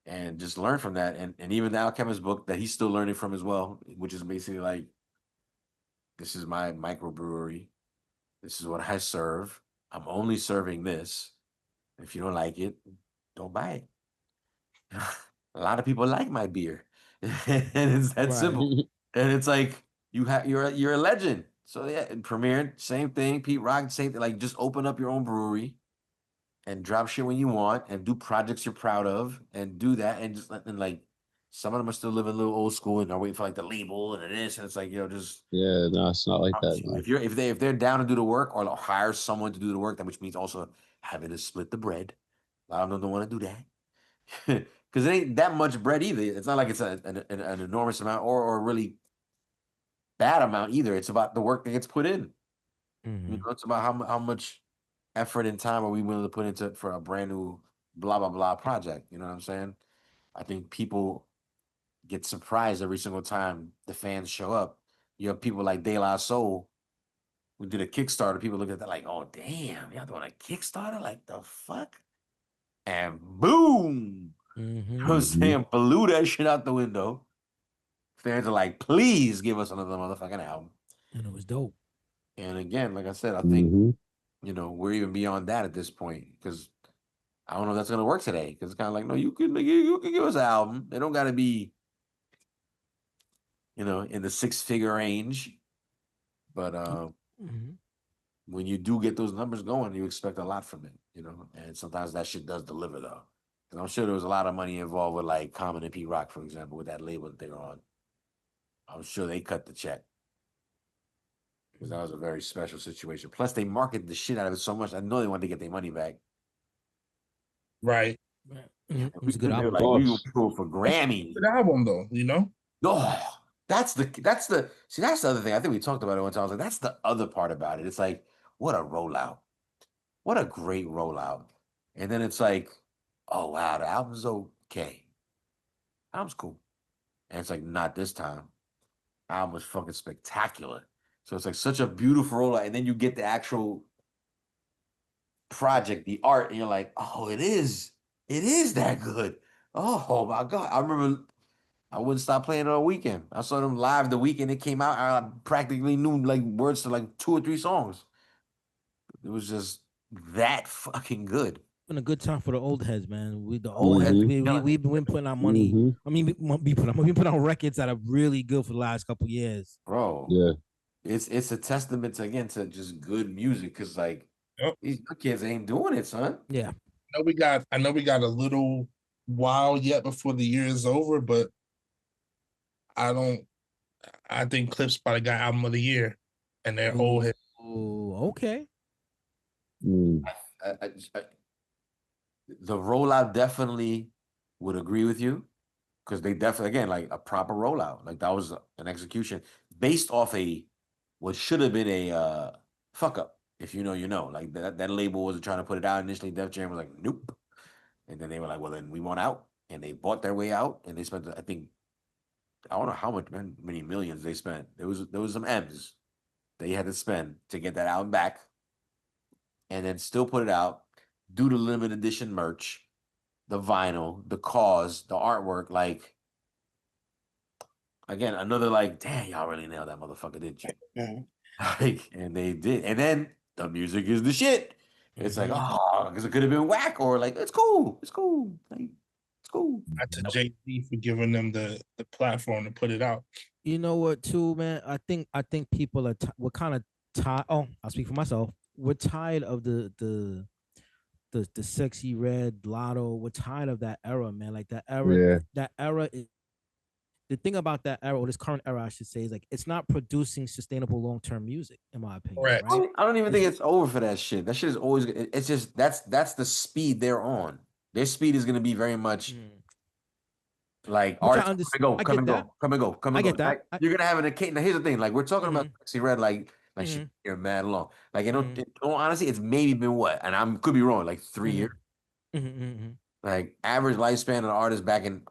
and just learn from that. And even the Alchemist book that he's still learning from as well, which is basically like, this is my microbrewery. This is what I serve. I'm only serving this. If you don't like it, don't buy it. A lot of people like my beer, and it's that simple. And it's like you're a legend. So yeah, and Premiere, same thing. Pete Rock, same thing. Like, just open up your own brewery and drop shit when you want, and do projects you're proud of, and do that, and just like some of them are still living a little old school and are waiting for like the label and this, and it's like, just no, it's not like that. No. If they're down to do the work, or hire someone to do the work, that which means also having to split the bread. A lot of them don't want to do that because it ain't that much bread either. It's not like it's an enormous amount or a really bad amount either. It's about the work that gets put in. It's about how much effort and time are we willing to put into for a brand new blah blah blah project. You know what I'm saying? I think people get surprised every single time the fans show up. You have people like De La Soul, who did a Kickstarter. People look at that like, oh damn, y'all doing a Kickstarter? Like, the fuck? And boom, you know what I'm saying? Blew that shit out the window. Fans are like, please give us another motherfucking album. And it was dope. And again, like I said, I think you know, we're even beyond that at this point because I don't know if that's gonna work today. Because it's kind of like, no, you can give us an album. It don't got to be, you know, in the 6-figure range. But when you do get those numbers going, you expect a lot from it, you know. And sometimes that shit does deliver though. And I'm sure there was a lot of money involved with like Common and P Rock, for example, with that label that they were on. I'm sure they cut the check. Because that was a very special situation. Plus, they marketed the shit out of it so much. I know they wanted to get their money back. Right. It was a good They were album. like, we were cool for Grammy. Good album though, you know. No, that's the see, that's the other thing. I think we talked about it one time. I was like, that's the other part about it. It's like, what a rollout. What a great rollout. And then it's like, oh wow, the album's okay. Album's cool. And it's like, not this time. Album was fucking spectacular. So it's like such a beautiful rollout. And then you get the actual project, the art, and you're like, oh, it is that good. Oh my God. I remember I wouldn't stop playing it all weekend. I saw them live the weekend it came out. I practically knew like words to like 2 or 3 songs. It was just that fucking good. Been a good time for the old heads, man. The old heads, we've been putting our money. I mean, we put on records that are really good for the last couple years. Bro. Yeah. It's a testament to, again, to just good music. Cause like these kids ain't doing it, son. Yeah. I know we got a little while yet before the year is over, but I think Clips probably got album of the year and they're old heads. Oh, okay. The rollout definitely would agree with you because they definitely, again, like a proper rollout. Like that was an execution based off what should have been a fuck up. If you know, you know. Like that label wasn't trying to put it out initially. Def Jam was like, nope. And then they were like, well, then we want out. And they bought their way out. And they spent, I think, I don't know how many millions they spent. There was some M's they had to spend to get that album back. And then still put it out, do the limited edition merch, the vinyl, the cause, the artwork. Like, again, another like, damn, y'all really nailed that motherfucker, didn't you? Like, and they did. And then the music is the shit. It's like, oh, because it could have been whack, or like, it's cool. It's cool. Like, it's cool. Not to Jay-Z for giving them the platform to put it out. You know what, too, man? I think people are we're kind of tired. Oh, I'll speak for myself. We're tired of the Sexy Red Lotto. We're tired of that era, man. Like that era. Yeah. That era is. The thing about that era, or this current era, I should say, is like it's not producing sustainable long-term music, in my opinion. Right. I don't even think it's over for that shit. That shit is always. It's just that's the speed they're on. Their speed is going to be very much like artists come and go. I get that. Like, you're gonna have an occasion. Now here's the thing: like we're talking about Sexy Red, like shit, you're mad long. Like honestly, it's maybe been what, and I could be wrong, like 3 years. Like average lifespan of an artist back in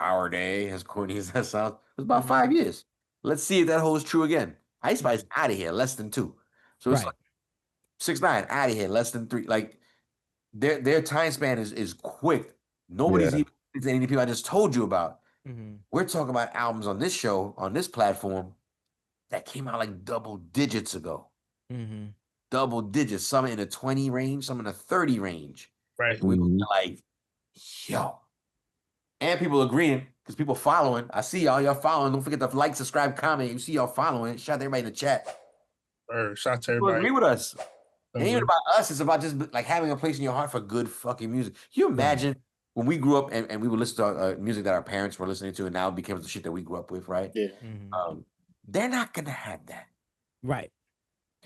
our day, as corny as that sounds, was about 5 years. Let's see if that holds true again. Ice Spice out of here, less than 2. So it's like 6ix9ine out of here, less than 3. Like their time span is quick. Nobody's even any people I just told you about. We're talking about albums on this show, on this platform, that came out like double digits ago. Double digits, some in the 20 range, some in the 30 range. Right. We were like, yo. And people agreeing, because people following. I see y'all following. Don't forget to like, subscribe, comment. You see y'all following. Shout out to everybody in the chat. Shout out to People everybody. agree with us. It ain't even about us. It's about just like having a place in your heart for good fucking music. Can you imagine when we grew up and we would listen to music that our parents were listening to, and now it becomes the shit that we grew up with, right? Yeah. They're not gonna have that. Right.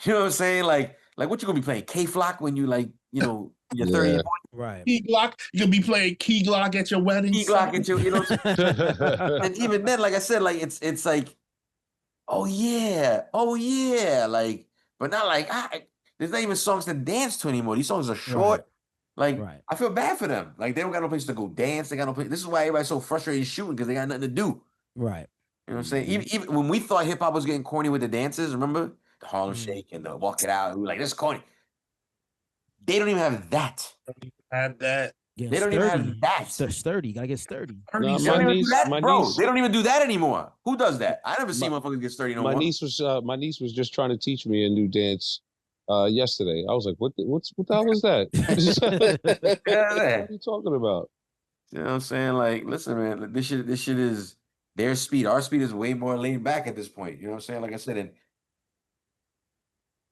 You know what I'm saying? Like what you gonna be playing? K-Flock when you like, you know, you're 30. Right. Key Glock. You'll be playing Key Glock at your wedding. Key Glock at your, you know. And even then, like I said, like it's like, oh yeah, like, but not like there's not even songs to dance to anymore. These songs are short. Like I feel bad for them. Like they don't got no place to go dance. They got no place. This is why everybody's so frustrated shooting, because they got nothing to do. Right. You know what I'm saying? Even when we thought hip hop was getting corny with the dances, remember the Harlem Shake and the Walk It Out? We were like, this is corny. They don't even have that. Have that. Yeah, they don't even have that. Sturdy. You gotta get sturdy. Bro, they don't even do that anymore. Who does that? I never see motherfuckers get sturdy no more. My niece was just trying to teach me a new dance yesterday. I was like, what the hell was that? What are you talking about? You know what I'm saying? Like, listen, man, this shit is their speed. Our speed is way more laid back at this point. You know what I'm saying? Like I said, and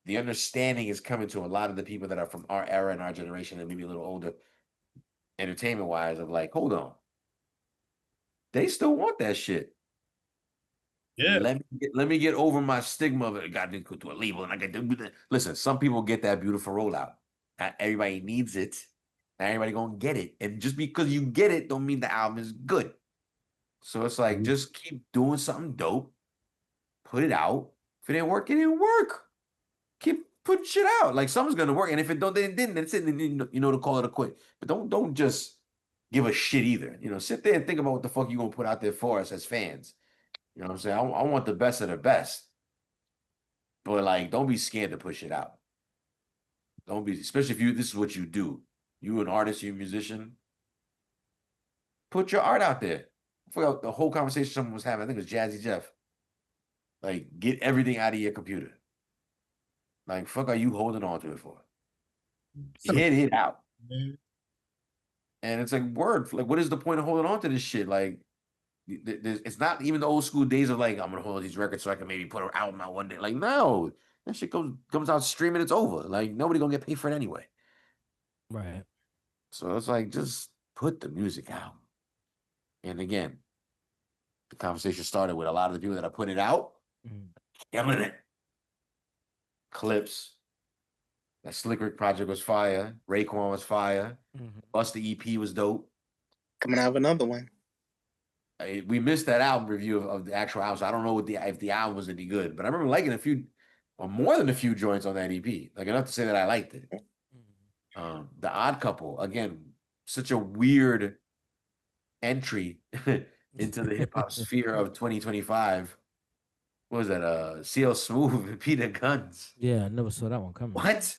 the understanding is coming to a lot of the people that are from our era and our generation and maybe a little older, entertainment wise, of like, hold on. They still want that shit. Yeah. Let me get over my stigma of it. Got to go to a label and I got to listen. Some people get that beautiful rollout. Not everybody needs it. Not everybody gonna get it. And just because you get it, don't mean the album is good. So it's like just keep doing something dope. Put it out. If it didn't work, it didn't work. Keep putting shit out. Like something's gonna work. And if it don't, then it didn't. That's it. Then you know to call it a quit. But don't just give a shit either. You know, sit there and think about what the fuck you gonna put out there for us as fans. You know what I'm saying? I want the best of the best. But like, don't be scared to push it out. Don't be, especially if this is what you do. You an artist, you a musician. Put your art out there. I forgot the whole conversation someone was having. I think it was Jazzy Jeff. Like, get everything out of your computer. Like, fuck are you holding on to it for? Get it out. And it's like, word. Like, what is the point of holding on to this shit? Like, it's not even the old school days of like, I'm gonna hold these records so I can maybe put an album out one day. Like, no, that shit comes out streaming, it's over. Like, nobody gonna get paid for it anyway. Right. So it's like, just put the music out. And again, the conversation started with a lot of the people that are putting it out, killing it. Clips. That Slick Rick project was fire. Raekwon was fire. Busta EP was dope. Coming out with another one. We missed that album review of the actual album, so I don't know if the album was any good. But I remember liking a few, or more than a few joints on that EP. Like enough to say that I liked it. The Odd Couple, again, such a weird entry into the hip hop sphere of 2025. What was that? CL Smooth and Peter Guns. Yeah, I never saw that one coming. What?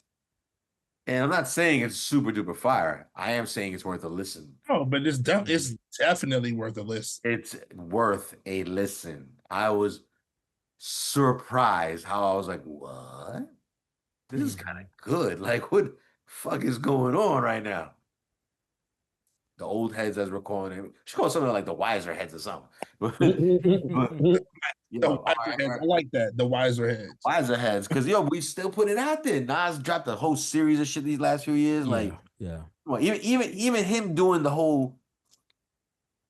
And I'm not saying it's super duper fire. I am saying it's worth a listen. Oh, but it's definitely worth a listen. It's worth a listen. I was surprised how I was like, what? This is kind of good. Like, what the fuck is going on right now? The old heads, as we're calling it. She called something like the wiser heads or something. I like that. The wiser heads. Wiser heads. Because, we still put it out there. Nas dropped a whole series of shit these last few years. Well, even him doing the whole.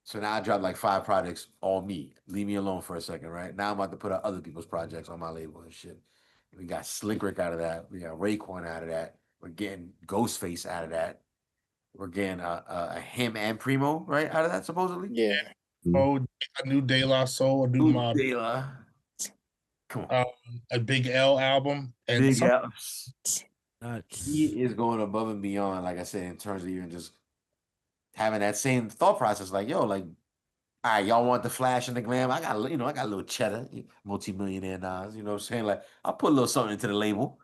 So now I dropped like 5 projects, all me. Leave me alone for a second, right? Now I'm about to put out other people's projects on my label and shit. We got Slick Rick out of that. We got Raekwon out of that. We're getting Ghostface out of that. We're getting him and Primo, right, out of that, supposedly? Yeah. Oh, a new De La Soul, a new Mobb. De La. Come on. A Big L album. And Big L. He is going above and beyond, like I said, in terms of even just having that same thought process. Like, all right, y'all want the flash and the glam? I got a little cheddar, multi-millionaire Nas, you know what I'm saying? Like, I'll put a little something into the label.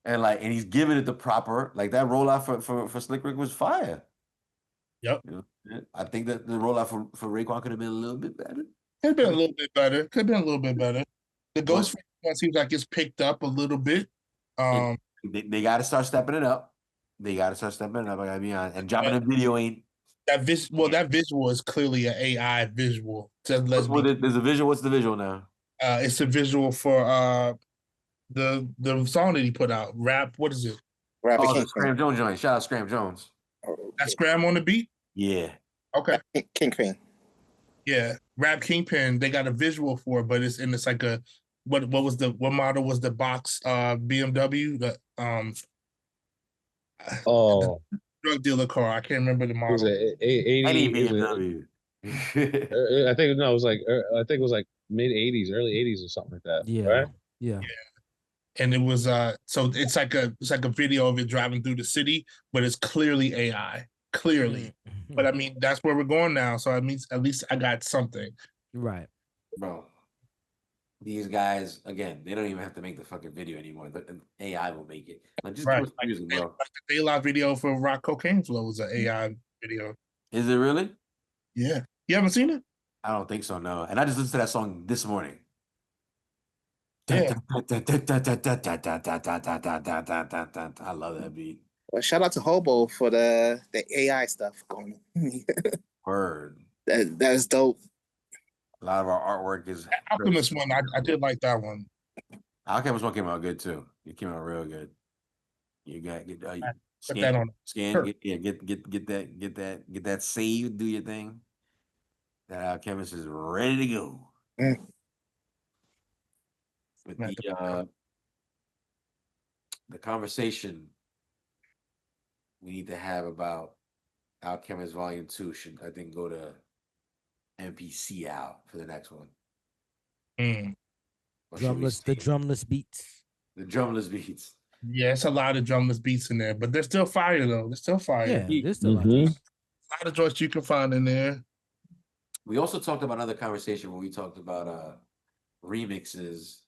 And he's giving it the proper, like that rollout for Slick Rick was fire. Yep. I think that the rollout for Raekwon could have been a little bit better. Could have been a little bit better. The Ghostface one seems like it's picked up a little bit. They got to start stepping it up. I gotta be honest. And dropping a video ain't. That visual is clearly an AI visual. There's a visual. What's the visual now? It's a visual for the song that he put out. Rap. What is it? The Scram Jones joint. Shout out Scram Jones. That Scram on the beat. Yeah. Okay. Kingpin. Yeah, Rap Kingpin. They got a visual for it, but it's like a what model was the box BMW the drug dealer car. I can't remember the model. Was it 80 BMW? I think it was like mid 80s, early 80s or something like that. Yeah. Right? Yeah. And it was so it's like a video of it driving through the city, but it's clearly AI. Clearly. But I mean, that's where we're going now. So at least I got something. Right. Bro. These guys, again, they don't even have to make the fucking video anymore. The AI will make it. Like, just do music, bro. Like the De La video for Rock Cocaine Flow was an AI video. Is it really? Yeah. You haven't seen it? I don't think so, no. And I just listened to that song this morning. Yeah. I love that beat. Well, shout out to Hobo for the AI stuff going on. Word. That's dope. A lot of our artwork is Alchemist one, I did like that one. Alchemist one came out good too. It came out real good. You got get Put scan, that on. scan, Sure. get that save, do your thing. That Alchemist is ready to go. With the conversation we need to have about Alchemist Volume 2 should, I think, go to MPC out for the next one. Or should we The drumless beats. The drumless beats. Yeah, it's a lot of drumless beats in there, but they're still fire though. They're still fire. Yeah, there's still a lot of joints you can find in there. We also talked about another conversation where we talked about remixes.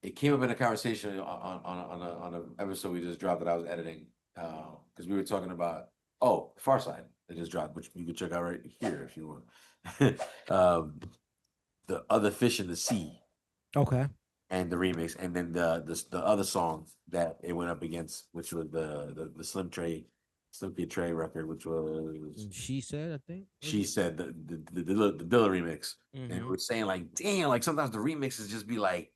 It came up in a conversation on an episode we just dropped that I was editing because we were talking about Far Side that just dropped, which you can check out right here if you want. The Other Fish in the Sea. Okay. And the remix, and then the other song that it went up against, which was the Slim Kid Trey record, which was She Said, I think. She Said the Dilla remix. And Mhm. we're saying like, damn, like sometimes the remixes just be like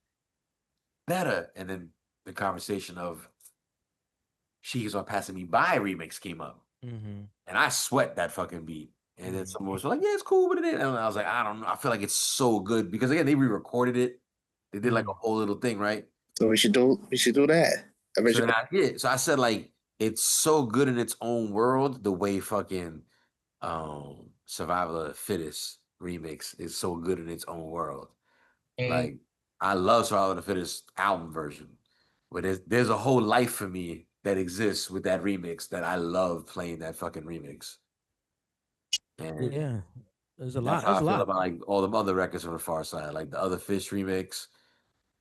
better. And then the conversation of She Keeps On Passing Me By remix came up. Mhm. And I sweat that fucking beat. And then someone was like, yeah, it's cool, but it is. And I was like, I don't know. I feel like it's so good because again, they re-recorded it. They did like a whole little thing, right? So we should do that. So I said like it's so good in its own world, the way fucking Survival of the Fittest remix is so good in its own world. Like I love Survival of the Fittest album version, but there's a whole life for me that exists with that remix that I love playing that fucking remix. And yeah, there's a that's lot. how There's I a feel lot. about like all the other records from the Far Side, like the Other Fish remix.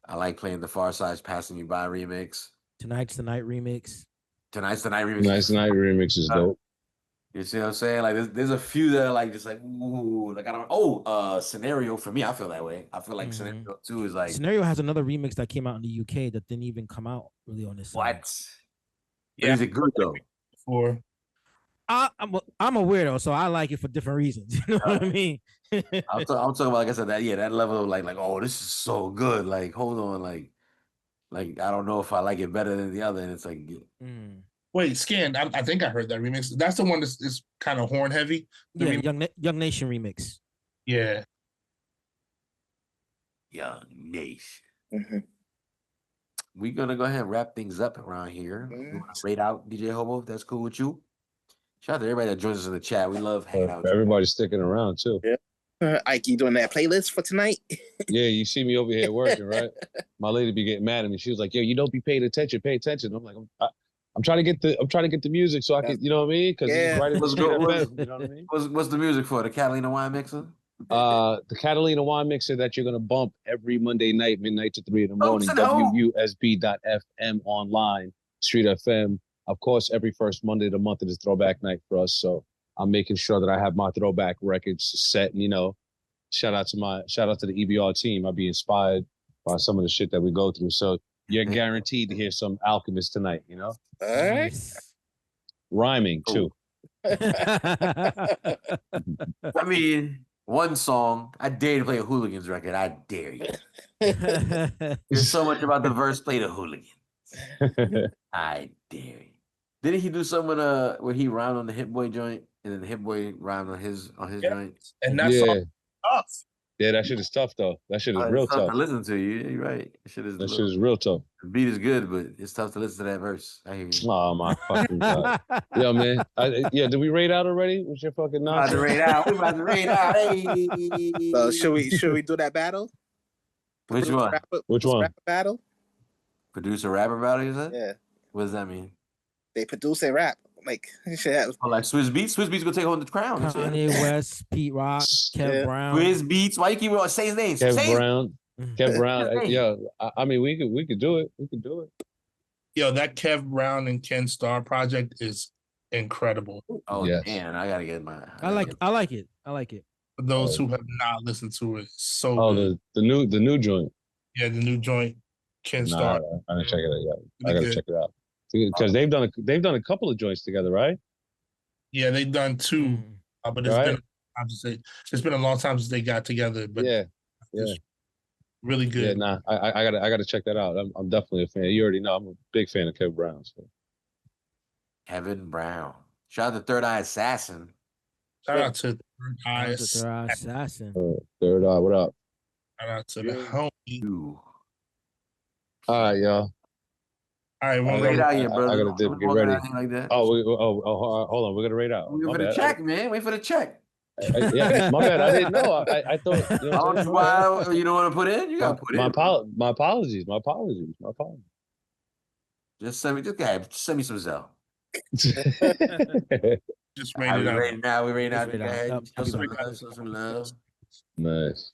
I like playing the Far Side's Passing Me By remix. Tonight's the Night remix. Tonight's the Night remix. Tonight's the Night remix is dope. You see what I'm saying? Like there's a few that are like just like ooh, like I don't Scenario for me, I feel that way. I feel like Scenario 2 is like Scenario has another remix that came out in the UK that didn't even come out really on this side. what? Yeah. Is it good though? I'm a weirdo, so I like it for different reasons. You know what I mean? I'm talking about, like I said, that level of like, oh, this is so good. Like, hold on, like I don't know if I like it better than the other. And it's like, Wait, Scan. I think I heard that remix. That's the one that's kind of horn heavy. Young Nation remix. Yeah. Young Nation. We're gonna go ahead and wrap things up around here. We wanna rate out DJ Hobo, if that's cool with you. Shout out to everybody that joins us in the chat. We love hanging out with Everybody's sticking around too. Yeah. Ike, you doing that playlist for tonight? Yeah, you see me over here working, right? My lady be getting mad at me. She was like, "Yo, you don't be paying attention. Pay attention." I'm like, I'm trying to get the music so I can, you know what I mean? Because Yeah. right What's you know good? what I mean? What's the music for? The Catalina wine mixer? The Catalina wine mixer that you're gonna bump every Monday night, midnight to 3 in the morning. send it home. WUSB.FM online, Street FM. Of course, every first Monday of the month is throwback night for us. So I'm making sure that I have my throwback records set. And, you know, shout out to the EBR team. I'll be inspired by some of the shit that we go through. So you're guaranteed to hear some Alchemist tonight. You know, All right. Rhyming too. I mean, one song. I dare you to play a Hooligans record. I dare you. There's so much about the verse. Play the Hooligans. I dare you. Didn't he do something where he rhymed on the Hit Boy joint, and then the Hit Boy rhymed on his joint? And that's tough. Yeah, that shit is tough though. That shit is real tough tough. to listen to. You're right. That shit is real tough. The beat is good, but it's tough to listen to that verse. I hear you. Oh my fucking god. Yo, man. Did we rate out already? What's your fucking nonsense? We about to rate out. Hey. So should we do that battle? Which one? Which one? Rapper battle? Producer rapper battle, you said? Yeah. What does that mean? They produce and rap. Like shit. Oh, like Swiss Beats? Swiss Beats gonna take home the crown. Kanye West, Pete Rock, Kev Brown. Swiss Beats. Why you keep say his name? Kev Brown. Yeah, I mean we could do it. We could do it. Yo, that Kev Brown and Ken Starr project is incredible. Oh, yes. Man, I gotta get mine. I like it. For those who have not listened to it, so Oh, good. the new joint. Yeah, the new joint can Nah, start. I didn't check it out yet. I Really gotta good. check it out because they've done a couple of joints together, right? Yeah, they've done two, but it's Right. it's been a long time since they got together. But Yeah, it's really yeah. good. Nah, I gotta check that out. I'm definitely a fan. You already know I'm a big fan of Kevin Brown. So. Kevin Brown. Shout out to Third Eye Assassin. Shout out to Third Shout Eye out to Third Eye Assassin. Third Eye, what up? Shout out to the homie. All right, y'all. All right, We'll one rate go. out here, brother. I gotta Don't get walk ready. out here like that. Hold on. We're gonna rate out. Wait My for the bad. check, man. Wait for the check. Yeah, my bad. I didn't know. I thought. You know what I'm saying? Why you don't want to put in? You gotta put in. My apologies. Just send me. Just go ahead. Just send me some Zell. Just We rated out. rating now. We rating out. Just Go rate out. ahead. Yep, Show I'll be some back. love. Show some love. Nice.